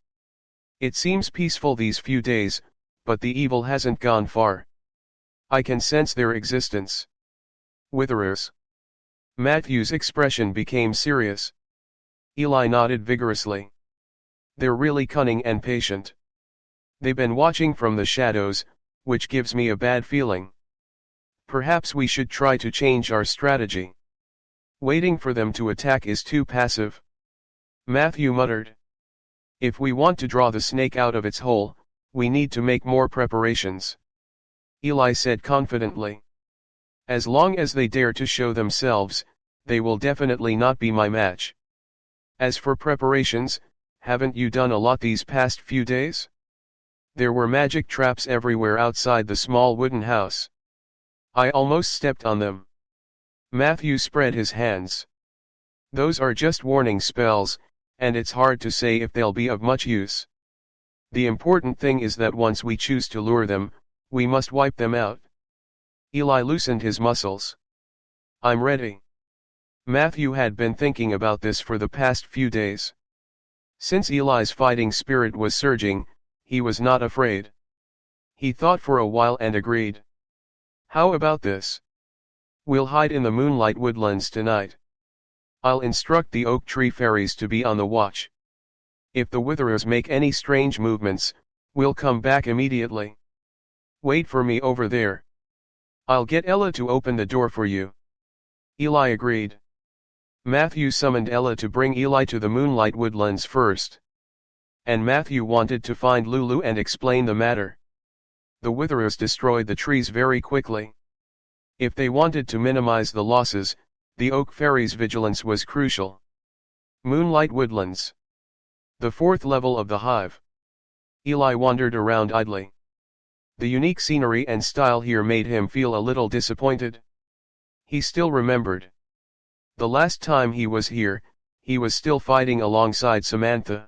It seems peaceful these few days, but the evil hasn't gone far. I can sense their existence. Witherers. Matthew's expression became serious. Eli nodded vigorously. They're really cunning and patient. They've been watching from the shadows, which gives me a bad feeling. Perhaps we should try to change our strategy. Waiting for them to attack is too passive. Matthew muttered. If we want to draw the snake out of its hole, we need to make more preparations. Eli said confidently. As long as they dare to show themselves, they will definitely not be my match. As for preparations, haven't you done a lot these past few days? There were magic traps everywhere outside the small wooden house. I almost stepped on them. Matthew spread his hands. Those are just warning spells, and it's hard to say if they'll be of much use. The important thing is that once we choose to lure them, we must wipe them out. Eli loosened his muscles. I'm ready. Matthew had been thinking about this for the past few days. Since Eli's fighting spirit was surging, he was not afraid. He thought for a while and agreed. How about this? We'll hide in the moonlight woodlands tonight. I'll instruct the oak tree fairies to be on the watch. If the witherers make any strange movements, we'll come back immediately. Wait for me over there. I'll get Ella to open the door for you. Eli agreed. Matthew summoned Ella to bring Eli to the moonlight woodlands first. And Matthew wanted to find Lulu and explain the matter. The witherers destroyed the trees very quickly. If they wanted to minimize the losses, the oak fairies' vigilance was crucial. Moonlight woodlands. The fourth level of the hive. Eli wandered around idly. The unique scenery and style here made him feel a little disappointed. He still remembered. The last time he was here, he was still fighting alongside Samantha.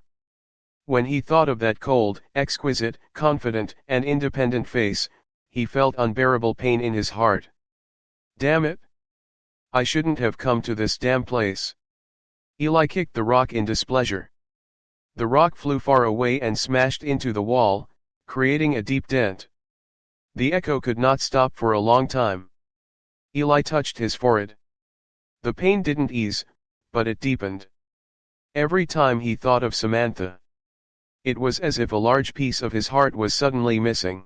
When he thought of that cold, exquisite, confident, and independent face, he felt unbearable pain in his heart. Damn it! I shouldn't have come to this damn place. Eli kicked the rock in displeasure. The rock flew far away and smashed into the wall, creating a deep dent. The echo could not stop for a long time. Eli touched his forehead. The pain didn't ease, but it deepened. Every time he thought of Samantha, it was as if a large piece of his heart was suddenly missing.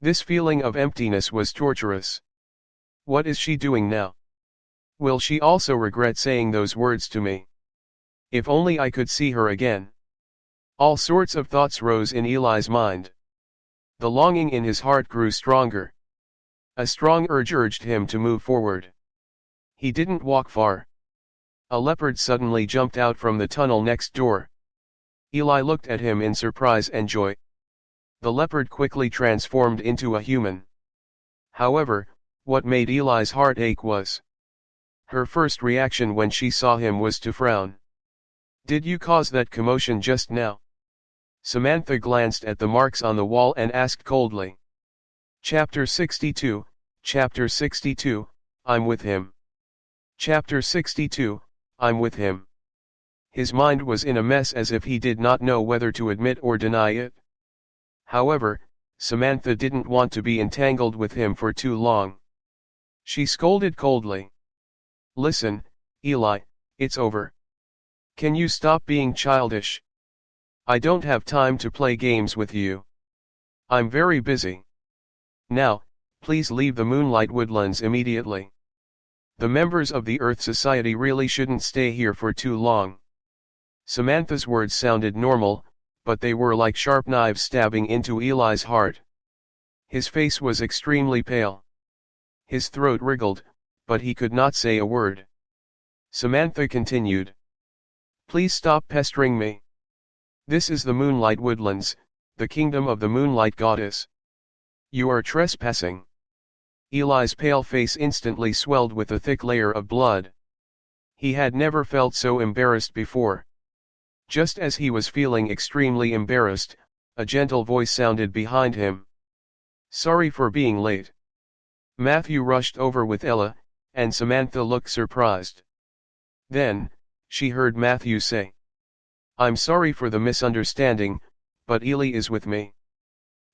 This feeling of emptiness was torturous. What is she doing now? Will she also regret saying those words to me? If only I could see her again. All sorts of thoughts rose in Eli's mind. The longing in his heart grew stronger. A strong urge urged him to move forward. He didn't walk far. A leopard suddenly jumped out from the tunnel next door. Eli looked at him in surprise and joy. The leopard quickly transformed into a human. However, what made Eli's heart ache was her first reaction when she saw him was to frown. Did you cause that commotion just now? Samantha glanced at the marks on the wall and asked coldly. Chapter 62, Chapter 62, I'm with him. Chapter 62, I'm with him. His mind was in a mess as if he did not know whether to admit or deny it. However, Samantha didn't want to be entangled with him for too long. She scolded coldly. Listen, Eli, it's over. Can you stop being childish? I don't have time to play games with you. I'm very busy. Now, please leave the moonlight woodlands immediately. The members of the Earth Society really shouldn't stay here for too long. Samantha's words sounded normal, but they were like sharp knives stabbing into Eli's heart. His face was extremely pale. His throat wriggled, but he could not say a word. Samantha continued. Please stop pestering me. This is the Moonlight Woodlands, the kingdom of the Moonlight Goddess. You are trespassing. Eli's pale face instantly swelled with a thick layer of blood. He had never felt so embarrassed before. Just as he was feeling extremely embarrassed, a gentle voice sounded behind him. "Sorry for being late." Matthew rushed over with Ella, and Samantha looked surprised. Then, she heard Matthew say, "I'm sorry for the misunderstanding, but Eli is with me."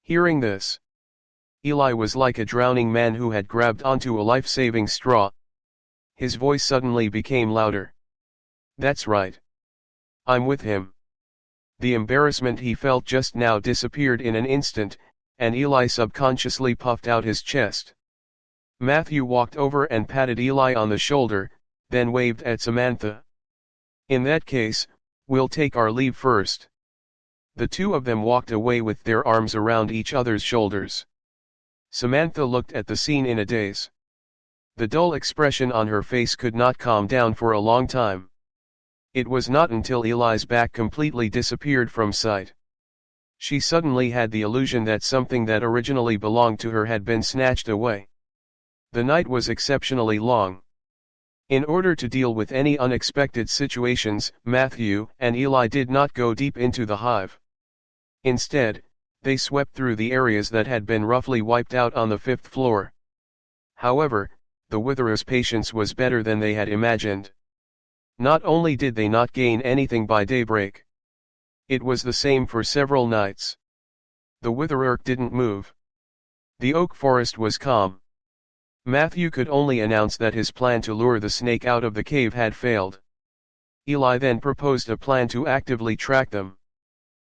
Hearing this, Eli was like a drowning man who had grabbed onto a life-saving straw. His voice suddenly became louder. "That's right. I'm with him." The embarrassment he felt just now disappeared in an instant, and Eli subconsciously puffed out his chest. Matthew walked over and patted Eli on the shoulder, then waved at Samantha. "In that case, we'll take our leave first." The two of them walked away with their arms around each other's shoulders. Samantha looked at the scene in a daze. The dull expression on her face could not calm down for a long time. It was not until Eli's back completely disappeared from sight. She suddenly had the illusion that something that originally belonged to her had been snatched away. The night was exceptionally long. In order to deal with any unexpected situations, Matthew and Eli did not go deep into the hive. Instead, they swept through the areas that had been roughly wiped out on the 5th floor. However, the Witherers' patience was better than they had imagined. Not only did they not gain anything by daybreak. It was the same for several nights. The Witherer didn't move. The oak forest was calm. Matthew could only announce that his plan to lure the snake out of the cave had failed. Eli then proposed a plan to actively track them.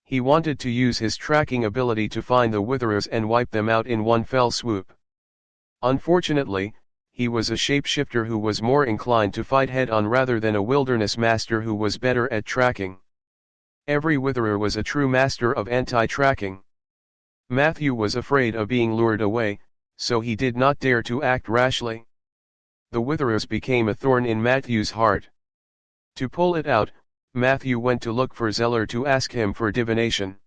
He wanted to use his tracking ability to find the Witherers and wipe them out in one fell swoop. Unfortunately, he was a shapeshifter who was more inclined to fight head-on rather than a wilderness master who was better at tracking. Every Witherer was a true master of anti-tracking. Matthew was afraid of being lured away, so he did not dare to act rashly. The Witherers became a thorn in Matthew's heart. To pull it out, Matthew went to look for Zeller to ask him for divination.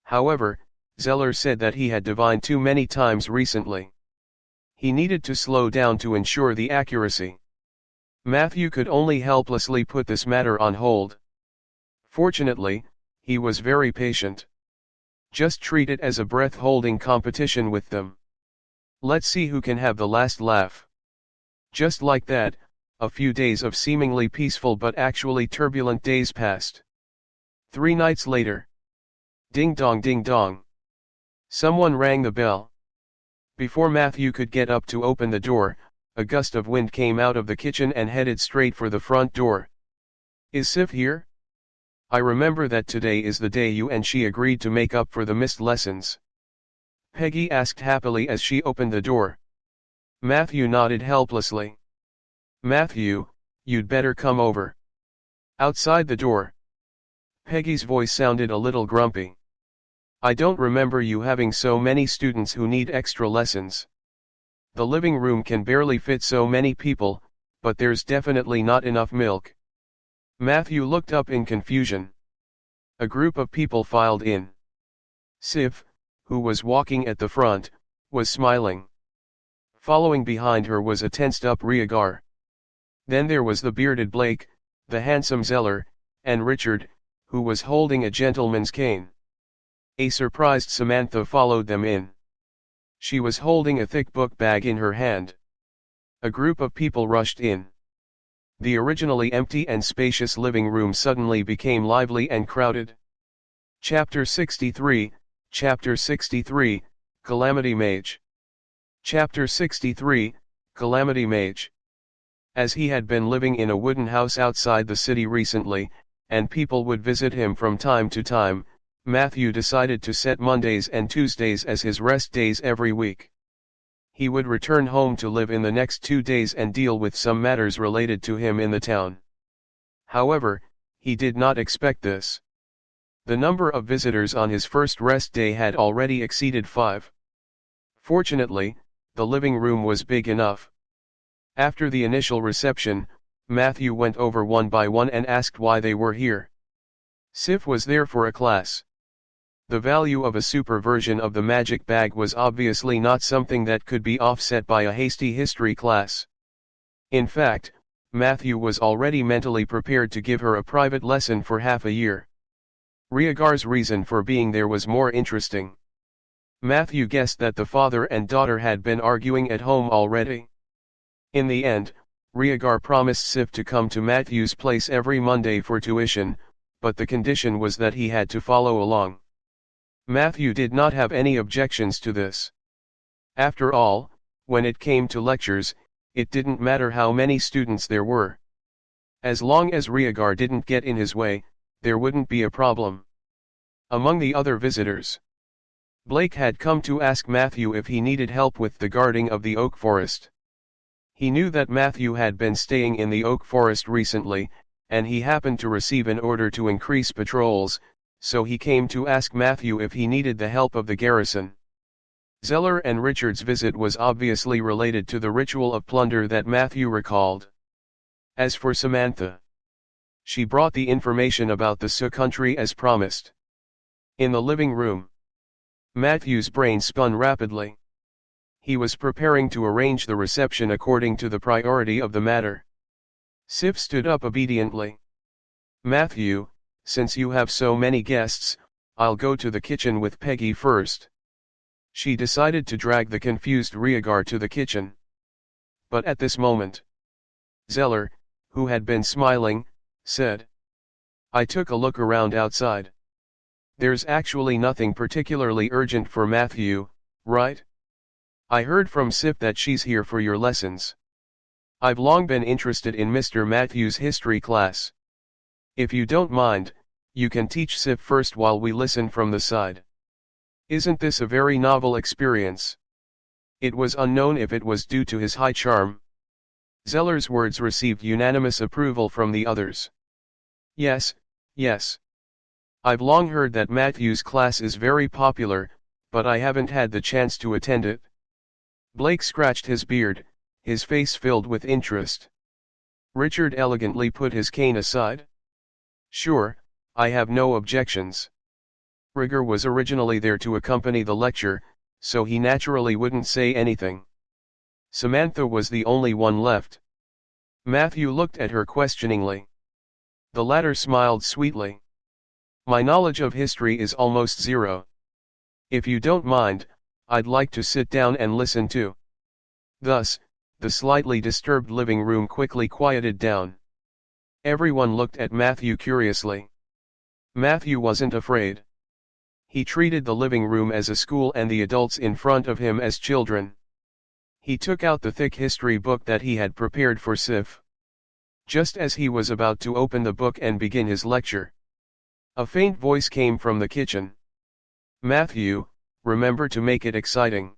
However, Zeller said that he had divined too many times recently. He needed to slow down to ensure the accuracy. Matthew could only helplessly put this matter on hold. Fortunately, he was very patient. Just treat it as a breath-holding competition with them. Let's see who can have the last laugh. Just like that, a few days of seemingly peaceful but actually turbulent days passed. 3 nights later. Ding dong ding dong. Someone rang the bell. Before Matthew could get up to open the door, a gust of wind came out of the kitchen and headed straight for the front door. "Is Sif here? I remember that today is the day you and she agreed to make up for the missed lessons." Peggy asked happily as she opened the door. Matthew nodded helplessly. "Matthew, you'd better come over." Outside the door, Peggy's voice sounded a little grumpy. "I don't remember you having so many students who need extra lessons. The living room can barely fit so many people, but there's definitely not enough milk." Matthew looked up in confusion. A group of people filed in. Sif, who was walking at the front, was smiling. Following behind her was a tensed-up Rhaegar. Then there was the bearded Blake, the handsome Zeller, and Richard, who was holding a gentleman's cane. A surprised Samantha followed them in. She was holding a thick book bag in her hand. A group of people rushed in. The originally empty and spacious living room suddenly became lively and crowded. Chapter 63, Chapter 63, Calamity Mage. Chapter 63, Calamity Mage. As he had been living in a wooden house outside the city recently, and people would visit him from time to time, Matthew decided to set Mondays and Tuesdays as his rest days every week. He would return home to live in the next 2 days and deal with some matters related to him in the town. However, he did not expect this. The number of visitors on his first rest day had already exceeded 5. Fortunately, the living room was big enough. After the initial reception, Matthew went over one by one and asked why they were here. Sif was there for a class. The value of a super version of the magic bag was obviously not something that could be offset by a hasty history class. In fact, Matthew was already mentally prepared to give her a private lesson for half a year. Rhaegar's reason for being there was more interesting. Matthew guessed that the father and daughter had been arguing at home already. In the end, Rhaegar promised Sif to come to Matthew's place every Monday for tuition, but the condition was that he had to follow along. Matthew did not have any objections to this. After all, when it came to lectures, it didn't matter how many students there were. As long as Rhaegar didn't get in his way, there wouldn't be a problem. Among the other visitors, Blake had come to ask Matthew if he needed help with the guarding of the oak forest. He knew that Matthew had been staying in the oak forest recently, and he happened to receive an order to increase patrols, so he came to ask Matthew if he needed the help of the garrison. Zeller and Richard's visit was obviously related to the ritual of plunder that Matthew recalled. As for Samantha, she brought the information about the Sioux country as promised. In the living room, Matthew's brain spun rapidly. He was preparing to arrange the reception according to the priority of the matter. Sif stood up obediently. "Matthew, since you have so many guests, I'll go to the kitchen with Peggy first." She decided to drag the confused Rhaegar to the kitchen. But at this moment, Zeller, who had been smiling, said, "I took a look around outside. There's actually nothing particularly urgent for Matthew, right? I heard from Sif that she's here for your lessons. I've long been interested in Mr. Matthew's history class. If you don't mind, you can teach Sif first while we listen from the side. Isn't this a very novel experience?" It was unknown if it was due to his high charm. Zeller's words received unanimous approval from the others. "Yes, yes. I've long heard that Matthew's class is very popular, but I haven't had the chance to attend it." Blake scratched his beard, his face filled with interest. Richard elegantly put his cane aside. "Sure, I have no objections." Rhaegar was originally there to accompany the lecture, so he naturally wouldn't say anything. Samantha was the only one left. Matthew looked at her questioningly. The latter smiled sweetly. "My knowledge of history is almost zero. If you don't mind, I'd like to sit down and listen too." Thus, the slightly disturbed living room quickly quieted down. Everyone looked at Matthew curiously. Matthew wasn't afraid. He treated the living room as a school and the adults in front of him as children. He took out the thick history book that he had prepared for Sif. Just as he was about to open the book and begin his lecture, a faint voice came from the kitchen. "Matthew, remember to make it exciting.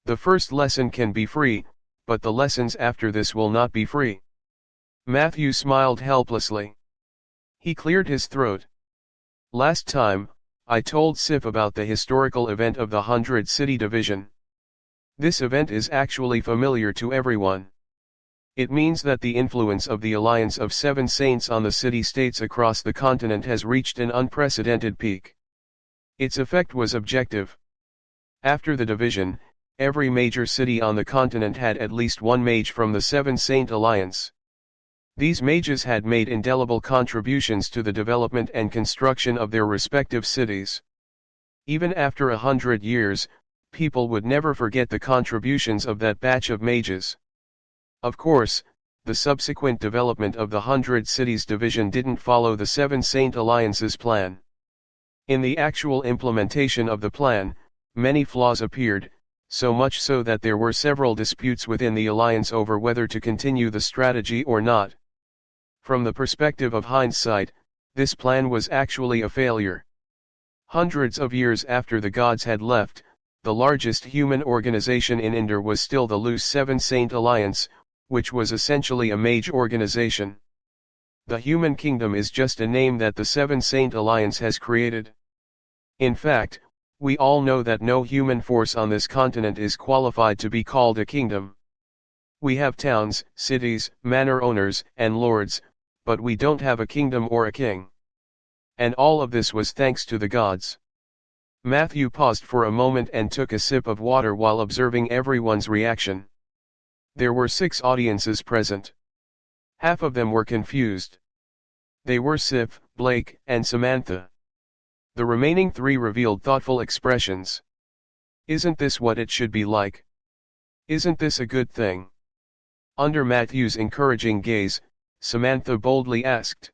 The first lesson can be free, but the lessons after this will not be free." Matthew smiled helplessly. He cleared his throat. "Last time, I told Sif about the historical event of the 100 City Division. This event is actually familiar to everyone. It means that the influence of the Alliance of Seven Saints on the city-states across the continent has reached an unprecedented peak. Its effect was objective. After the division, every major city on the continent had at least one mage from the Seven Saint Alliance. These mages had made indelible contributions to the development and construction of their respective cities. Even after 100 years, people would never forget the contributions of that batch of mages. Of course, the subsequent development of the 100 Cities Division didn't follow the Seven Saint Alliance's plan. In the actual implementation of the plan, many flaws appeared, so much so that there were several disputes within the alliance over whether to continue the strategy or not. From the perspective of hindsight, this plan was actually a failure. Hundreds of years after the gods had left, the largest human organization in Indor was still the loose Seven Saint Alliance, which was essentially a mage organization. The human kingdom is just a name that the Seven Saint Alliance has created. In fact, we all know that no human force on this continent is qualified to be called a kingdom. We have towns, cities, manor owners, and lords, but we don't have a kingdom or a king. And all of this was thanks to the gods. Matthew paused for a moment and took a sip of water while observing everyone's reaction. There were 6 audiences present. Half of them were confused. They were Sif, Blake, and Samantha. The remaining 3 revealed thoughtful expressions. Isn't this what it should be like? Isn't this a good thing? Under Matthew's encouraging gaze, Samantha boldly asked.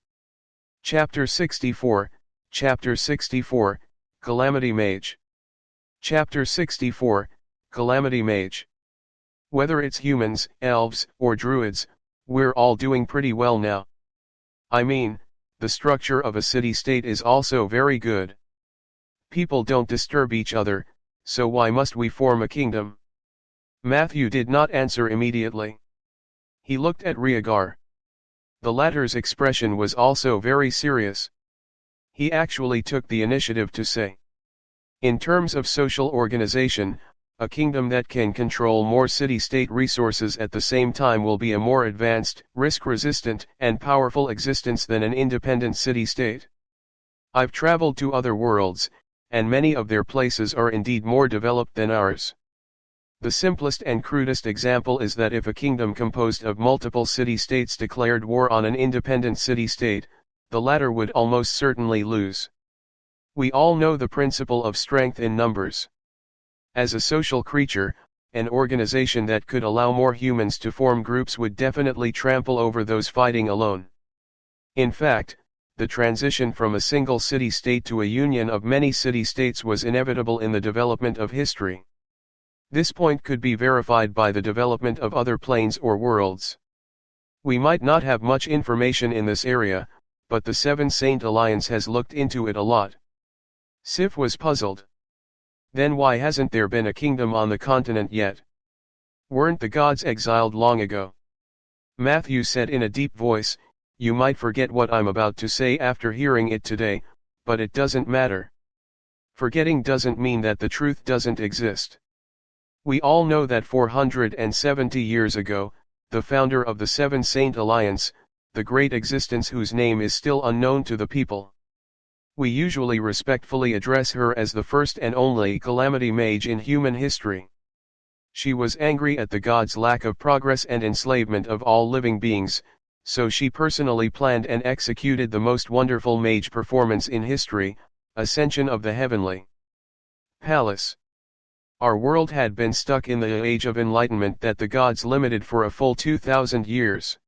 Chapter 64, Chapter 64, Calamity Mage. Chapter 64, Calamity Mage. Whether it's humans, elves, or druids, we're all doing pretty well now. I mean, the structure of a city-state is also very good. People don't disturb each other, so why must we form a kingdom? Matthew did not answer immediately. He looked at Rhaegar. The latter's expression was also very serious. He actually took the initiative to say, in terms of social organization, a kingdom that can control more city-state resources at the same time will be a more advanced, risk-resistant, and powerful existence than an independent city-state. I've traveled to other worlds, and many of their places are indeed more developed than ours. The simplest and crudest example is that if a kingdom composed of multiple city-states declared war on an independent city-state, the latter would almost certainly lose. We all know the principle of strength in numbers. As a social creature, an organization that could allow more humans to form groups would definitely trample over those fighting alone. In fact, the transition from a single city-state to a union of many city-states was inevitable in the development of history. This point could be verified by the development of other planes or worlds. We might not have much information in this area, but the Seven Saint Alliance has looked into it a lot. Sif was puzzled. Then why hasn't there been a kingdom on the continent yet? Weren't the gods exiled long ago? Matthew said in a deep voice, you might forget what I'm about to say after hearing it today, but it doesn't matter. Forgetting doesn't mean that the truth doesn't exist. We all know that 470 years ago, the founder of the Seven Saint Alliance, the great existence whose name is still unknown to the people. We usually respectfully address her as the first and only calamity mage in human history. She was angry at the gods' lack of progress and enslavement of all living beings, so she personally planned and executed the most wonderful mage performance in history, Ascension of the Heavenly Palace. Our world had been stuck in the age of enlightenment that the gods limited for a full 2,000 years.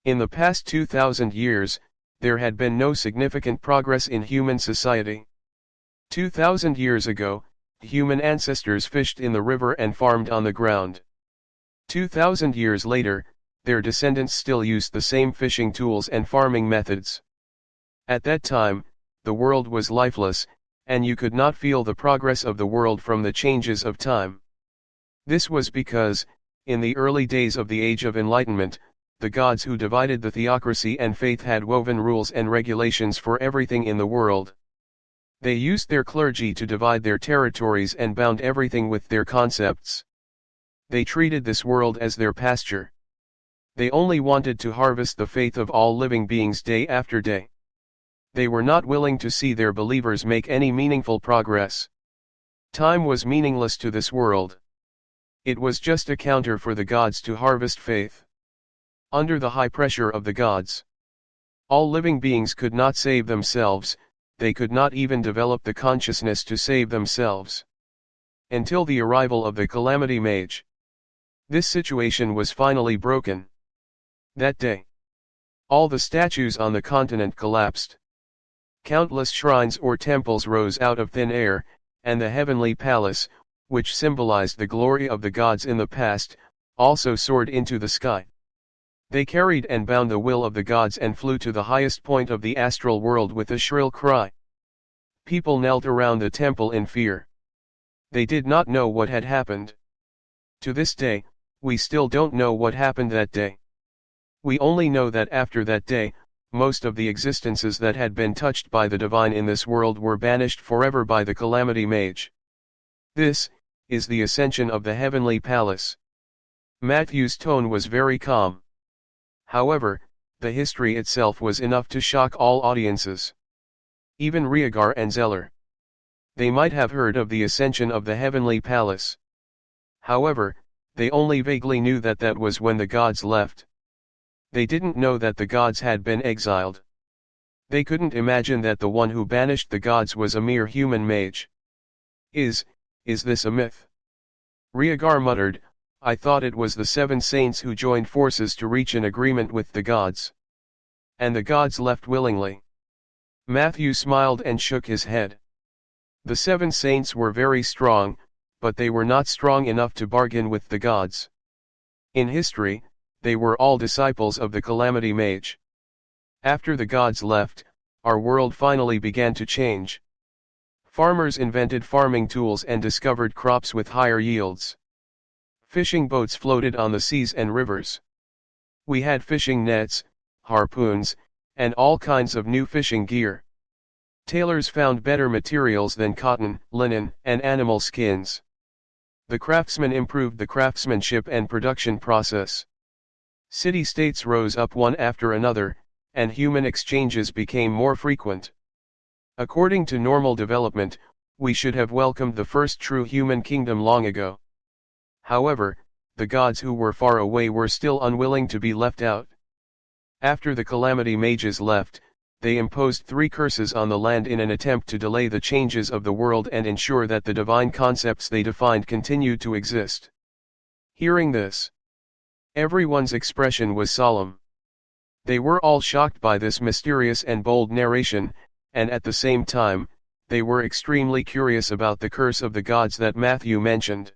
In the past 2,000 years, there had been no significant progress in human society. 2,000 years ago, human ancestors fished in the river and farmed on the ground. 2,000 years later, their descendants still used the same fishing tools and farming methods. At that time, the world was lifeless, and you could not feel the progress of the world from the changes of time. This was because, in the early days of the Age of Enlightenment, the gods who divided the theocracy and faith had woven rules and regulations for everything in the world. They used their clergy to divide their territories and bound everything with their concepts. They treated this world as their pasture. They only wanted to harvest the faith of all living beings day after day. They were not willing to see their believers make any meaningful progress. Time was meaningless to this world. It was just a counter for the gods to harvest faith. Under the high pressure of the gods, all living beings could not save themselves, they could not even develop the consciousness to save themselves. Until the arrival of the Calamity Mage. This situation was finally broken. That day, all the statues on the continent collapsed. Countless shrines or temples rose out of thin air, and the heavenly palace, which symbolized the glory of the gods in the past, also soared into the sky. They carried and bound the will of the gods and flew to the highest point of the astral world with a shrill cry. People knelt around the temple in fear. They did not know what had happened. To this day, we still don't know what happened that day. We only know that after that day, most of the existences that had been touched by the divine in this world were banished forever by the Calamity Mage. This is the ascension of the heavenly palace. Matthew's tone was very calm. However, the history itself was enough to shock all audiences. Even Rhaegar and Zeller. They might have heard of the ascension of the heavenly palace. However, they only vaguely knew that that was when the gods left. They didn't know that the gods had been exiled. They couldn't imagine that the one who banished the gods was a mere human mage. Is this a myth? Rhaegar muttered, I thought it was the 7 saints who joined forces to reach an agreement with the gods. And the gods left willingly. Matthew smiled and shook his head. The 7 saints were very strong, but they were not strong enough to bargain with the gods. In history, they were all disciples of the Calamity Mage. After the gods left, our world finally began to change. Farmers invented farming tools and discovered crops with higher yields. Fishing boats floated on the seas and rivers. We had fishing nets, harpoons, and all kinds of new fishing gear. Tailors found better materials than cotton, linen, and animal skins. The craftsmen improved the craftsmanship and production process. City-states rose up one after another, and human exchanges became more frequent. According to normal development, we should have welcomed the first true human kingdom long ago. However, the gods who were far away were still unwilling to be left out. After the Calamity Mages left, they imposed 3 curses on the land in an attempt to delay the changes of the world and ensure that the divine concepts they defined continued to exist. Hearing this, everyone's expression was solemn. They were all shocked by this mysterious and bold narration, and at the same time, they were extremely curious about the curse of the gods that Matthew mentioned.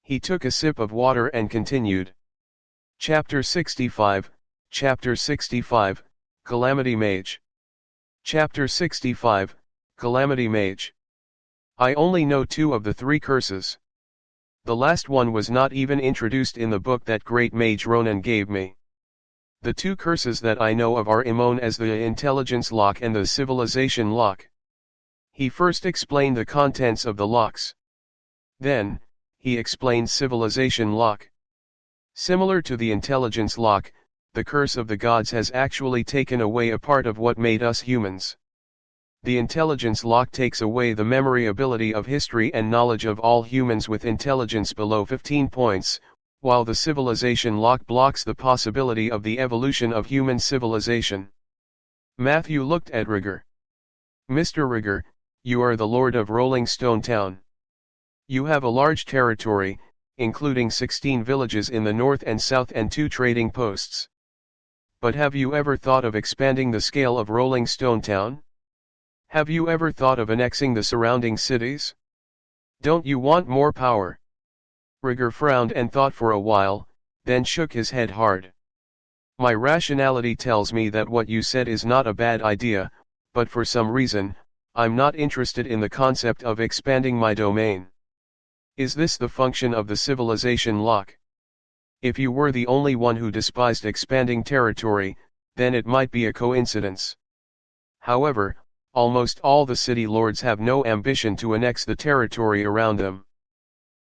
He took a sip of water and continued. Chapter 65, Chapter 65, Calamity Mage. Chapter 65, Calamity Mage. I only know 2 of the 3 curses. The last one was not even introduced in the book that great mage Ronan gave me. The 2 curses that I know of are known as the Intelligence Lock and the Civilization Lock. He first explained the contents of the locks. Then, he explained Civilization Lock. Similar to the Intelligence Lock, the curse of the gods has actually taken away a part of what made us humans. The Intelligence Lock takes away the memory ability of history and knowledge of all humans with intelligence below 15 points, while the Civilization Lock blocks the possibility of the evolution of human civilization. Matthew looked at Rhaegar. Mr. Rhaegar, you are the lord of Rolling Stone Town. You have a large territory, including 16 villages in the north and south and 2 trading posts. But have you ever thought of expanding the scale of Rolling Stone Town? Have you ever thought of annexing the surrounding cities? Don't you want more power? Rhaegar frowned and thought for a while, then shook his head hard. My rationality tells me that what you said is not a bad idea, but for some reason, I'm not interested in the concept of expanding my domain. Is this the function of the Civilization Lock? If you were the only one who despised expanding territory, then it might be a coincidence. However, almost all the city lords have no ambition to annex the territory around them.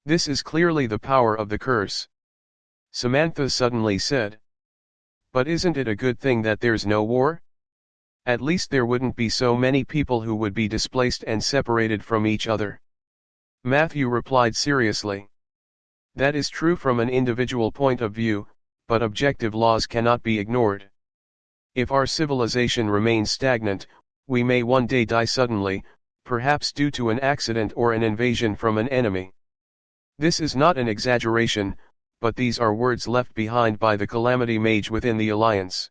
This is clearly the power of the curse. Samantha suddenly said. But isn't it a good thing that there's no war? At least there wouldn't be so many people who would be displaced and separated from each other. Matthew replied seriously. That is true from an individual point of view, but objective laws cannot be ignored. If our civilization remains stagnant, we may one day die suddenly, perhaps due to an accident or an invasion from an enemy. This is not an exaggeration, but these are words left behind by the Calamity Mage within the Alliance.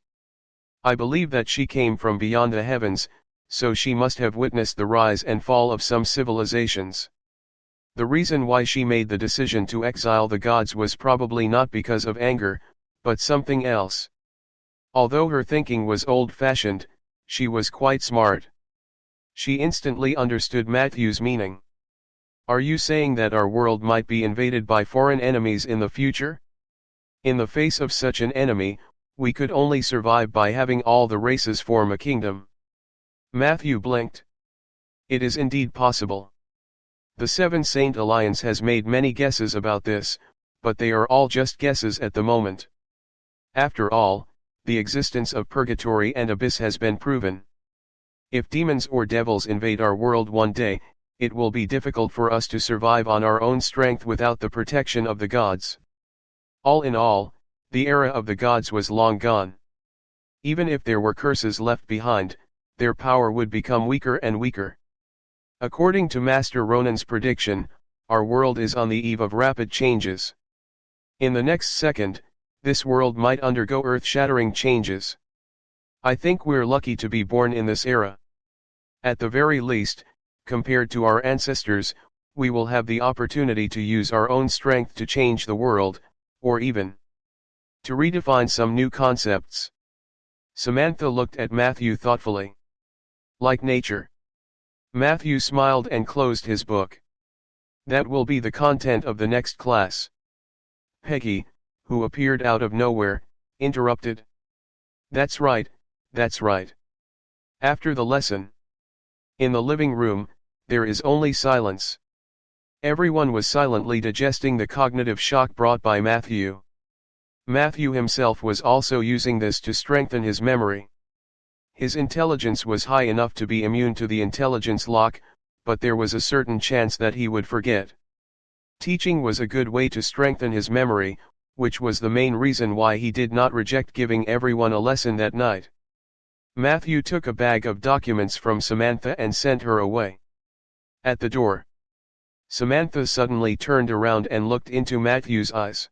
I believe that she came from beyond the heavens, so she must have witnessed the rise and fall of some civilizations. The reason why she made the decision to exile the gods was probably not because of anger, but something else. Although her thinking was old-fashioned, she was quite smart. She instantly understood Matthew's meaning. Are you saying that our world might be invaded by foreign enemies in the future? In the face of such an enemy, we could only survive by having all the races form a kingdom. Matthew blinked. It is indeed possible. The Seven Saint Alliance has made many guesses about this, but they are all just guesses at the moment. After all, the existence of purgatory and abyss has been proven. If demons or devils invade our world one day, it will be difficult for us to survive on our own strength without the protection of the gods. All in all, The era of the gods was long gone. Even if there were curses left behind, their power would become weaker and weaker. According to Master Ronan's prediction, our world is on the eve of rapid changes. In the next second, this world might undergo earth-shattering changes. I think we're lucky to be born in this era. At the very least, compared to our ancestors, we will have the opportunity to use our own strength to change the world, or even to redefine some new concepts. Samantha looked at Matthew thoughtfully. Like nature. Matthew smiled and closed his book. That will be the content of the next class. Peggy, who appeared out of nowhere, interrupted. That's right, that's right. After the lesson. In the living room, there is only silence. Everyone was silently digesting the cognitive shock brought by Matthew. Matthew himself was also using this to strengthen his memory. His intelligence was high enough to be immune to the intelligence lock, but there was a certain chance that he would forget. Teaching was a good way to strengthen his memory, which was the main reason why he did not reject giving everyone a lesson that night. Matthew took a bag of documents from Samantha and sent her away. At the door, Samantha suddenly turned around and looked into Matthew's eyes.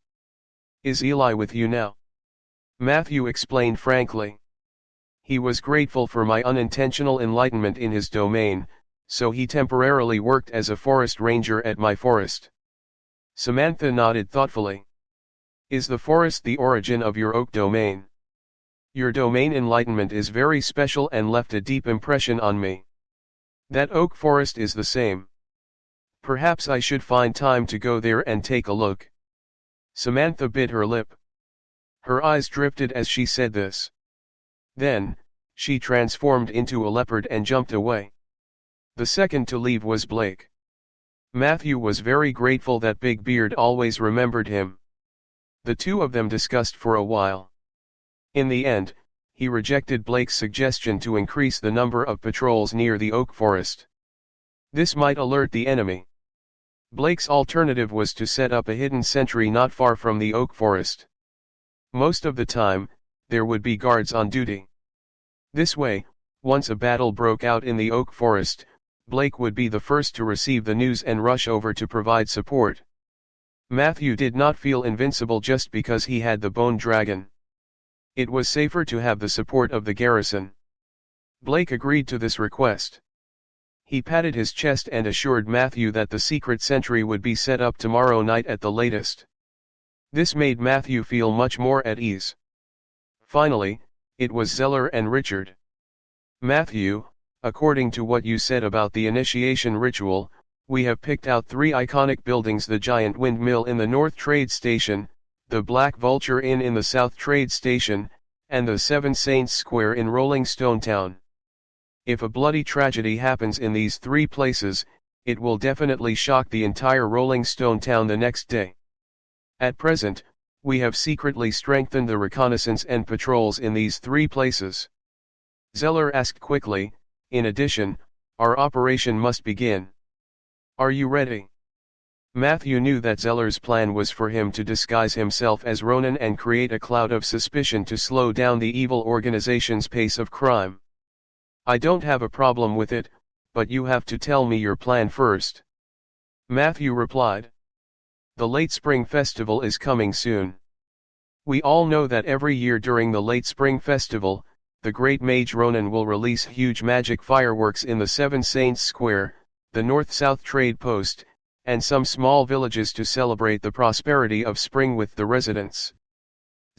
Is Eli with you now? Matthew explained frankly. He was grateful for my unintentional enlightenment in his domain, so he temporarily worked as a forest ranger at my forest. Samantha nodded thoughtfully. Is the forest the origin of your oak domain? Your domain enlightenment is very special and left a deep impression on me. That oak forest is the same. Perhaps I should find time to go there and take a look. Samantha bit her lip. Her eyes drifted as she said this. Then, she transformed into a leopard and jumped away. The second to leave was Blake. Matthew was very grateful that Big Beard always remembered him. The two of them discussed for a while. In the end, he rejected Blake's suggestion to increase the number of patrols near the oak forest. This might alert the enemy. Blake's alternative was to set up a hidden sentry not far from the oak forest. Most of the time, there would be guards on duty. This way, once a battle broke out in the oak forest, Blake would be the first to receive the news and rush over to provide support. Matthew did not feel invincible just because he had the bone dragon. It was safer to have the support of the garrison. Blake agreed to this request. He patted his chest and assured Matthew that the secret sentry would be set up tomorrow night at the latest. This made Matthew feel much more at ease. Finally, it was Zeller and Richard. Matthew, according to what you said about the initiation ritual, we have picked out 3 iconic buildings: the giant windmill in the North Trade Station, the Black Vulture Inn in the South Trade Station, and the Seven Saints Square in Rolling Stone Town. If a bloody tragedy happens in these 3 places, it will definitely shock the entire Rolling Stone Town the next day. At present, we have secretly strengthened the reconnaissance and patrols in these 3 places. Zeller asked quickly, in addition, our operation must begin. Are you ready? Matthew knew that Zeller's plan was for him to disguise himself as Ronan and create a cloud of suspicion to slow down the evil organization's pace of crime. I don't have a problem with it, but you have to tell me your plan first. Matthew replied. The Late Spring Festival is coming soon. We all know that every year during the Late Spring Festival, the great mage Ronan will release huge magic fireworks in the Seven Saints Square, the North-South Trade Post, and some small villages to celebrate the prosperity of spring with the residents.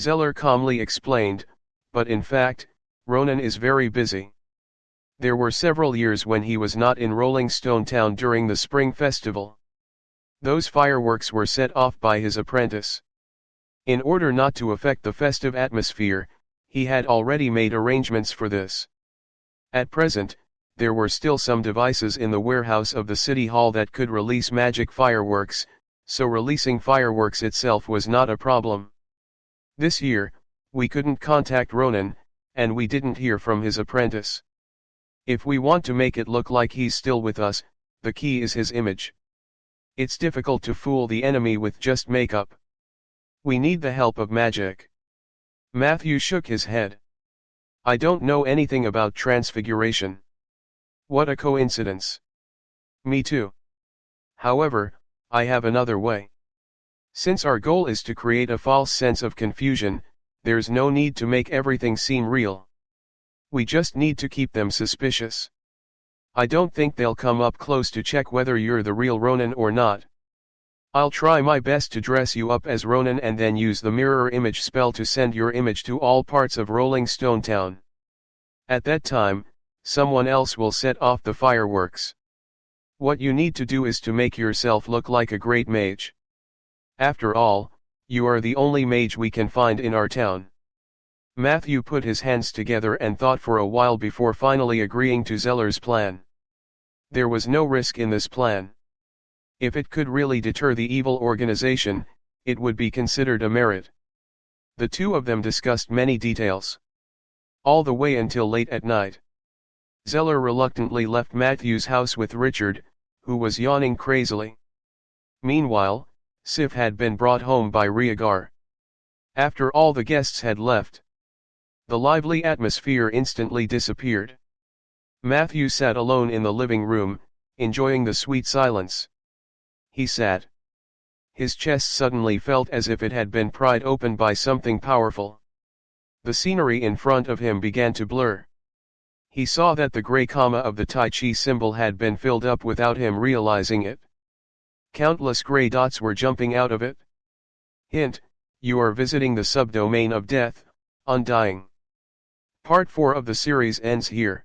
Zeller calmly explained, but in fact, Ronan is very busy. There were several years when he was not in Rolling Stone Town during the Spring Festival. Those fireworks were set off by his apprentice. In order not to affect the festive atmosphere, he had already made arrangements for this. At present, there were still some devices in the warehouse of the city hall that could release magic fireworks, so releasing fireworks itself was not a problem. This year, we couldn't contact Ronan, and we didn't hear from his apprentice. If we want to make it look like he's still with us, the key is his image. It's difficult to fool the enemy with just makeup. We need the help of magic. Matthew shook his head. I don't know anything about transfiguration. What a coincidence. Me too. However, I have another way. Since our goal is to create a false sense of confusion, there's no need to make everything seem real. We just need to keep them suspicious. I don't think they'll come up close to check whether you're the real Ronan or not. I'll try my best to dress you up as Ronan and then use the mirror image spell to send your image to all parts of Rolling Stone Town. At that time, someone else will set off the fireworks. What you need to do is to make yourself look like a great mage. After all, you are the only mage we can find in our town. Matthew put his hands together and thought for a while before finally agreeing to Zeller's plan. There was no risk in this plan. If it could really deter the evil organization, it would be considered a merit. The two of them discussed many details. All the way until late at night. Zeller reluctantly left Matthew's house with Richard, who was yawning crazily. Meanwhile, Sif had been brought home by Rhaegar. After all the guests had left, the lively atmosphere instantly disappeared. Matthew sat alone in the living room, enjoying the sweet silence. He sat. His chest suddenly felt as if it had been pried open by something powerful. The scenery in front of him began to blur. He saw that the gray comma of the Tai Chi symbol had been filled up without him realizing it. Countless gray dots were jumping out of it. Hint, you are visiting the subdomain of death, undying. Part 4 of the series ends here.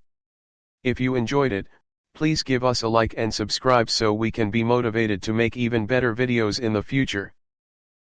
If you enjoyed it, please give us a like and subscribe so we can be motivated to make even better videos in the future.